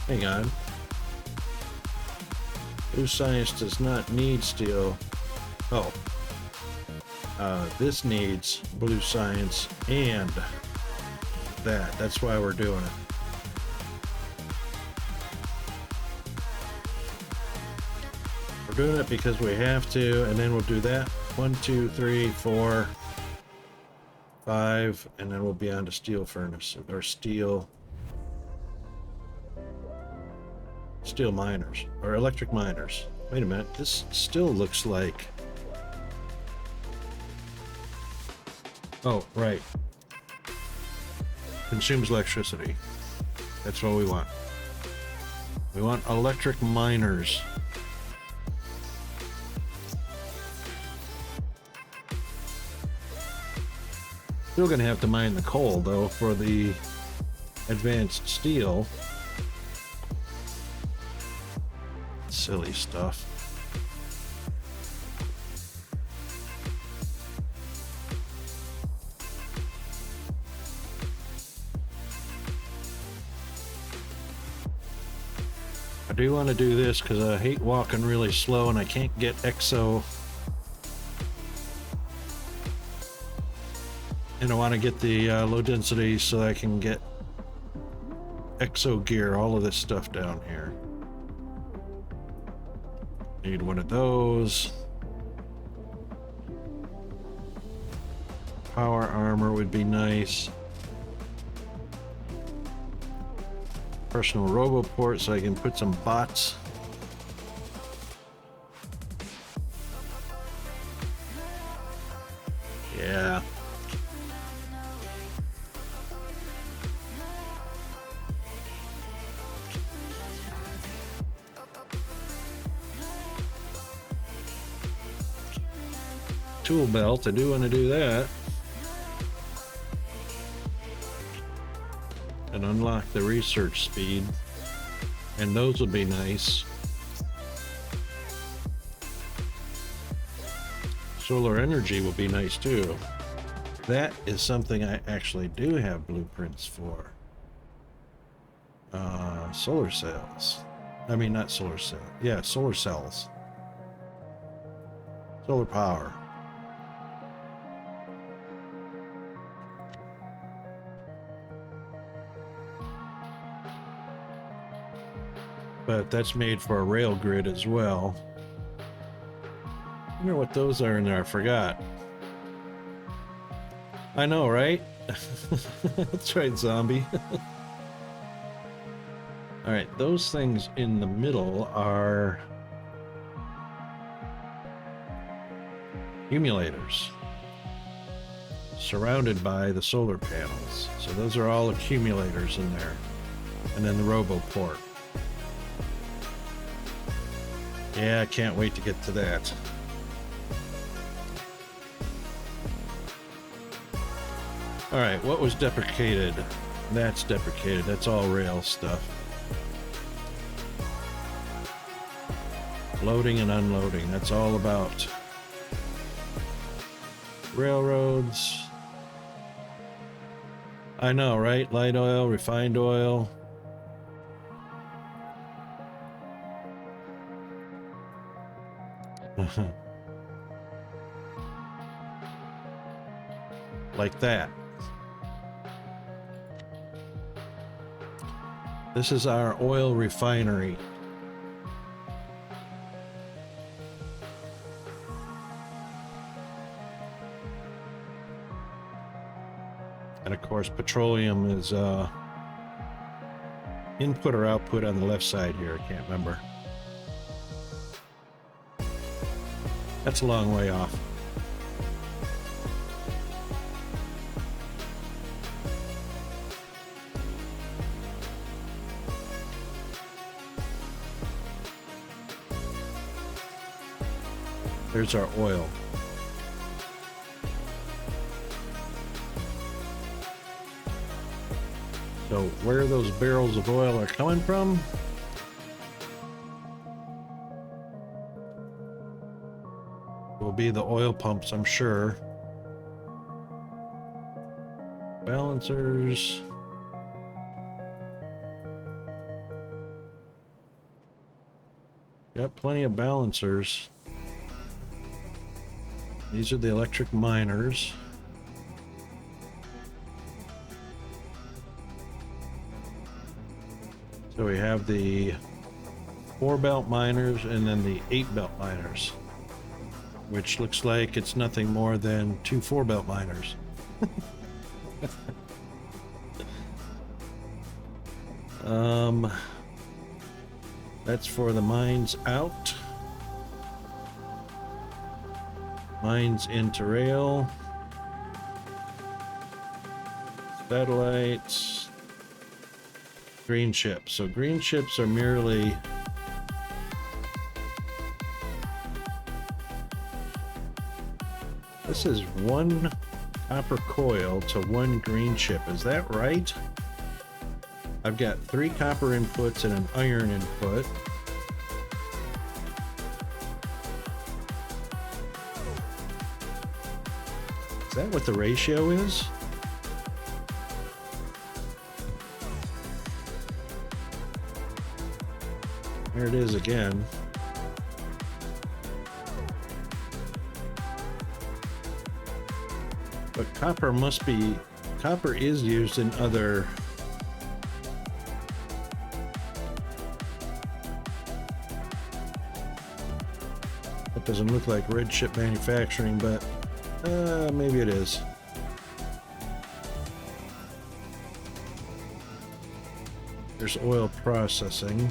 Hang on. Blue science does not need steel. Oh. This needs blue science and that. That's why we're doing it. We're doing it because we have to, and then we'll do that. 1, 2, 3, 4, 5, and then we'll be on to steel furnace or steel miners or electric miners. Wait a minute, this still looks like, oh right, consumes electricity. That's what we want. We want electric miners. Still gonna have to mine the coal though for the advanced steel. Silly stuff. I do want to do this because I hate walking really slow and I can't get EXO. And I want to get the low density so I can get EXO gear, all of this stuff down here. Need one of those. Power armor would be nice. Personal roboport so I can put some bots. Yeah. Tool belt, I do want to do that. And unlock the research speed. And those would be nice. Solar energy will be nice too. That is something I actually do have blueprints for. Solar cells. I mean, not solar cell. Yeah, solar cells. Solar power. But that's made for a rail grid as well. I wonder what those are in there. I forgot. I know, right? That's right, zombie. All right, those things in the middle are accumulators surrounded by the solar panels. So those are all accumulators in there. And then the roboport. Yeah, I can't wait to get to that. All right, what was deprecated? That's deprecated. That's all rail stuff. Loading and unloading. That's all about railroads. I know, right? Light oil, refined oil. Like that. This is our oil refinery. And of course, petroleum is input or output on the left side here. I can't remember. That's a long way off. There's our oil. So where those barrels of oil are coming from? Will be the oil pumps, I'm sure. Balancers. Got plenty of balancers. These are the electric miners. So we have the 4-belt miners and then the 8-belt miners, which looks like it's nothing more than 2 4-belt miners. That's for the mines out. Mines into rail. Satellites. Green ships. So green ships are merely this is 1 copper coil to 1 green chip. Is that right? I've got 3 copper inputs and an iron input. Is that what the ratio is? There it is again. But copper is used in other that doesn't look like red chip manufacturing, but maybe it is. There's oil processing.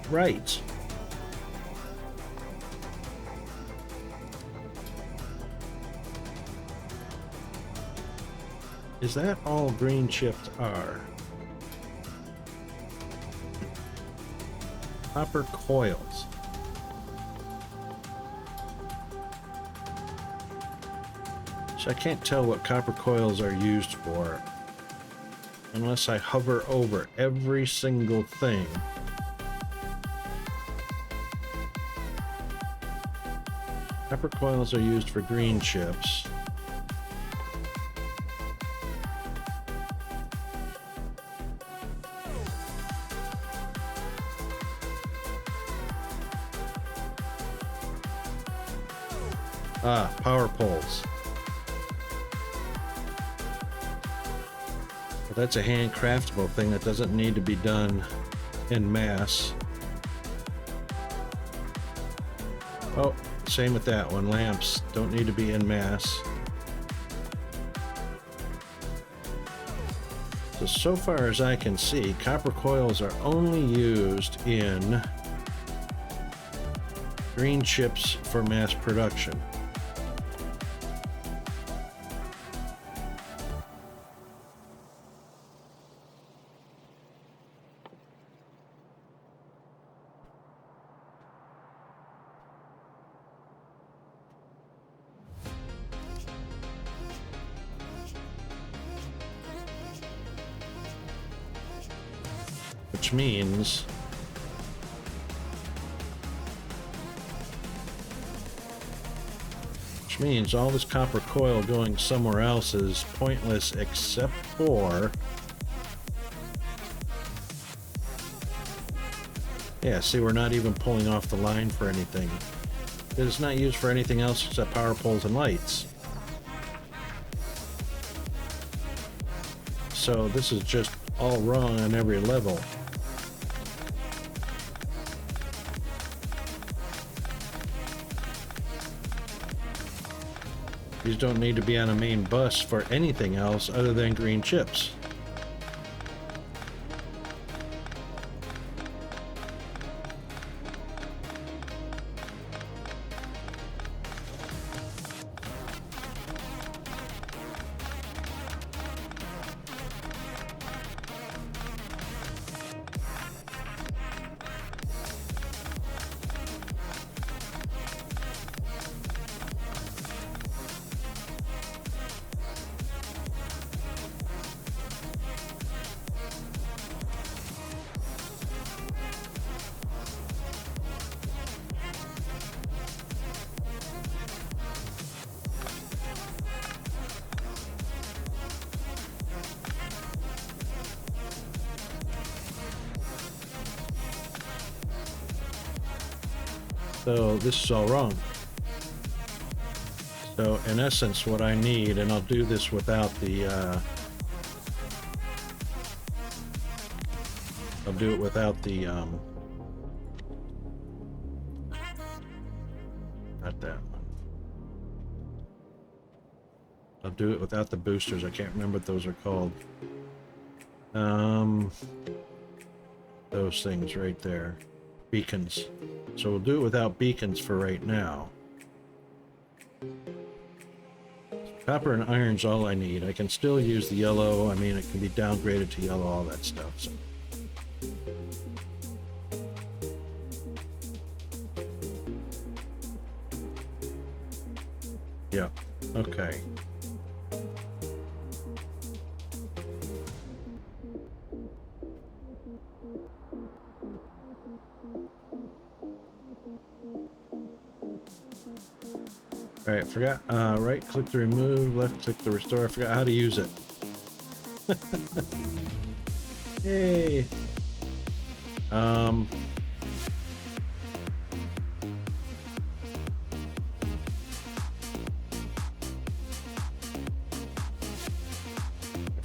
Right. Is that all green chips are? Copper coils. So I can't tell what copper coils are used for unless I hover over every single thing. Copper coils are used for green chips. Ah, power poles. But that's a handcraftable thing that doesn't need to be done in mass. Oh, same with that one. Lamps don't need to be in mass. So far as I can see, copper coils are only used in green chips for mass production. Which means all this copper coil going somewhere else is pointless except for... Yeah, see, we're not even pulling off the line for anything. It's not used for anything else except power poles and lights. So this is just all wrong on every level. These don't need to be on a main bus for anything else other than green chips. So this is all wrong. So in essence, what I need, and I'll do this without the, I'll do it without the, not that one. I'll do it without the boosters. I can't remember what those are called. Those things right there. Beacons. So we'll do it without beacons for right now. Copper and iron's all I need. I can still use the yellow. I mean, it can be downgraded to yellow, all that stuff. So. Yeah, okay. All right, forgot. Right click to remove, left click to restore. I forgot how to use it. Yay. I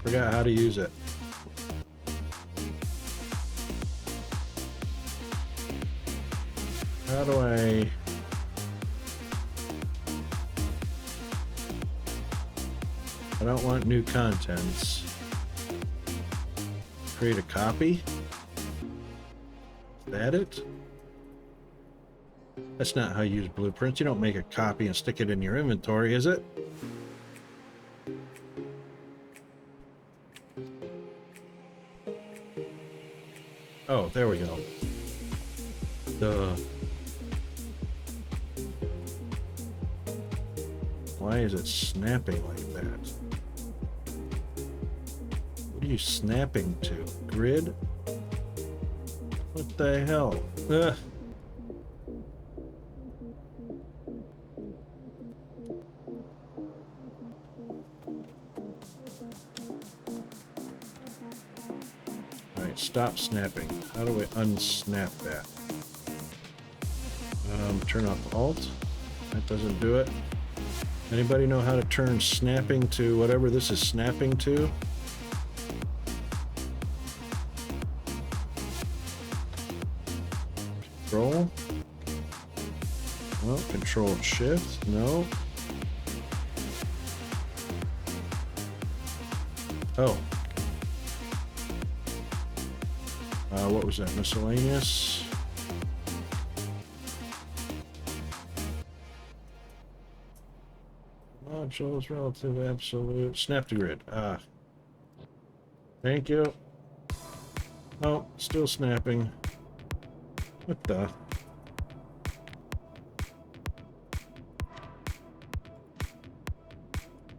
forgot how to use it. How do I... I don't want new contents. Create a copy? Is that it? That's not how you use blueprints. You don't make a copy and stick it in your inventory, is it? Oh, there we go. Duh. Why is it snapping like that? What are you snapping to? Grid? What the hell? Ugh. Alright, stop snapping. How do we unsnap that? Turn off Alt. That doesn't do it. Anybody know how to turn snapping to whatever this is snapping to? Control? Well, Control Shift? No. Oh. What was that? Miscellaneous? Modules, relative, absolute. Snap to grid. Ah. Thank you. Oh, still snapping. What the?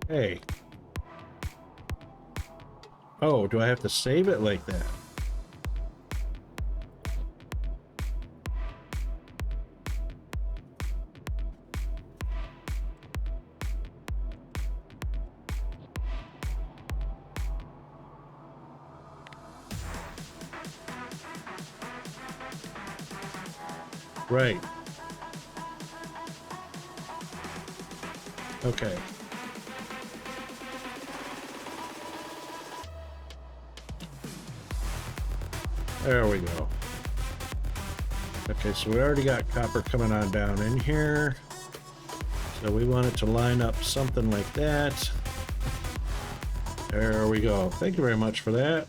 Hey. Oh, do I have to save it like that? Right. Okay. There we go. Okay, so we already got copper coming on down in here. So we want it to line up something like that. There we go. Thank you very much for that.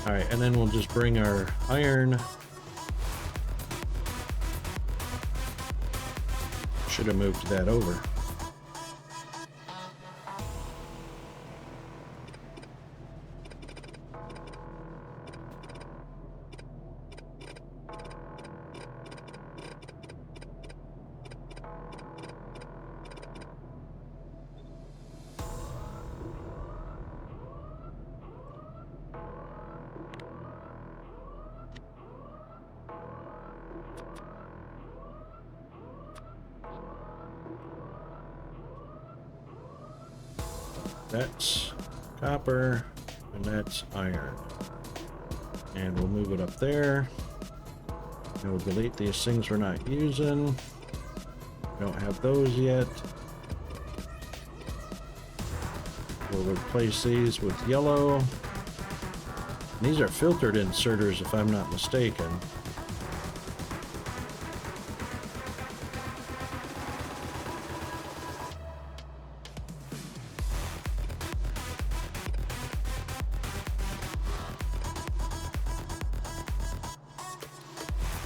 All right, and then we'll just bring our iron. Should have moved that over. That's copper, and that's iron. And we'll move it up there. And we'll delete these things we're not using. Don't have those yet. We'll replace these with yellow. And these are filtered inserters, if I'm not mistaken.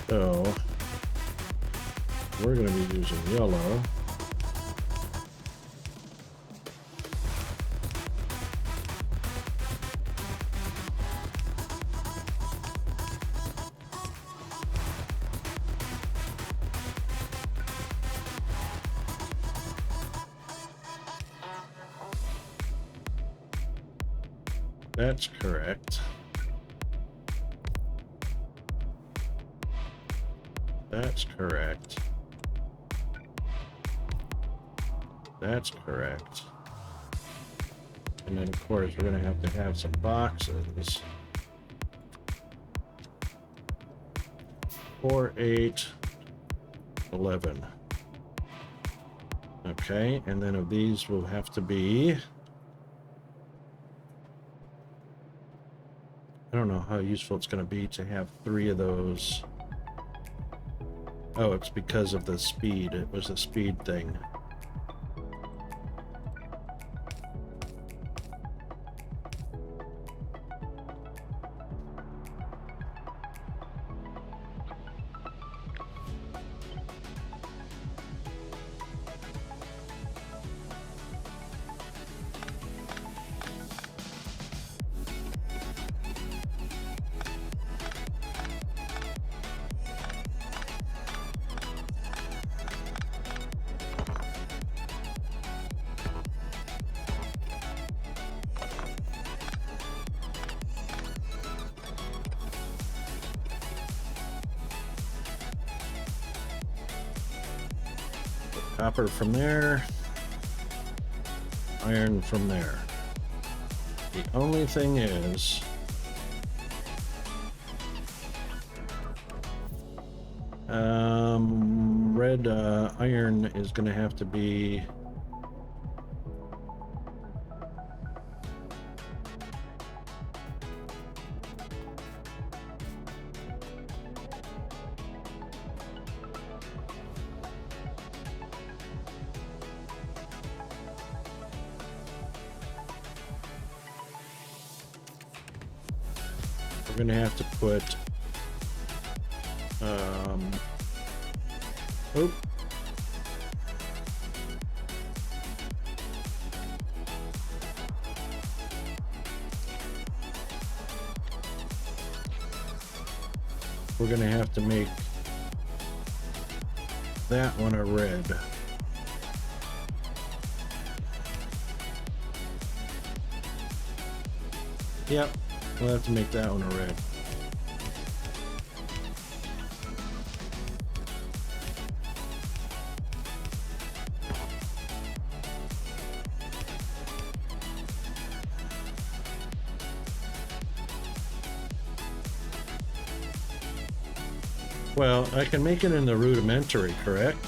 So we're going to be using yellow. That's correct. That's correct. That's correct. And then, of course, we're going to have some boxes. 4, 8, 11. Okay, and then of these will have to be... I don't know how useful it's going to be to have 3 of those. Oh, it's because of the speed. It was a speed thing. Copper from there, iron from there. The only thing is, red iron is going to have to be we're going to have to put oh, we're going to have to make that one a red. Yep, we'll have to make that one a red. Well, I can make it in the rudimentary, correct?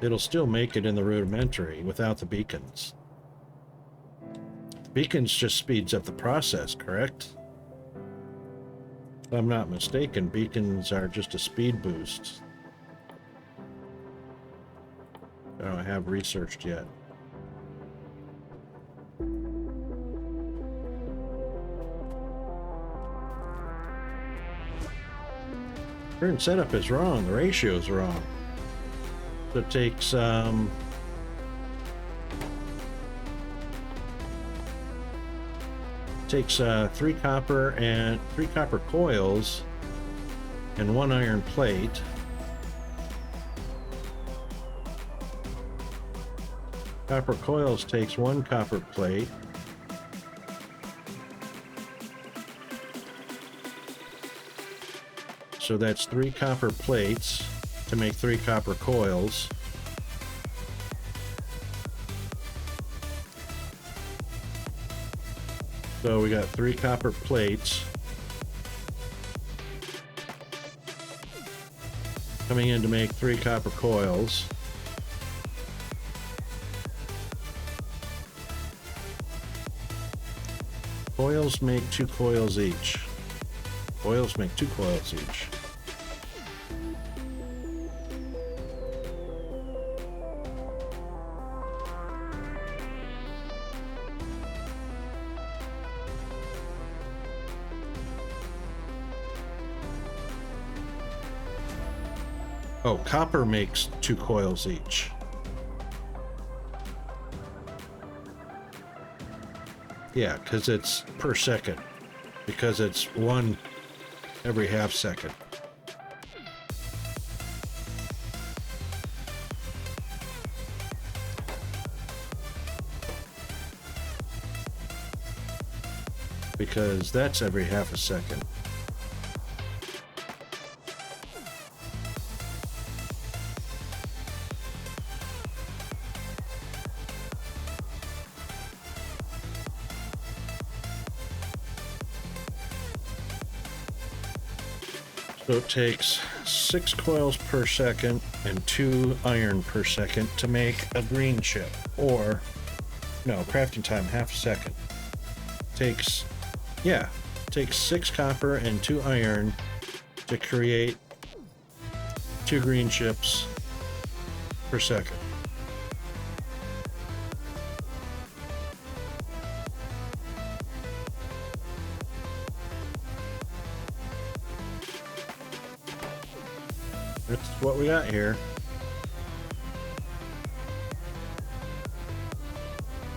It'll still make it in the rudimentary without the beacons. Beacons just speeds up the process, correct? If I'm not mistaken, beacons are just a speed boost. I don't have researched yet. Current setup is wrong. The ratio is wrong. So it takes 3 copper coils and 1 iron plate. Copper coils takes 1 copper plate. So that's 3 copper plates to make 3 copper coils. So we got 3 copper plates coming in to make 3 copper coils. Coils make 2 coils each. Coils make 2 coils each. Oh, copper makes 2 coils each. Yeah, because it's per second. Because it's 1 every half second. Because that's every half a second. So it takes 6 coils per second and 2 iron per second to make a green chip. Or, no, crafting time, half a second. Takes 6 copper and 2 iron to create 2 green chips per second. That's what we got here.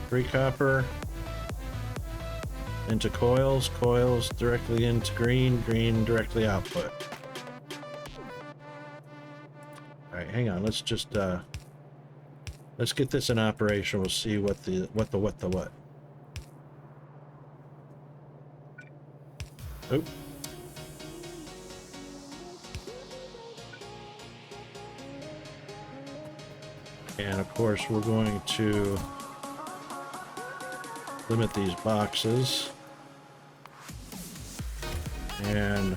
3 copper into coils, coils directly into green, green directly output. All right, hang on. Let's just let's get this in operation. We'll see what. Oop. And of course, we're going to limit these boxes. And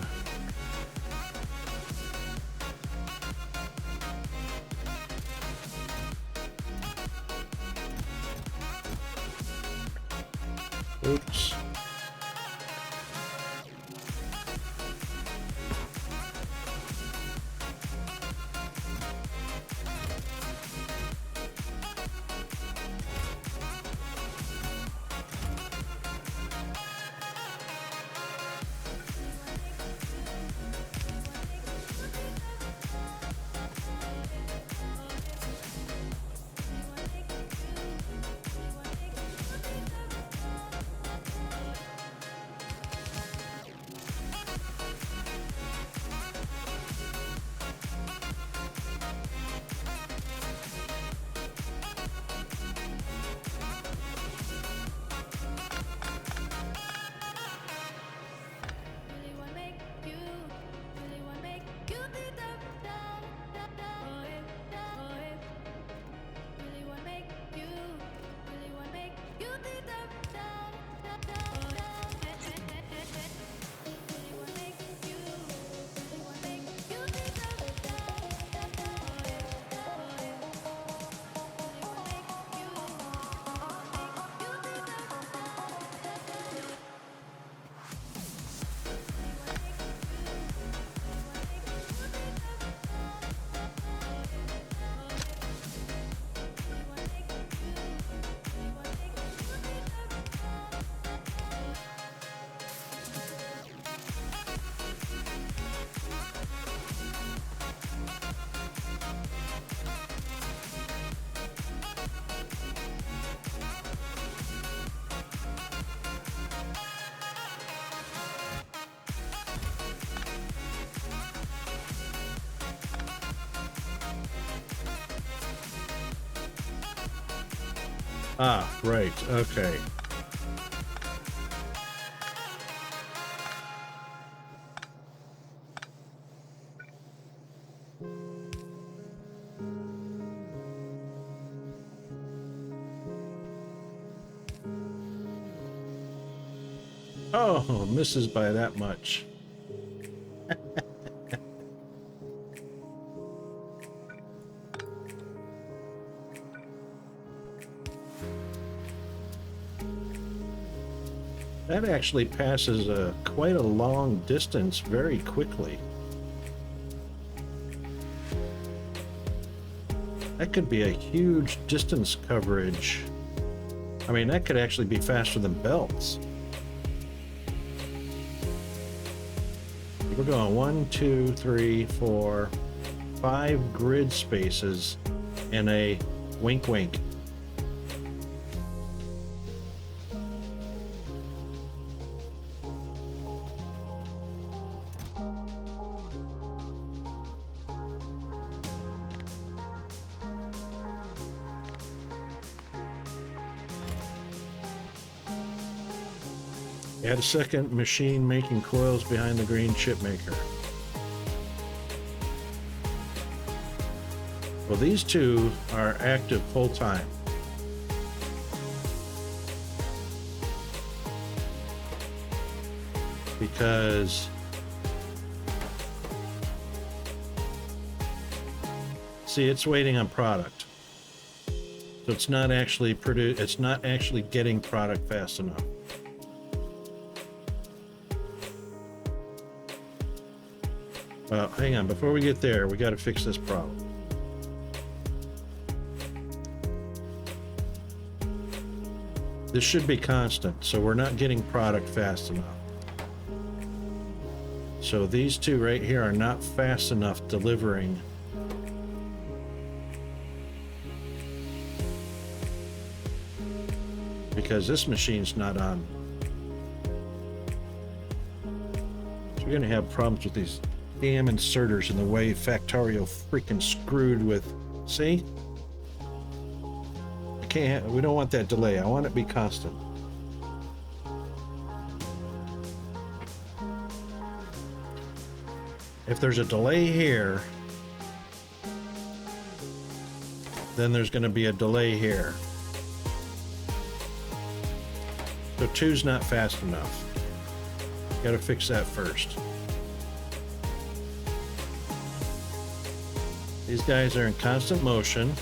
oops. Ah, right. Okay. Oh, misses by that much. That actually passes quite a long distance very quickly. That could be a huge distance coverage. I mean, that could actually be faster than belts. We're going 1, 2, 3, 4, 5 grid spaces in a wink wink. Add a second machine making coils behind the green chip maker. Well, these two are active full time. Because See, it's waiting on product. So it's not actually it's not actually getting product fast enough. Hang on, before we get there, we got to fix this problem. This should be constant, so we're not getting product fast enough. So these two right here are not fast enough delivering. Because this machine's not on. So we're gonna have problems with these damn inserters and the way Factorio freaking screwed with. See? I can't. We don't want that delay. I want it to be constant. If there's a delay here, then there's going to be a delay here. So 2's not fast enough. Got to fix that first. These guys are in constant motion.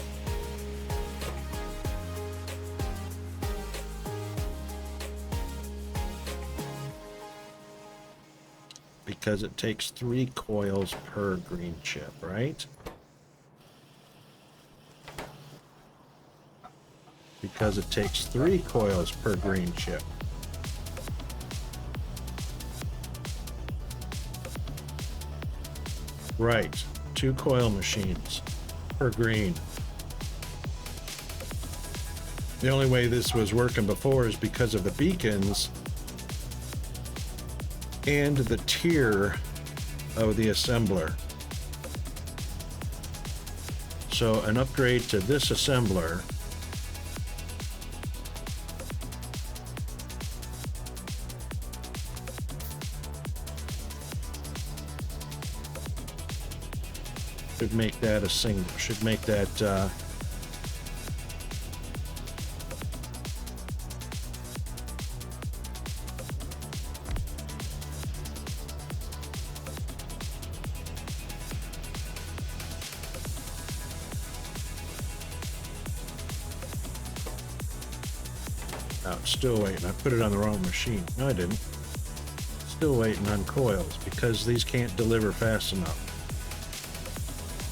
Because it takes 3 coils per green chip, right? Because it takes 3 coils per green chip. Right, 2 coil machines per green. The only way this was working before is because of the beacons and the tier of the assembler. So an upgrade to this assembler should make that a single, should make that oh, it's still waiting. I put it on the wrong machine. No, I didn't. Still waiting on coils because these can't deliver fast enough.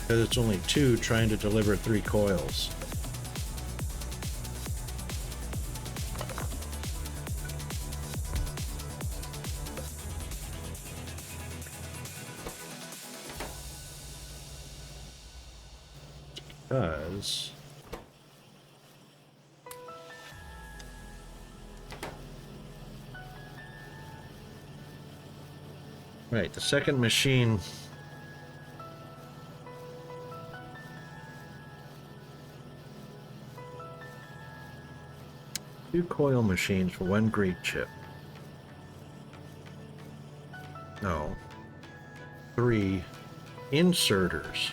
Because it's only 2 trying to deliver 3 coils. Because right, the second machine two coil machines for 1 green chip. No. 3 inserters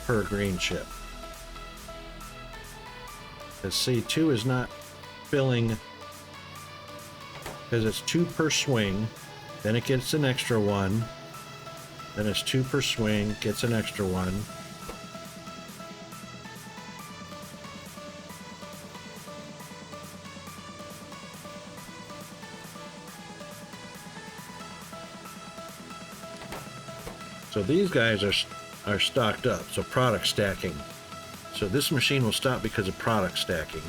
per green chip. Because see, 2 is not filling because it's 2 per swing, then it gets an extra 1, then it's 2 per swing, gets an extra 1. So these guys are stocked up, so product stacking. So this machine will stop because of product stacking.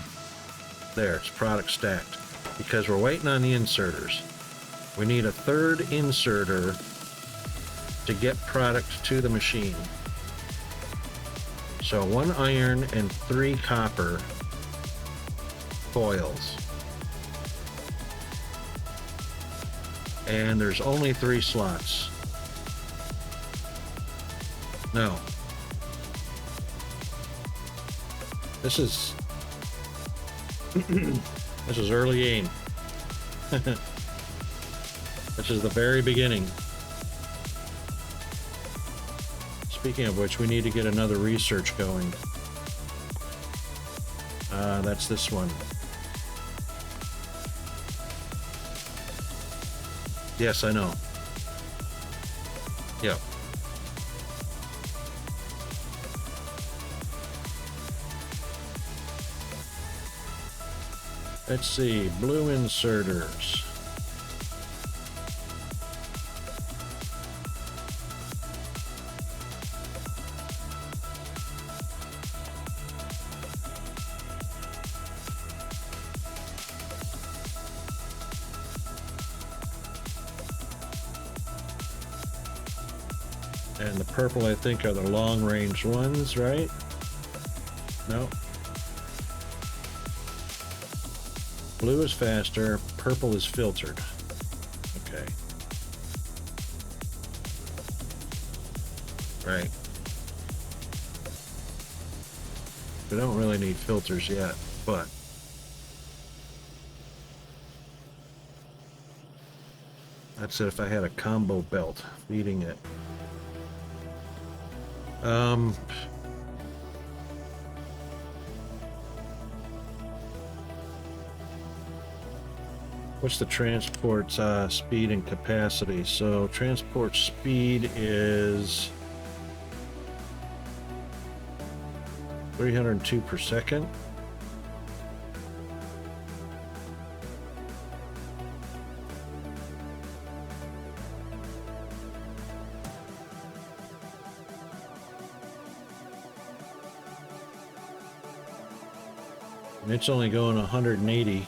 There, it's product stacked. Because we're waiting on the inserters. We need a 3rd inserter to get product to the machine. So 1 iron and 3 copper coils. And there's only 3 slots. No. This is this is early game. This is the very beginning. Speaking of which, we need to get another research going. That's this one. Yes, I know. Yep. Let's see, blue inserters. And the purple, I think, are the long-range ones, right? No. Blue is faster, purple is filtered. Okay. Right. We don't really need filters yet, but that's it if I had a combo belt feeding it. What's the transport speed and capacity? So transport speed is 302 per second. And it's only going 180.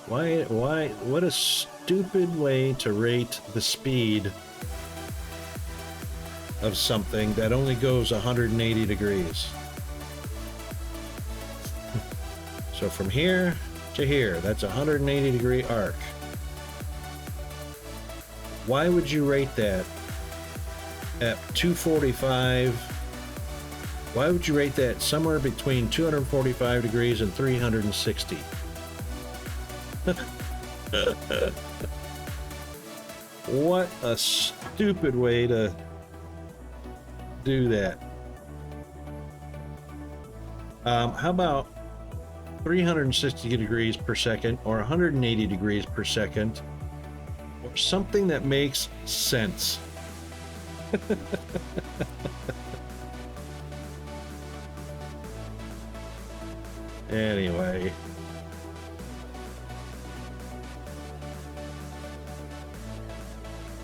What a stupid way to rate the speed of something that only goes 180 degrees. So from here to here, that's a 180 degree arc. Why would you rate that at 245? Why would you rate that somewhere between 245 degrees and 360? What a stupid way to do that. How about 360 degrees per second or 180 degrees per second, or something that makes sense? Anyway.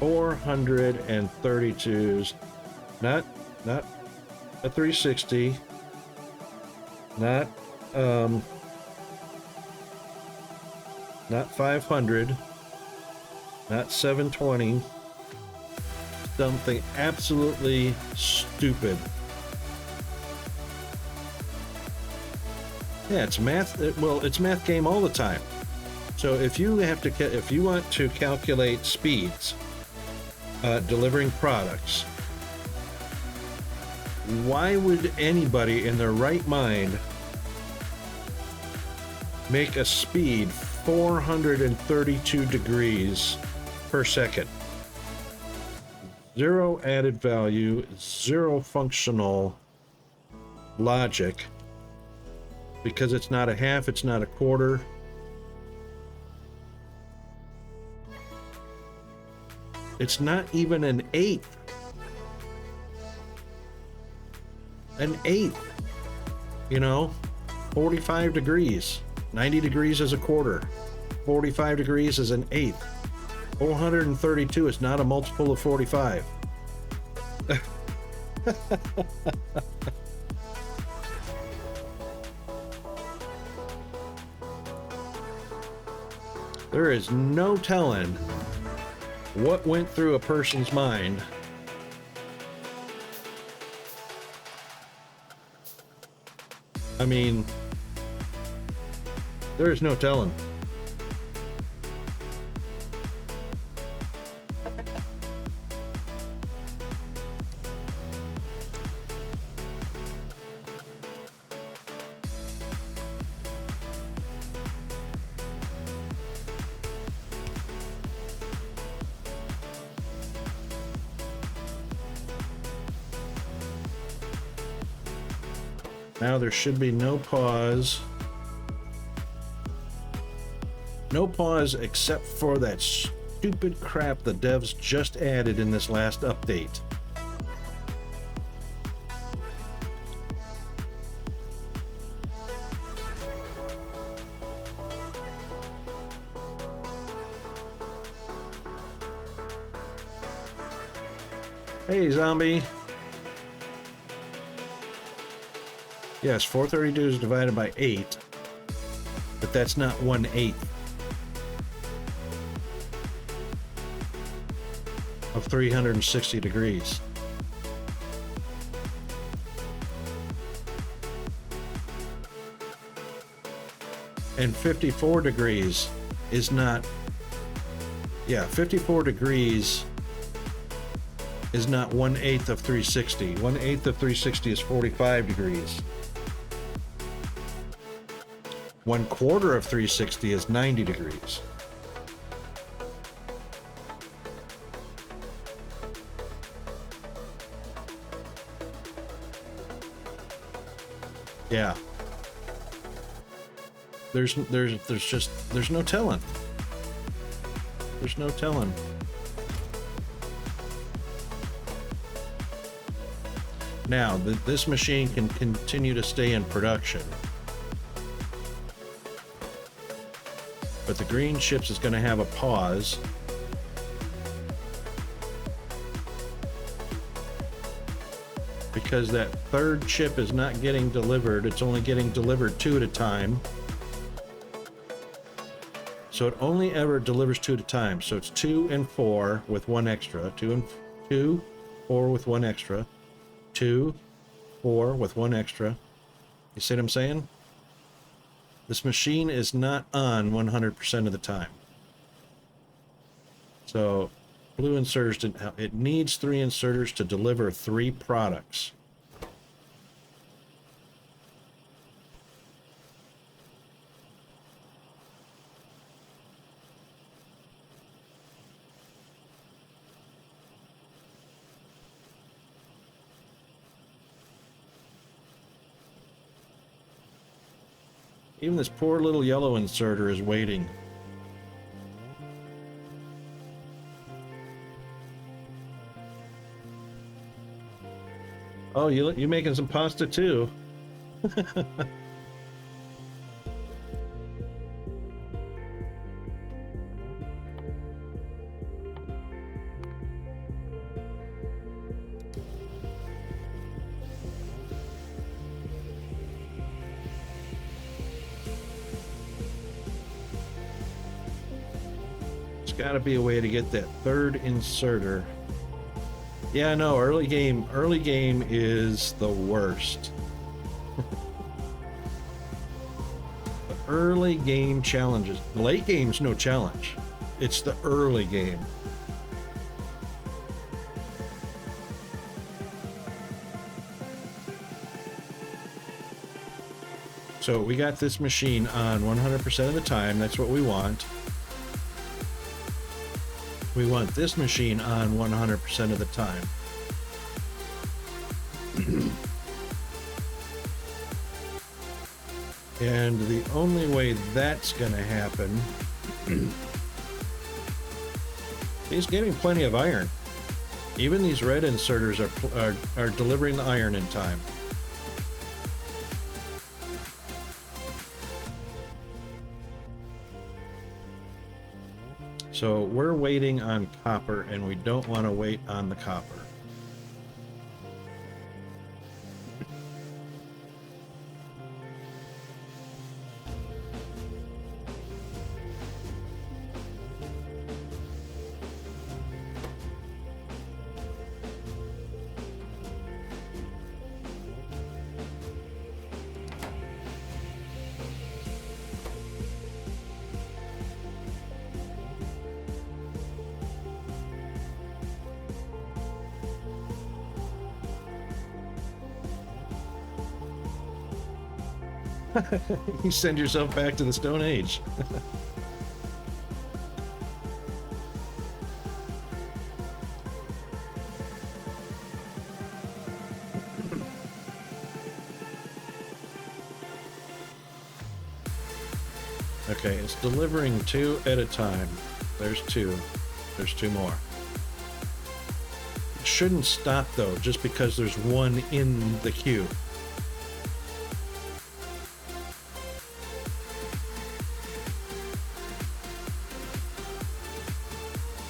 $432s, not a 360, not 500, not 720, something absolutely stupid. Yeah, it's math. Well, it's math game all the time. So if you want to calculate speeds, delivering products, why would anybody in their right mind make a speed 432 degrees per second? Zero added value, zero functional logic, because it's not a half, it's not a quarter. It's not even an eighth. An eighth. You know, 45 degrees. 90 degrees is a quarter. 45 degrees is an eighth. 432 is not a multiple of 45. There is no telling what went through a person's mind I mean, there is no telling. Now there should be no pause. No pause except for that stupid crap the devs just added in this last update. Hey, zombie. Yes, 432 is divided by 8, but that's not 1/8 of 360 degrees. And 54 degrees is not, 54 degrees is not 1/8 of 360. 1/8 of 360 is 45 degrees. 1/4 of 360 is 90 degrees. Yeah. There's no telling. There's no telling. Now, this machine can continue to stay in production. But the green chips is going to have a pause. Because that third chip is not getting delivered. It's only getting delivered 2 at a time. So it only ever delivers 2 at a time. So it's 2 and 4 with 1 extra. 2, 4 with 1 extra. 2, 4 with 1 extra. You see what I'm saying? This machine is not on 100% of the time. So blue inserters didn't help. It needs 3 inserters to deliver 3 products. Even this poor little yellow inserter is waiting. Oh, you making some pasta too? There's got to be a way to get that third inserter. Yeah, no, early game is the worst. The early game challenges. Late game's no challenge. It's the early game. So we got this machine on 100% of the time. That's what we want. We want this machine on 100% of the time. And the only way that's going to happen is getting plenty of iron. Even these red inserters are delivering the iron in time. So we're waiting on copper, and we don't want to wait on the copper. You send yourself back to the Stone Age. Okay, it's delivering 2 at a time. There's 2. There's 2 more. It shouldn't stop though, just because there's 1 in the queue.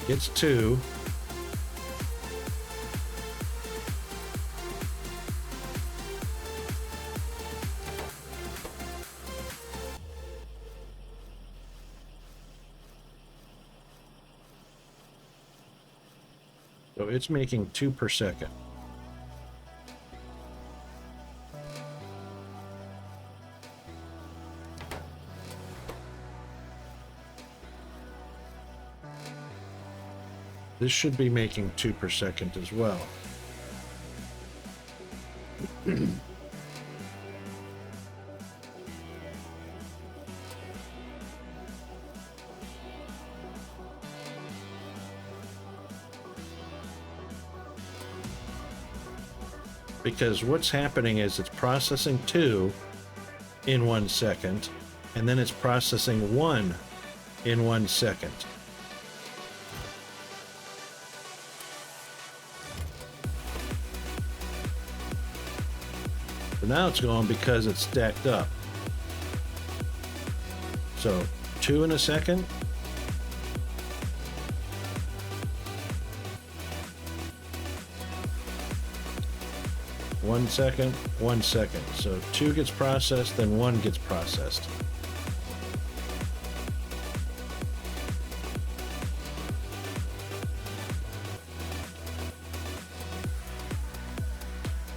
Gets 2. So it's making 2 per second. This should be making 2 per second as well. Because what's happening is it's processing 2 in 1 second, and then it's processing 1 in 1 second. So now it's going because it's stacked up. So 2 in a second. One second, 1 second. So 2 gets processed, then 1 gets processed.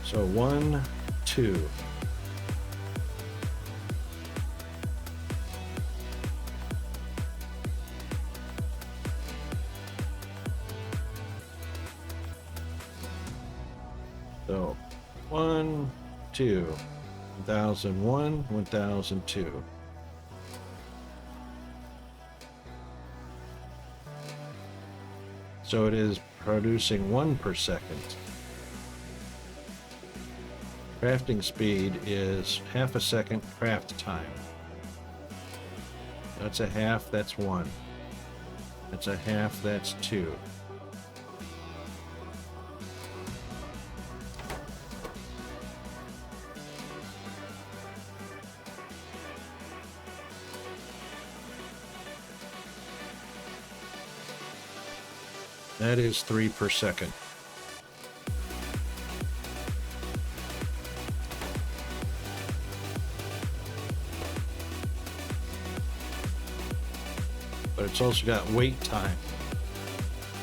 So 1, 2. So 1, 2, 1001, 1002. So it is producing 1 per second. Crafting speed is half a second craft time. That's a half, that's 1. That's a half, that's 2. That is 3 per second. But it's also got wait time.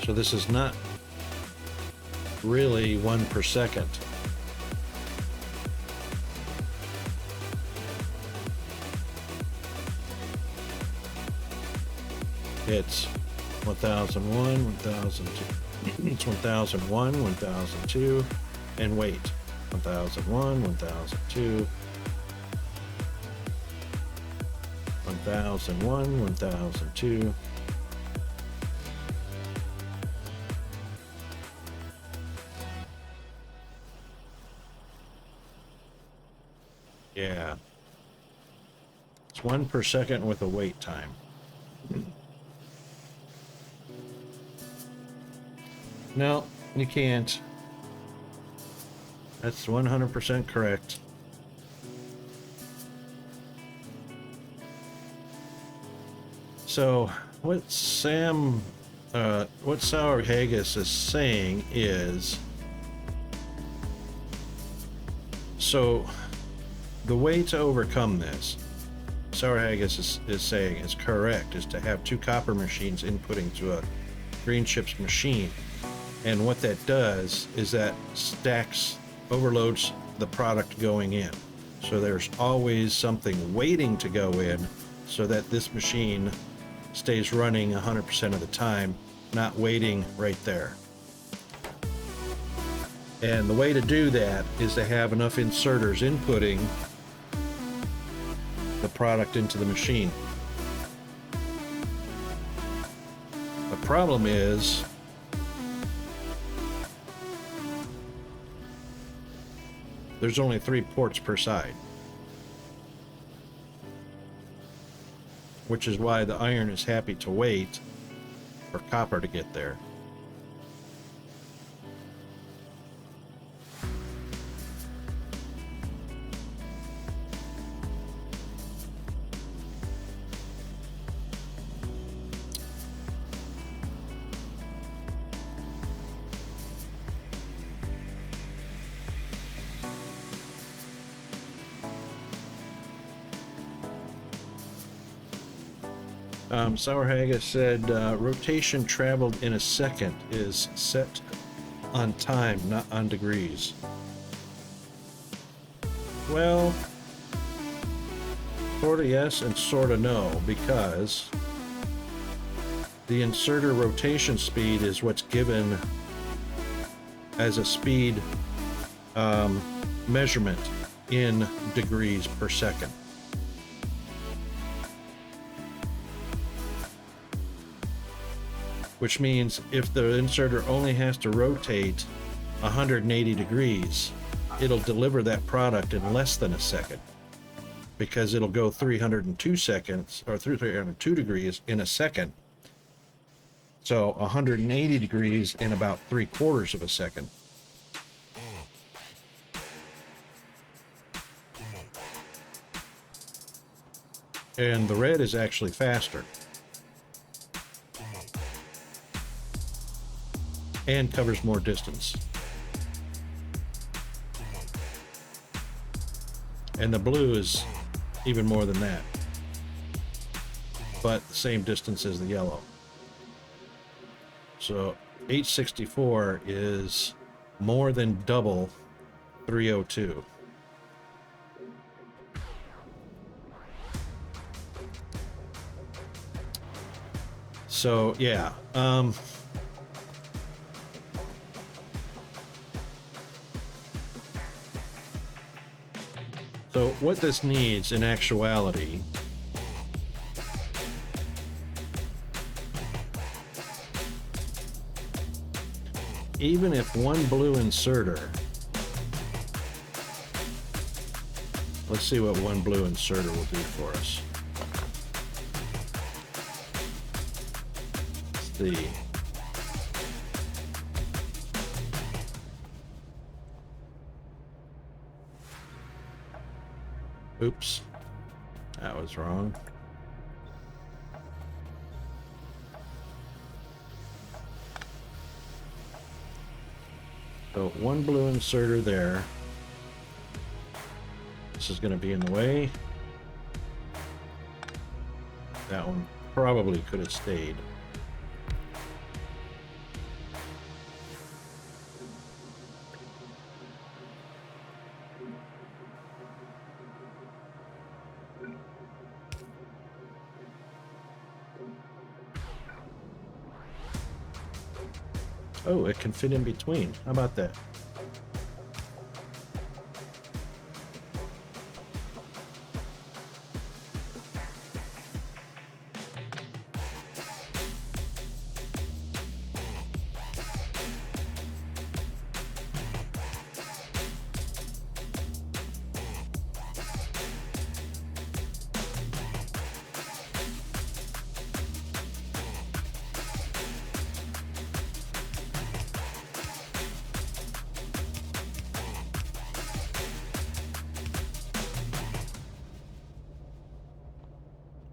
So this is not really 1 per second. It's 1001, 1002. It's 1001, 1002, and wait. 1001, 1002. 1001, 1002. Yeah. It's 1 per second with a wait time. No, you can't. That's 100% correct. So what Sour Haggis is saying is, so the way to overcome this, Sour Haggis is saying is correct, is to have 2 copper machines inputting to a green chips machine. And what that does is that overloads the product going in. So there's always something waiting to go in so that this machine stays running 100% of the time, not waiting right there. And the way to do that is to have enough inserters inputting the product into the machine. The problem is there's only 3 ports per side, which is why the iron is happy to wait for copper to get there. Sour Haggis said rotation traveled in a second is set on time, not on degrees. Well, sorta yes and sorta no, because the inserter rotation speed is what's given as a speed measurement in degrees per second. Which means if the inserter only has to rotate 180 degrees, it'll deliver that product in less than a second, because it'll go 302 seconds or 302 degrees in a second. So 180 degrees in about 3/4 of a second. And the red is actually faster. And covers more distance. And the blue is even more than that, but the same distance as the yellow. So 864 is more than double 302. So yeah, so what this needs in actuality even if one blue inserter, let's see what one blue inserter will do for us. Let's see. Oops, that was wrong. So one blue inserter there. This is going to be in the way. That one probably could have stayed. Oh, it can fit in between. How about that?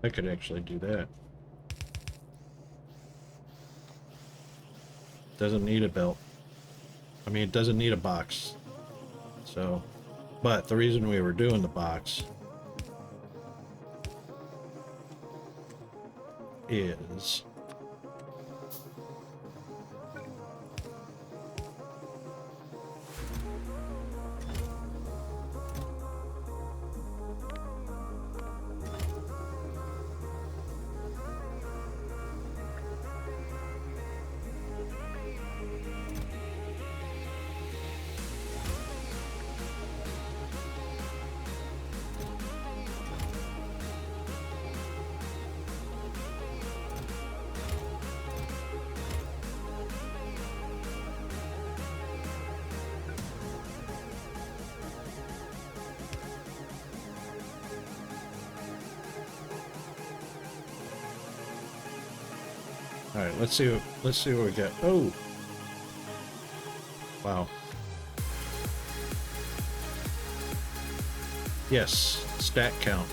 I could actually do that. Doesn't need a belt. I mean, it doesn't need a box. So, but the reason we were doing the box is all right. Let's see what we get. Oh, wow. Yes, stat count.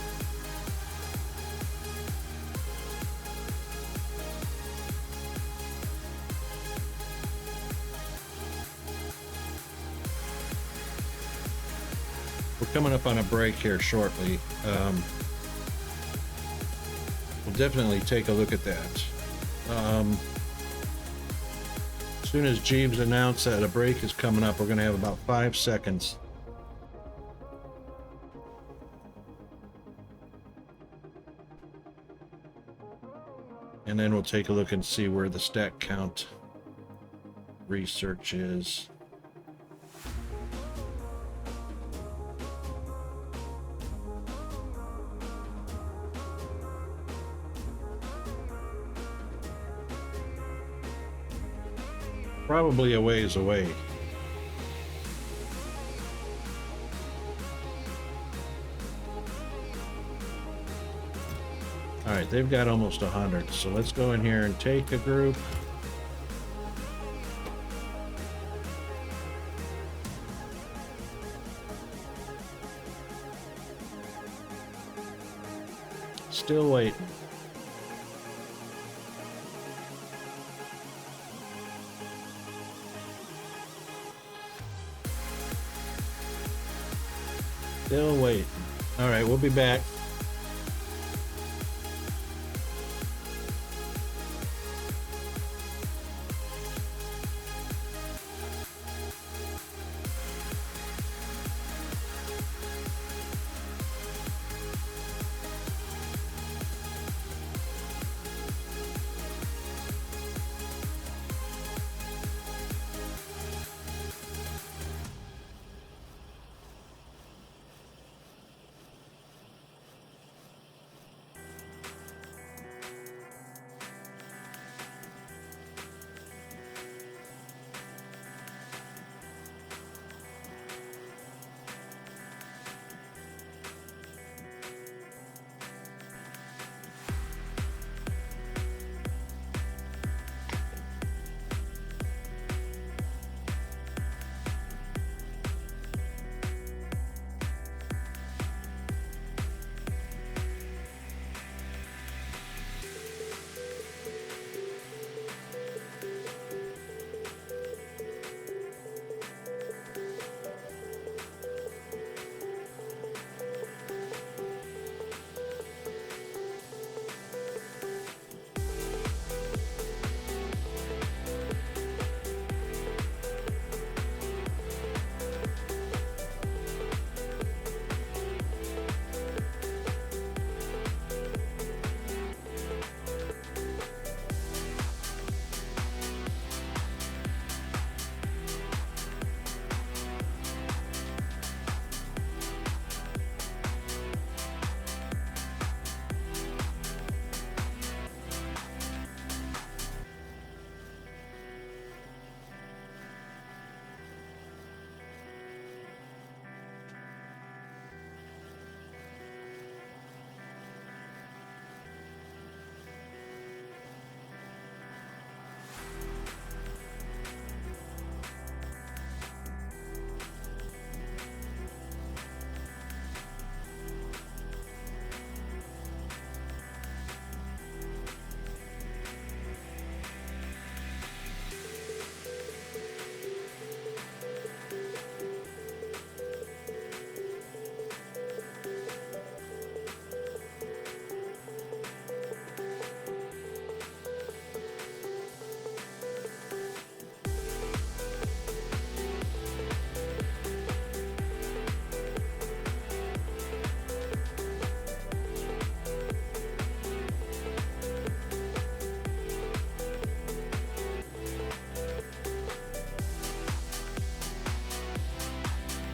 We're coming up on a break here shortly. We'll definitely take a look at that. As soon as Jeeves announced that a break is coming up, we're going to have about 5 seconds. And then we'll take a look and see where the stack count research is. Probably a ways away. All right, they've got almost 100, so let's go in here and take a group. Still waiting. Still waiting. All right, we'll be back.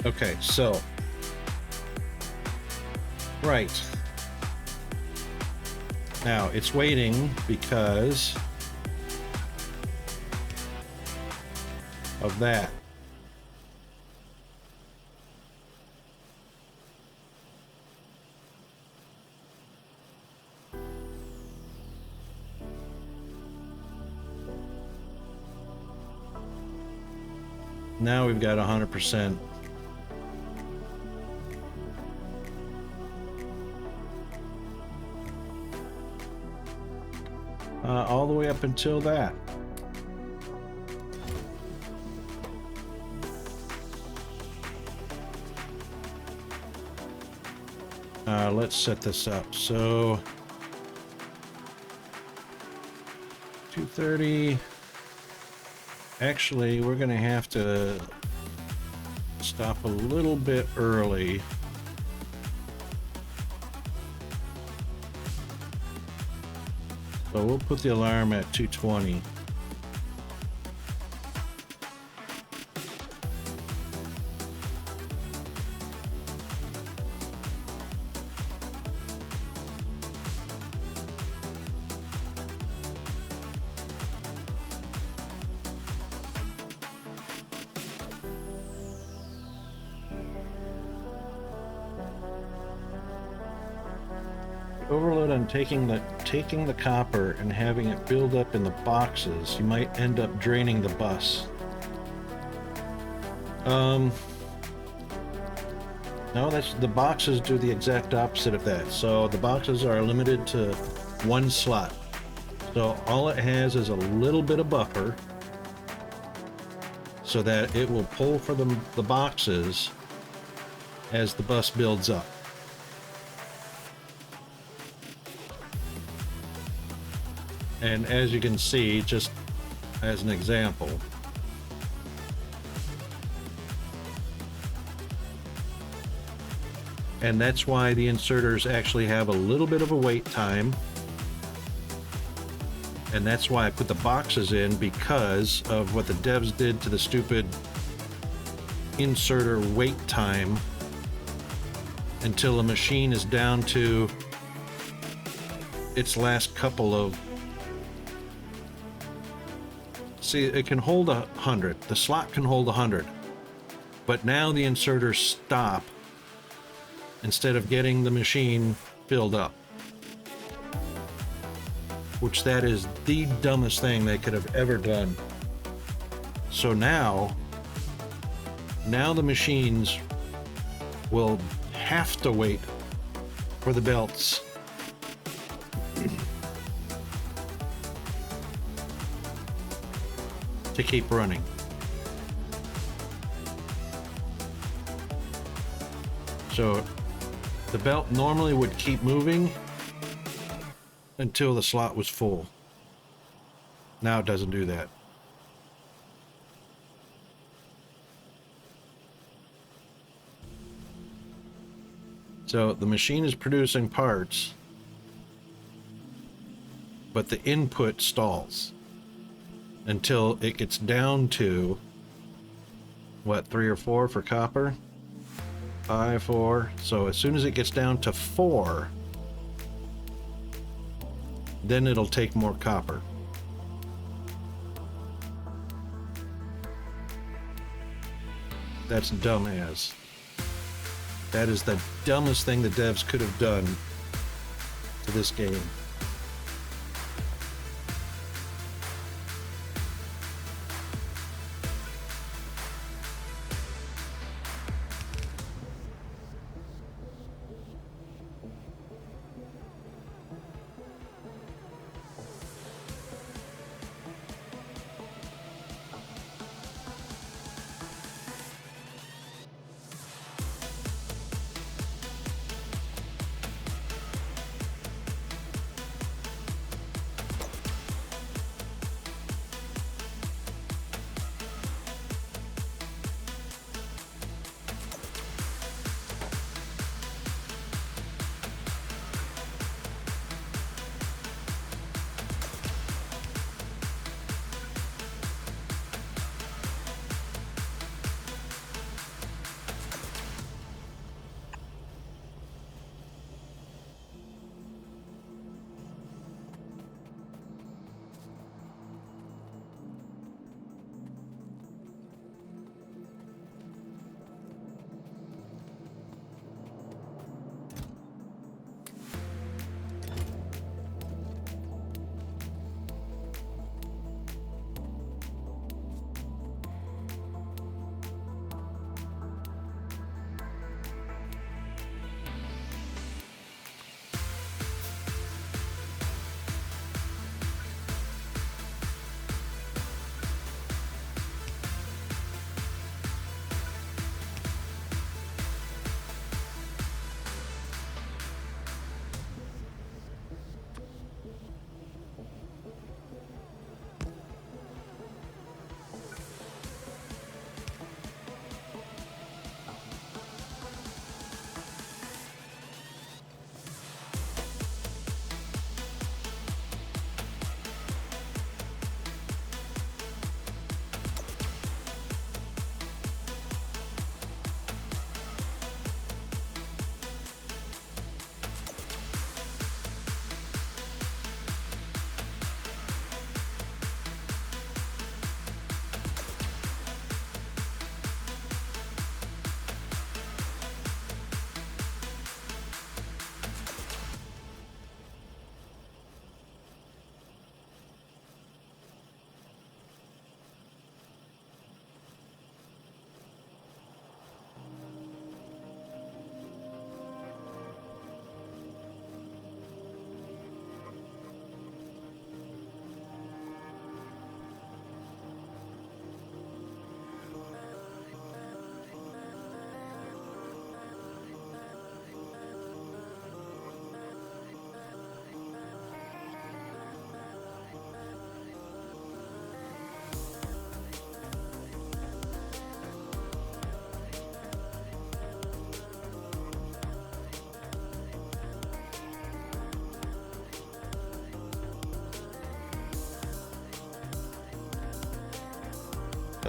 Okay, so, right. Now, it's waiting because of that. Now we've got 100%. All the way up until that. Let's set this up. So 230. Actually, we're gonna have to stop a little bit early. So we'll put the alarm at 2:20. Overload on taking the copper and having it build up in the boxes, you might end up draining the bus. No, that's the boxes do the exact opposite of that. So the boxes are limited to one slot. So all it has is a little bit of buffer so that it will pull for the boxes as the bus builds up. And as you can see, just as an example, and that's why the inserters actually have a little bit of a wait time, and that's why I put the boxes in, because of what the devs did to the stupid inserter wait time until the machine is down to its last couple of... See, it can hold 100. The slot can hold 100. But now the inserters stop instead of getting the machine filled up. Which that is the dumbest thing they could have ever done. So now the machines will have to wait for the belts to keep running. So the belt normally would keep moving until the slot was full. Now it doesn't do that. So the machine is producing parts, but the input stalls until it gets down to, what, 3 or 4 for copper? 5, 4. So as soon as it gets down to 4, then it'll take more copper. That's dumb as. That is the dumbest thing the devs could have done to this game.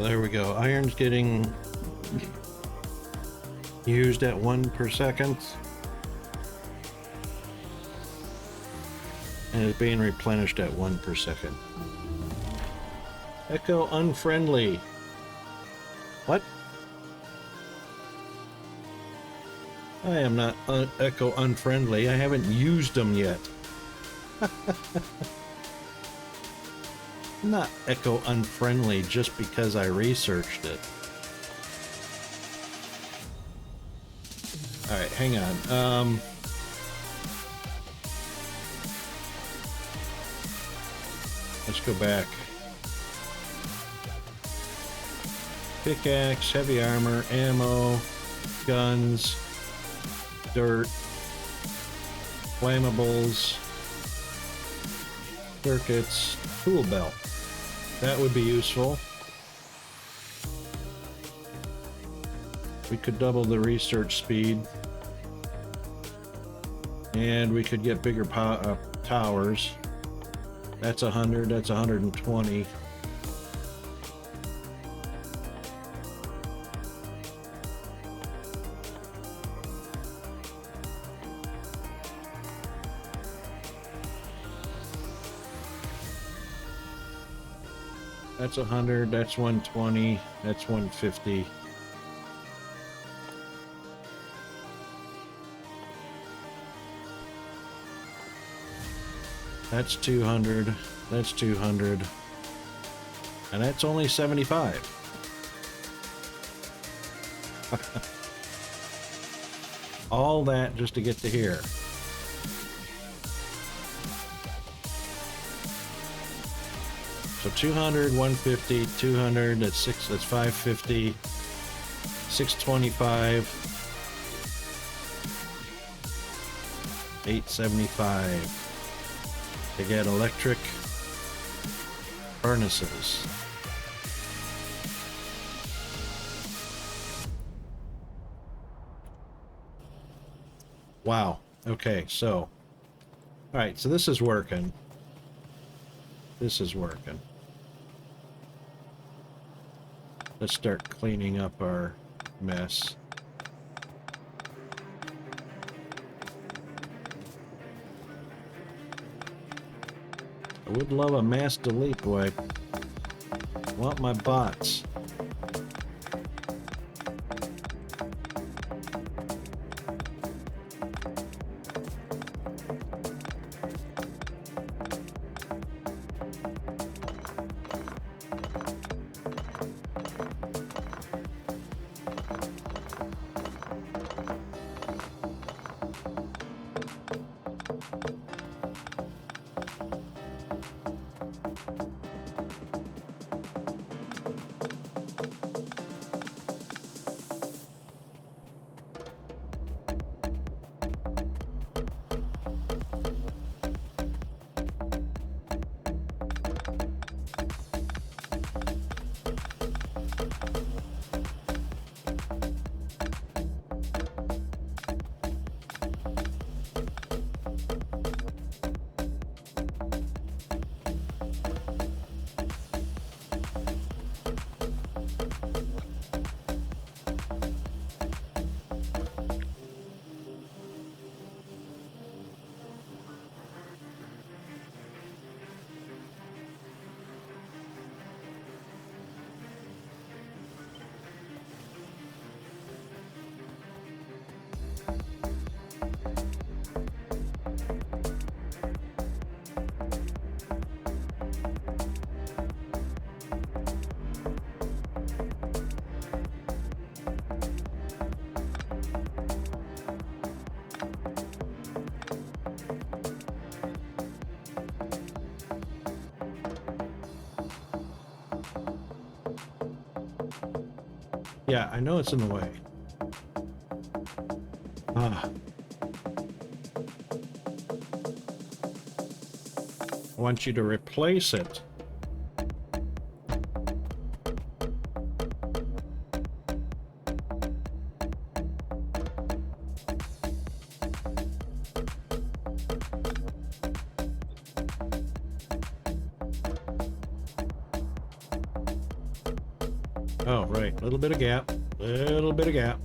There we go. Iron's getting used at 1 per second. And is being replenished at 1 per second. Echo unfriendly. What? I am not Echo unfriendly. I haven't used them yet. I'm not Echo unfriendly just because I researched it. Alright, hang on. Let's go back. Pickaxe, heavy armor, ammo, guns, dirt, flammables, circuits, tool belt. That would be useful. We could double the research speed. And we could get bigger towers. That's 100, that's 120. That's 100, that's 120, that's 150. That's 200, that's 200, and that's only 75. All that just to get to here. So 200, 150, 200, that's 550, 625, 875 to get electric furnaces. Wow. Okay, so all right, so this is working. This is working. Let's start cleaning up our mess. I would love a mass delete, boy. I want my bots. Yeah, I know it's in the way. I want you to replace it. Oh, right. Little bit of gap. Little bit of gap.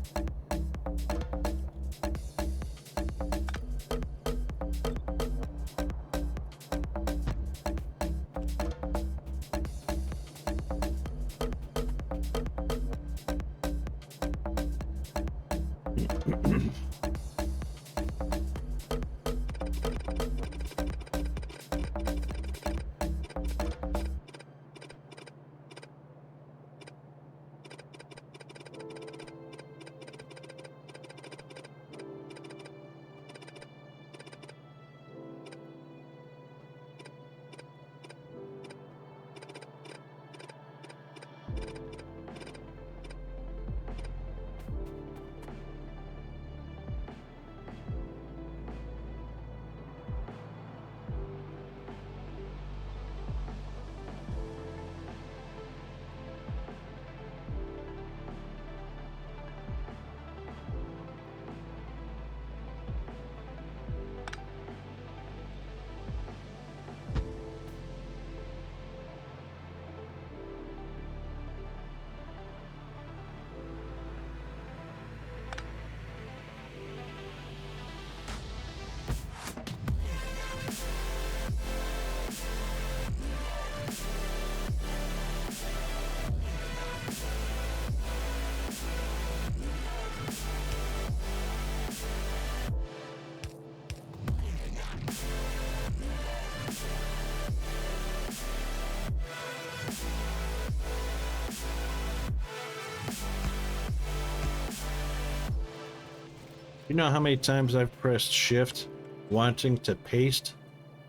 You know how many times I've pressed shift wanting to paste,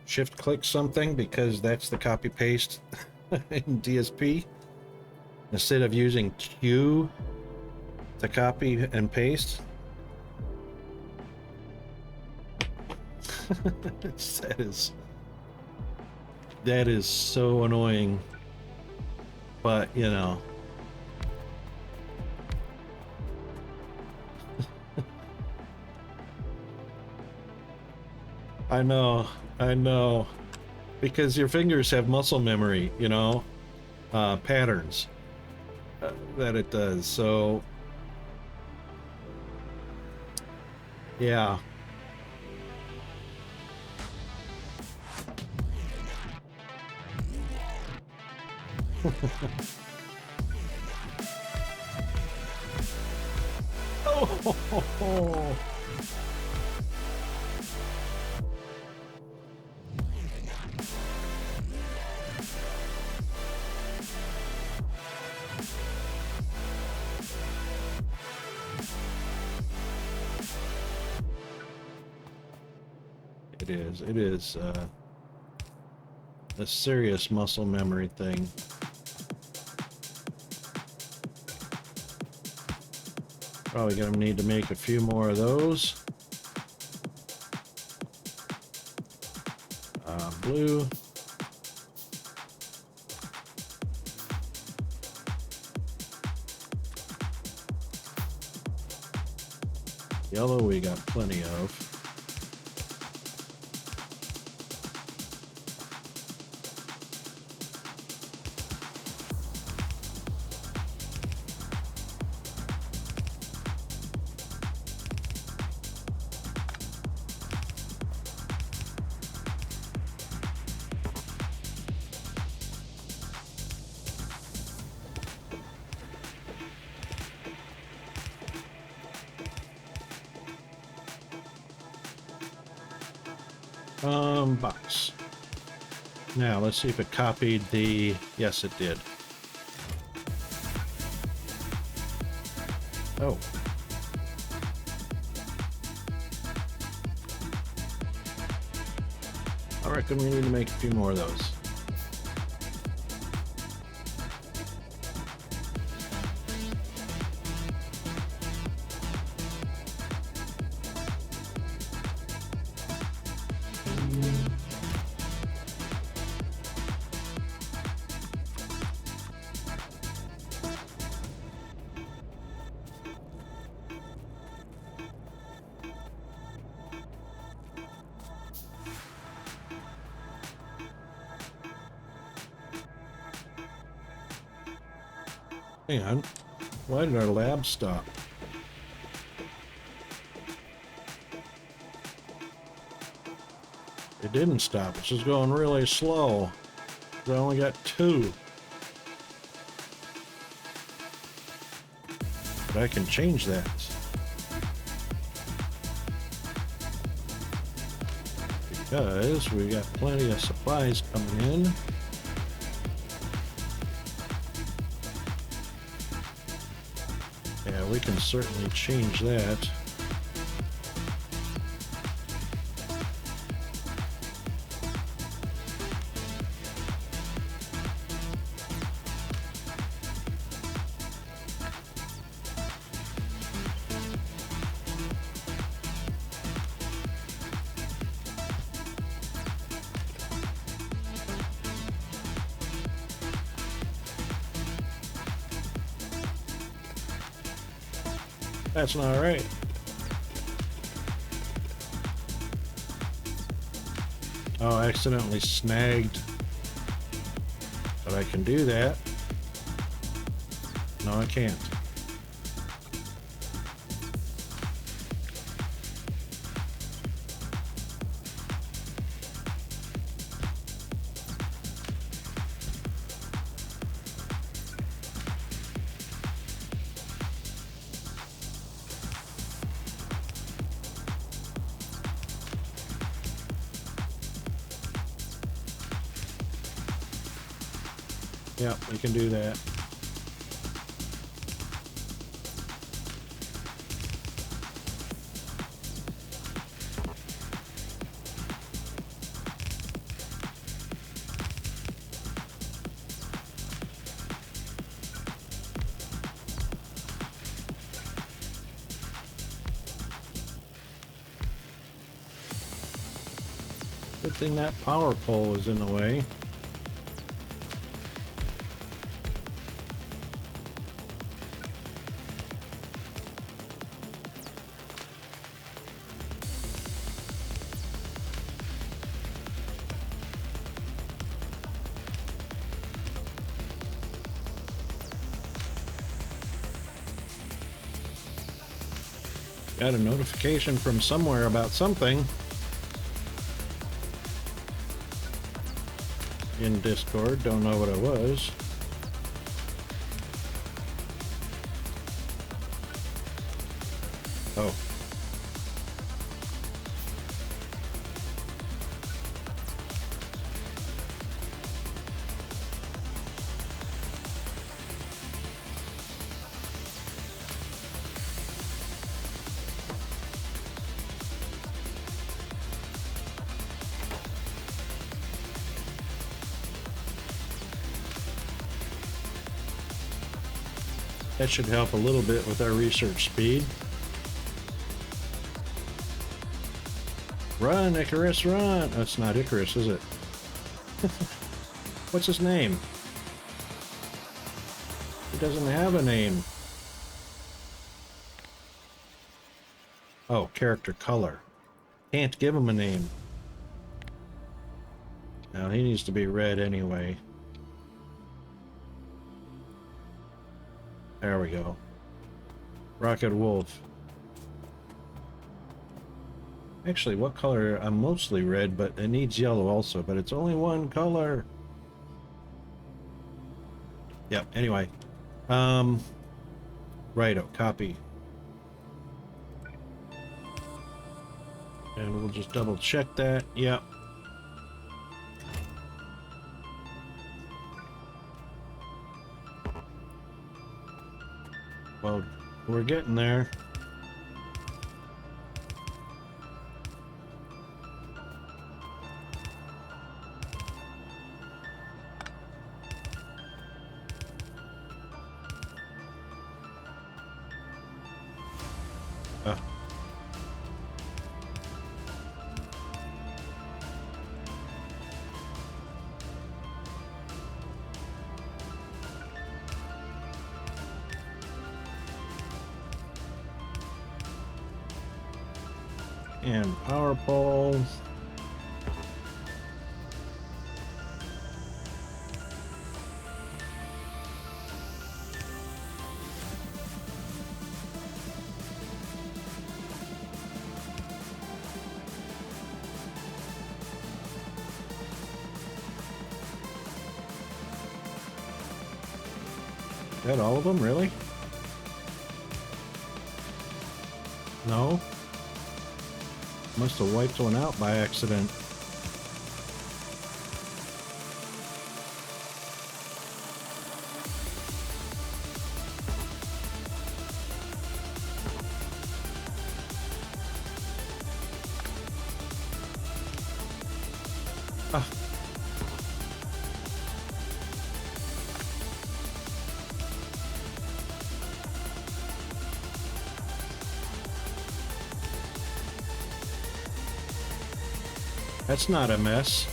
shift click something because that's the copy paste in DSP instead of using Q to copy and paste? that is so annoying, but you know. I know, because your fingers have muscle memory, you know, patterns that it does. So, yeah. Oh. It is a serious muscle memory thing. Probably gonna need to make a few more of those. Blue. Yellow we got plenty of. Box. Now let's see if it copied the, yes it did. Oh. I reckon we need to make a few more of those. Hang on. Why did our lab stop? It didn't stop. It's just going really slow. I only got 2. But I can change that. Because we got plenty of supplies coming in. Yeah, we can certainly change that. That's not right. Oh, I accidentally snagged. But I can do that. No, I can't. Yep, we can do that. Good thing that power pole is in the way. Got a notification from somewhere about something in Discord. Don't know what it was. Oh. That should help a little bit with our research speed. Run, Icarus, run! That's not Icarus, is it? What's his name? He doesn't have a name. Oh, character color. Can't give him a name. Now he needs to be red anyway. There we go. Rocket Wolf. Actually, what color? I'm mostly red, but it needs yellow also, but it's only one color. Yep, anyway. Righto, copy. And we'll just double check that. Yep. Well, we're getting there. And power poles. That all of them, really? No? Must have wiped one out by accident. Ah. That's not a mess.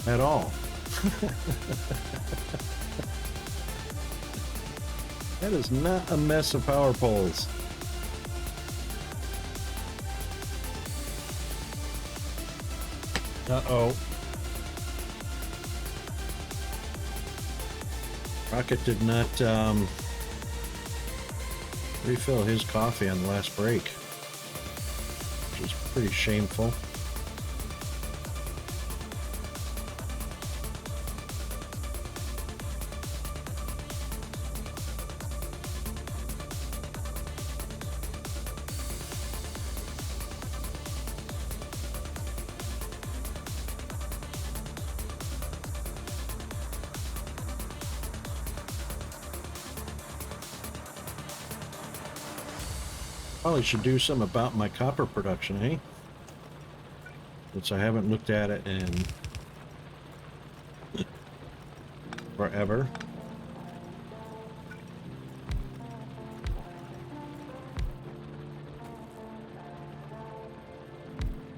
At all. That is not a mess of power poles. Uh-oh. Rocket did not refill his coffee on the last break, which is pretty shameful. Probably should do something about my copper production, eh? Since I haven't looked at it in forever.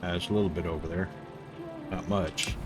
There's a little bit over there. Not much.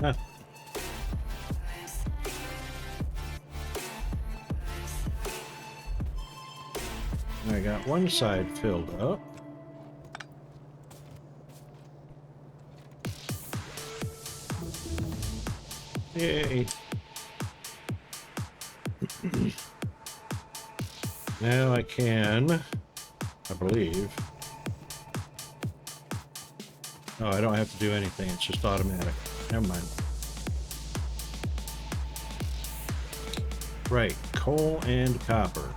Huh. I got one side filled up. Yay. Now I can, I believe. Oh, I don't have to do anything. It's just automatic. Never mind. Right, coal and copper.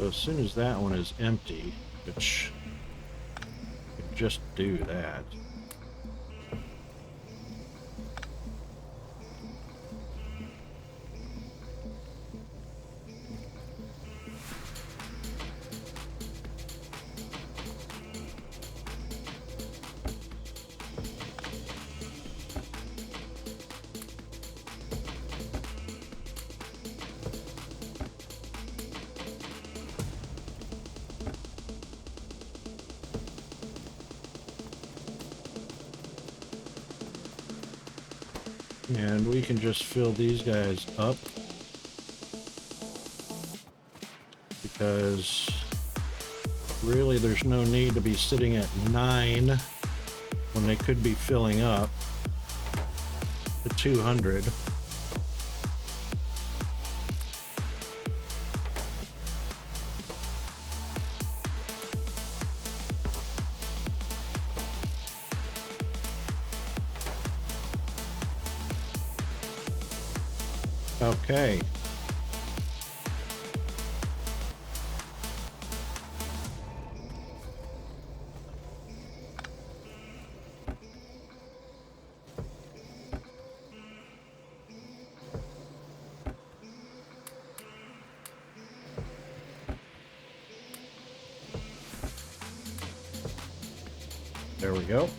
So as soon as that one is empty, which I can just do that. And we can just fill these guys up because really there's no need to be sitting at 9 when they could be filling up to 200. Okay. There we go.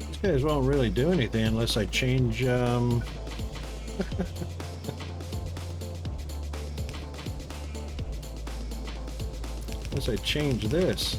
These guys won't really do anything unless I change, unless I change this.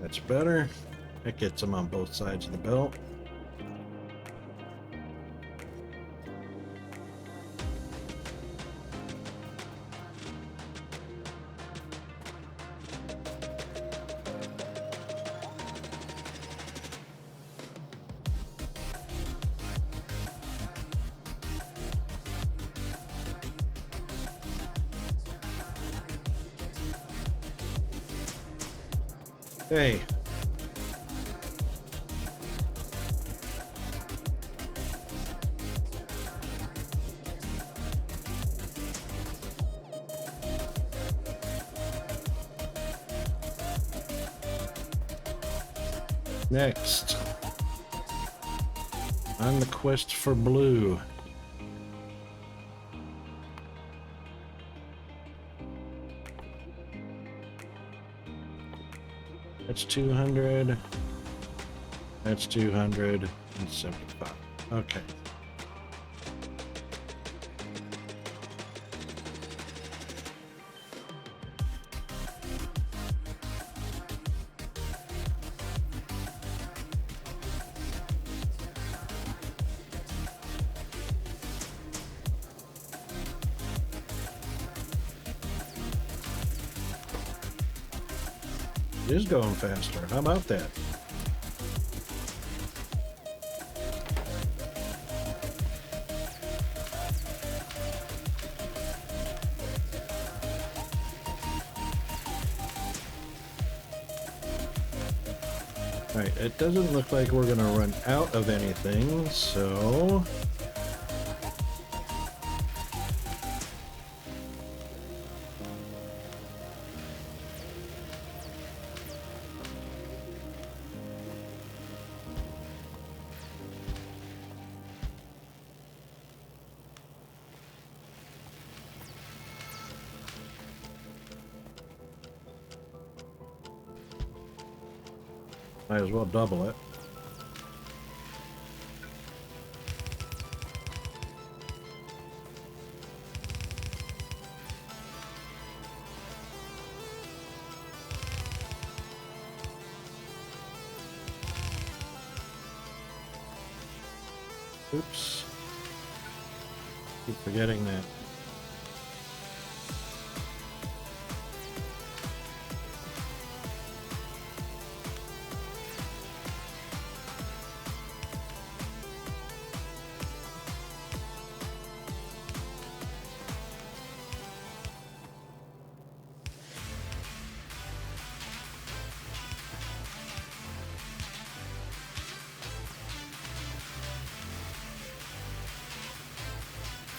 That's better. That gets them on both sides of the belt. Hey. Next, on the quest for blue. That's 200. That's 275. Okay. It is going faster. How about that? All right, it doesn't look like we're going to run out of anything, so Might as well double it. Oops. Keep forgetting that.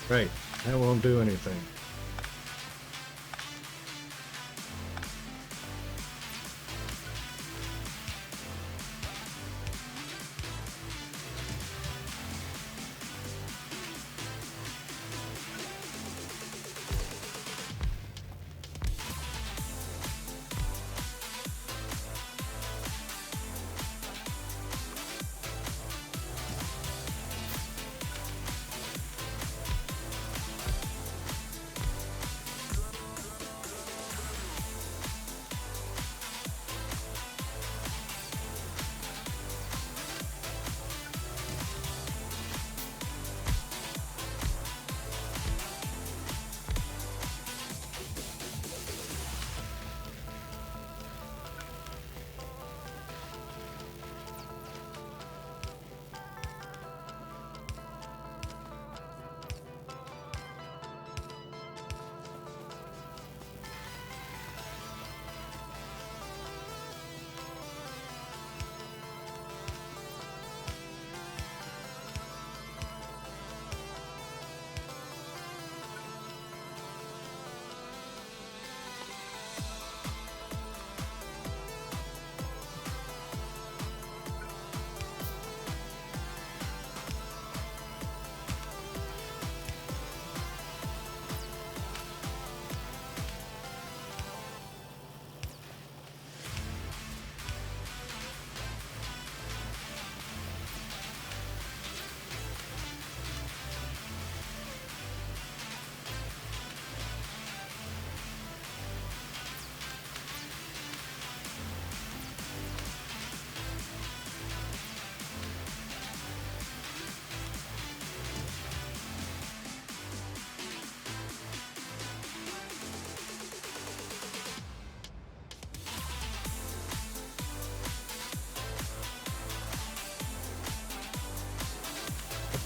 Right, that won't do anything.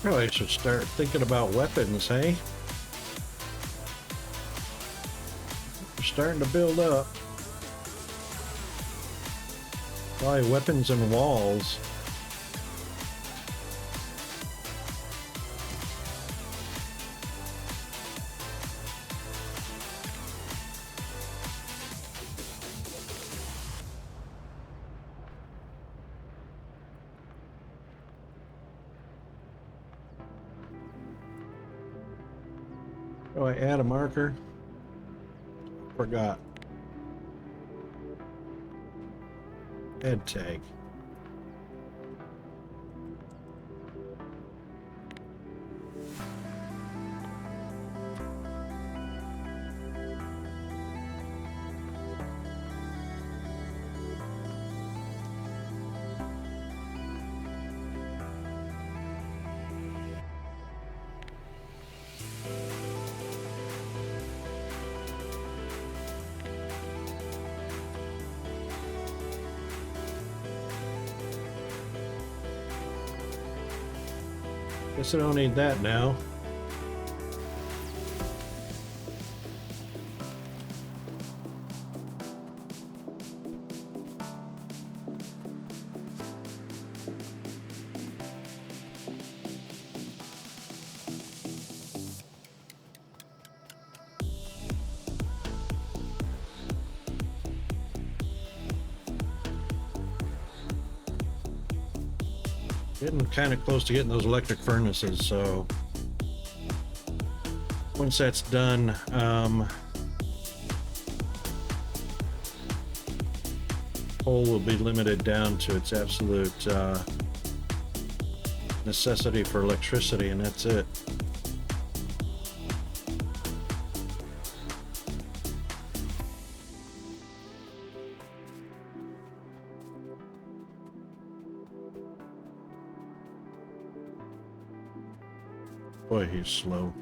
Probably should start thinking about weapons, hey? We're starting to build up. Probably weapons and walls. Oh, I add a marker. Forgot. Head tag. Guess I don't need that now. Getting kind of close to getting those electric furnaces, so once that's done, coal will be limited down to its absolute necessity for electricity, and that's it. Boy, he's slow.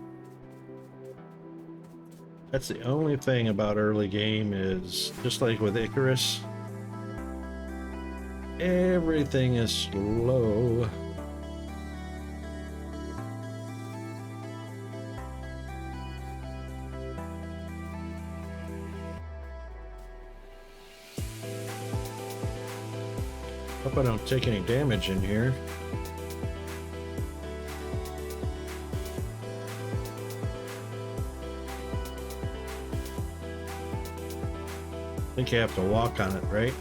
That's the only thing about early game is, just like with Icarus, everything is slow. Hope I don't take any damage in here. I think you have to walk on it, right?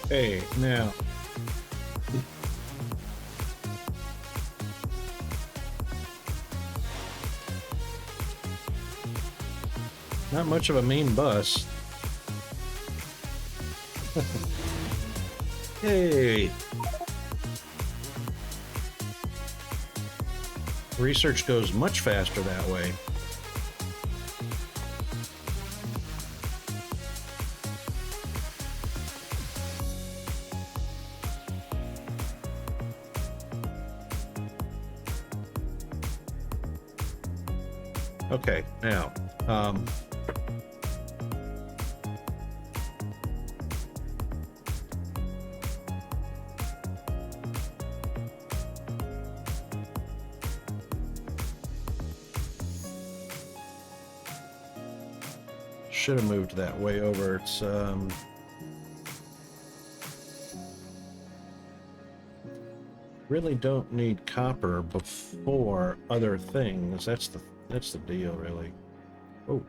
Hey, now. Not much of a mean bus. Hey. Research goes much faster that way. Okay, now, should have moved that way over. It's really don't need copper before other things. That's the deal, really. Oh.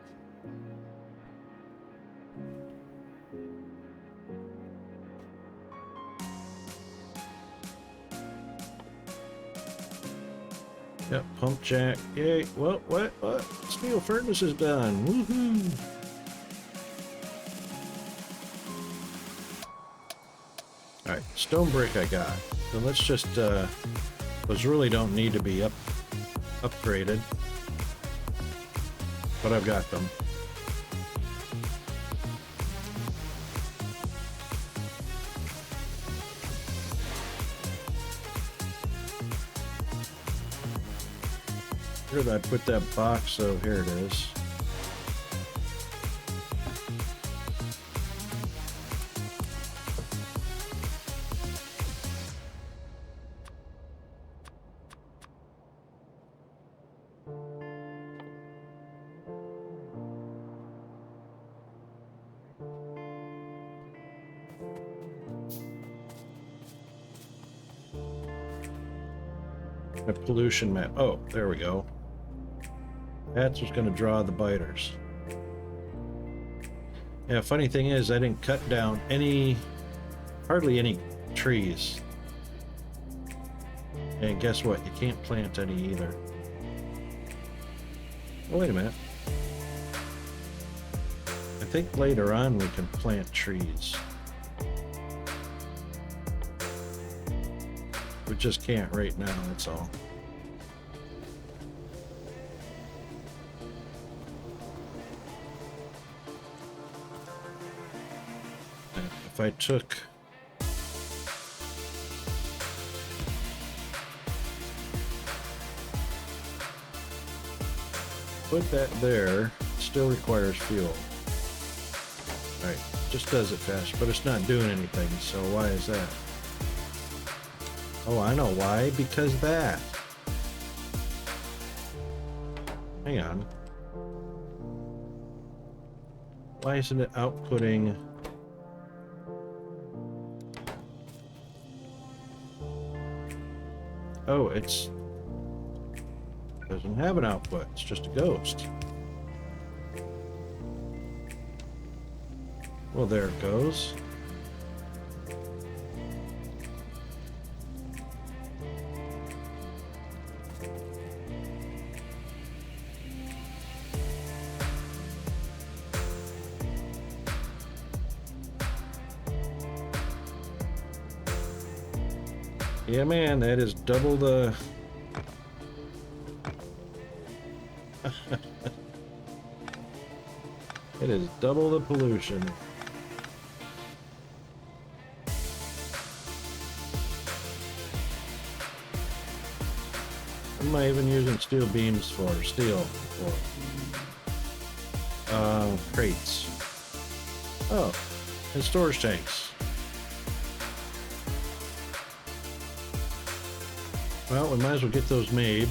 Yep, pump jack. Yay. What? Steel furnace is done. Woohoo! Alright, stone brick I got. So let's just, those really don't need to be upgraded. But I've got them. Where did I put that box? Oh, here it is. A pollution map. Oh, there we go. That's what's going to draw the biters. Yeah, funny thing is, I didn't cut down hardly any trees. And guess what? You can't plant any either. Oh, wait a minute. I think later on we can plant trees. We just can't right now, that's all. If I took put that there, it still requires fuel. Right, just does it fast, but it's not doing anything, so why is that? Oh, I know why, because that. Hang on. Why isn't it outputting? Oh, doesn't have an output, it's just a ghost. Well, there it goes. Yeah, man, that is double the... It is double the pollution. What am I even using steel beams for? Steel for crates. Oh, and storage tanks. Well, we might as well get those made.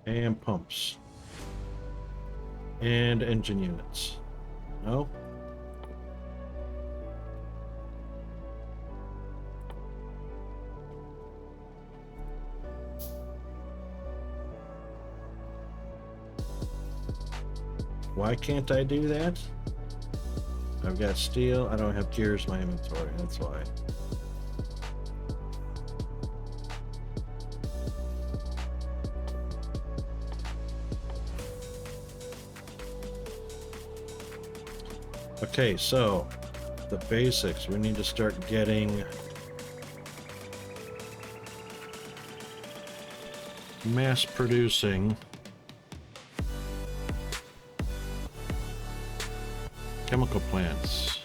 And pumps. And engine units. No? Why can't I do that? I've got steel. I don't have gears in my inventory. That's why. Okay, so the basics. We need to start getting mass producing chemical plants.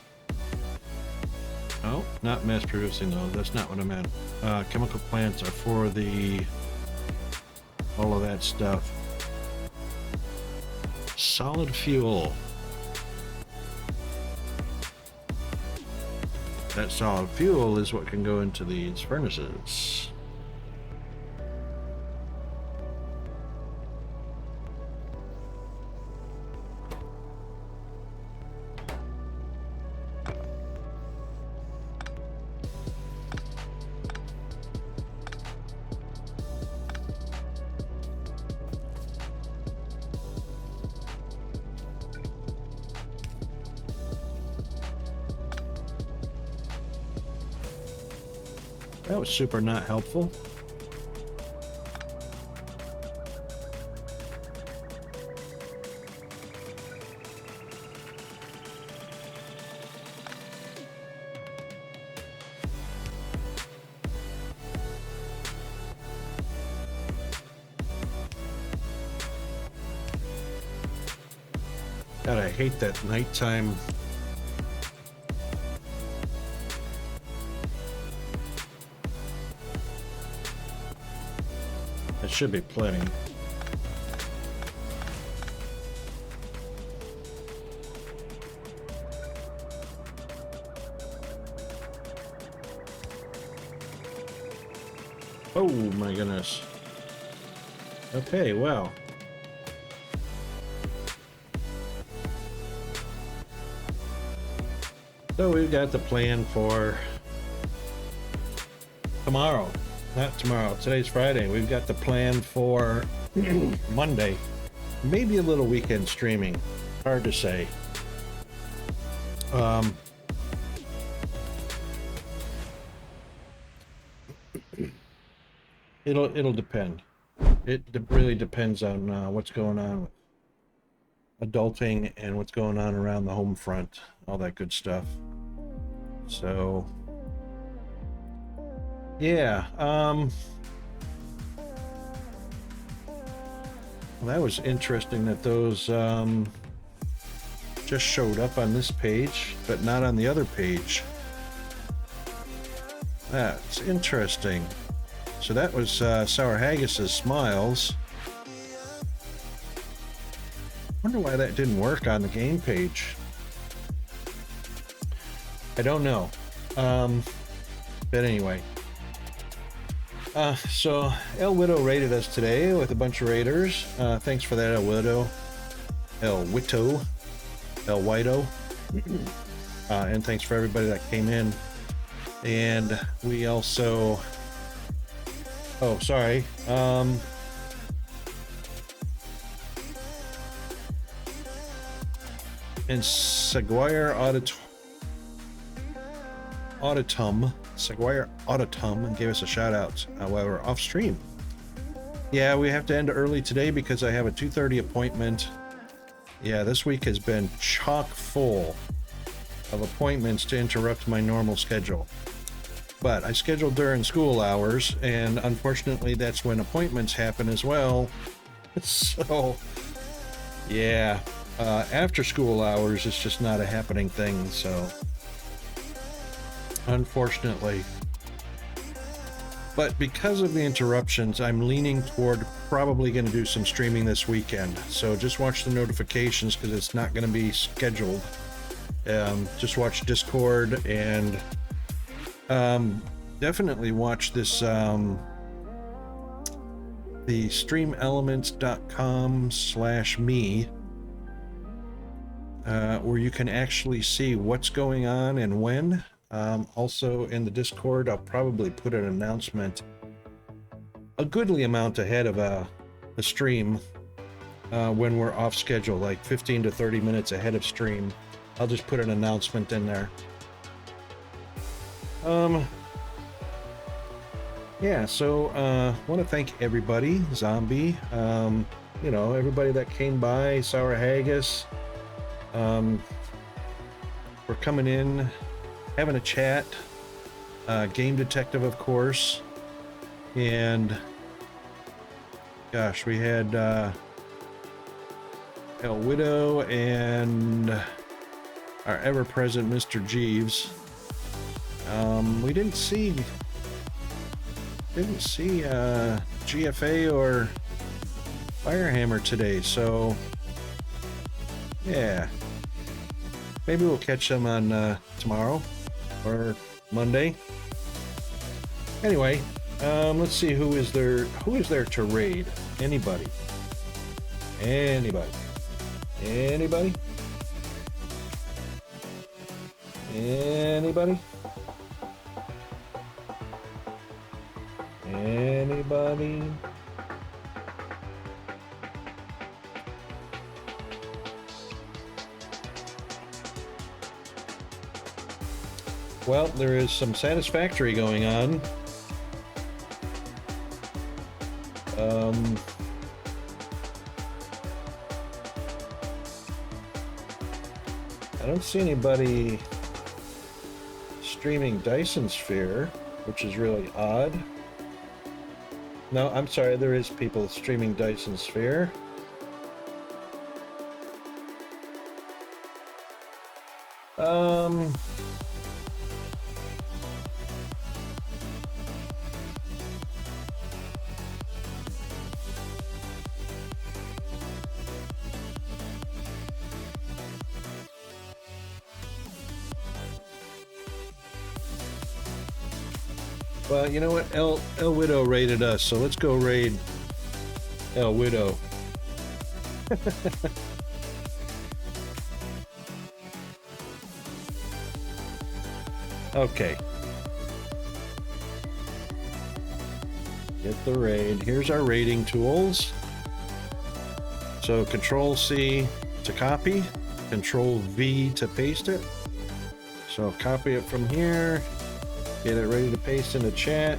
Oh, not mass producing though. That's not what I meant. Chemical plants are for all of that stuff. Solid fuel. That solid fuel is what can go into these furnaces. That was super not helpful. God, I hate that nighttime should be plenty. Oh my goodness. Okay, well. So we've got the plan for tomorrow. Not tomorrow, today's Friday. We've got the plan for Monday. Maybe a little weekend streaming. Hard to say. It'll depend. It really depends on what's going on with adulting and what's going on around the home front, all that good stuff. So, yeah. Well, that was interesting that those just showed up on this page, but not on the other page. That's interesting. So that was Sour Haggis's Smiles. Wonder why that didn't work on the game page. I don't know. But anyway. So El Widow raided us today with a bunch of raiders. Thanks for that, El Widow. El Widow. And thanks for everybody that came in. And we also... Oh, sorry. And Seguire Auditum gave us a shout out while we're off stream. Yeah, we have to end early today because I have a 2:30 appointment. Yeah, this week has been chock full of appointments to interrupt my normal schedule. But I scheduled during school hours, and unfortunately that's when appointments happen as well. So, yeah, after school hours it's just not a happening thing, so unfortunately. But because of the interruptions, I'm leaning toward probably going to do some streaming this weekend. So just watch the notifications because it's not going to be scheduled. Just watch Discord and definitely watch this the streamelements.com/me where you can actually see what's going on and when. Also in the Discord, I'll probably put an announcement a goodly amount ahead of the stream when we're off schedule, like 15 to 30 minutes ahead of stream. I'll just put an announcement in there. Yeah, so want to thank everybody, Zombie, you know, everybody that came by, Sour Haggis, for coming in, having a chat, Game Detective, of course, and gosh, we had El Widow and our ever-present Mr. Jeeves. We didn't see GFA or Firehammer today, so yeah, maybe we'll catch them on tomorrow or Monday. Anyway, let's see who is there to raid. Anybody? Anybody? Anybody? Anybody? Anybody? Well, there is some Satisfactory going on. I don't see anybody streaming Dyson Sphere, which is really odd. No, I'm sorry, there is people streaming Dyson Sphere. Well, you know what? El Widow raided us, so let's go raid El Widow. Okay. Get the raid. Here's our raiding tools. So Control C to copy, Control V to paste it. So copy it from here, get it ready to paste in the chat.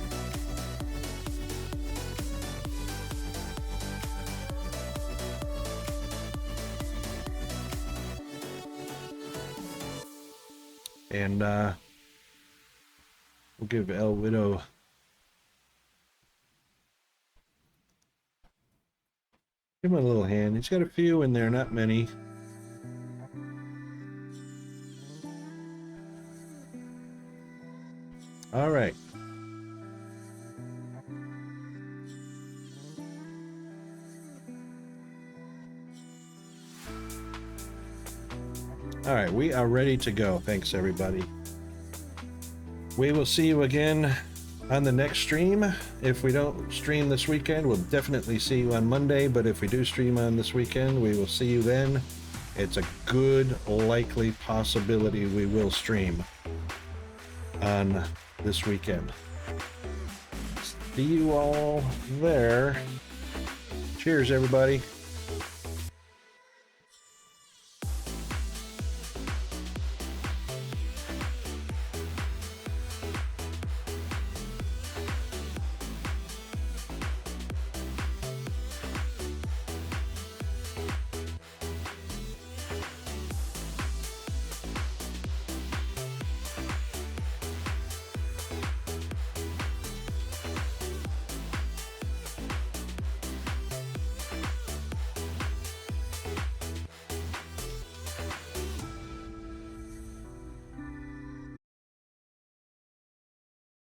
And we'll give El Widow give him a little hand. He's got a few in there, not many. All right. All right, we are ready to go. Thanks, everybody. We will see you again on the next stream. If we don't stream this weekend, we'll definitely see you on Monday. But if we do stream on this weekend, we will see you then. It's a good, likely possibility we will stream on this weekend. See you all there. Cheers, everybody.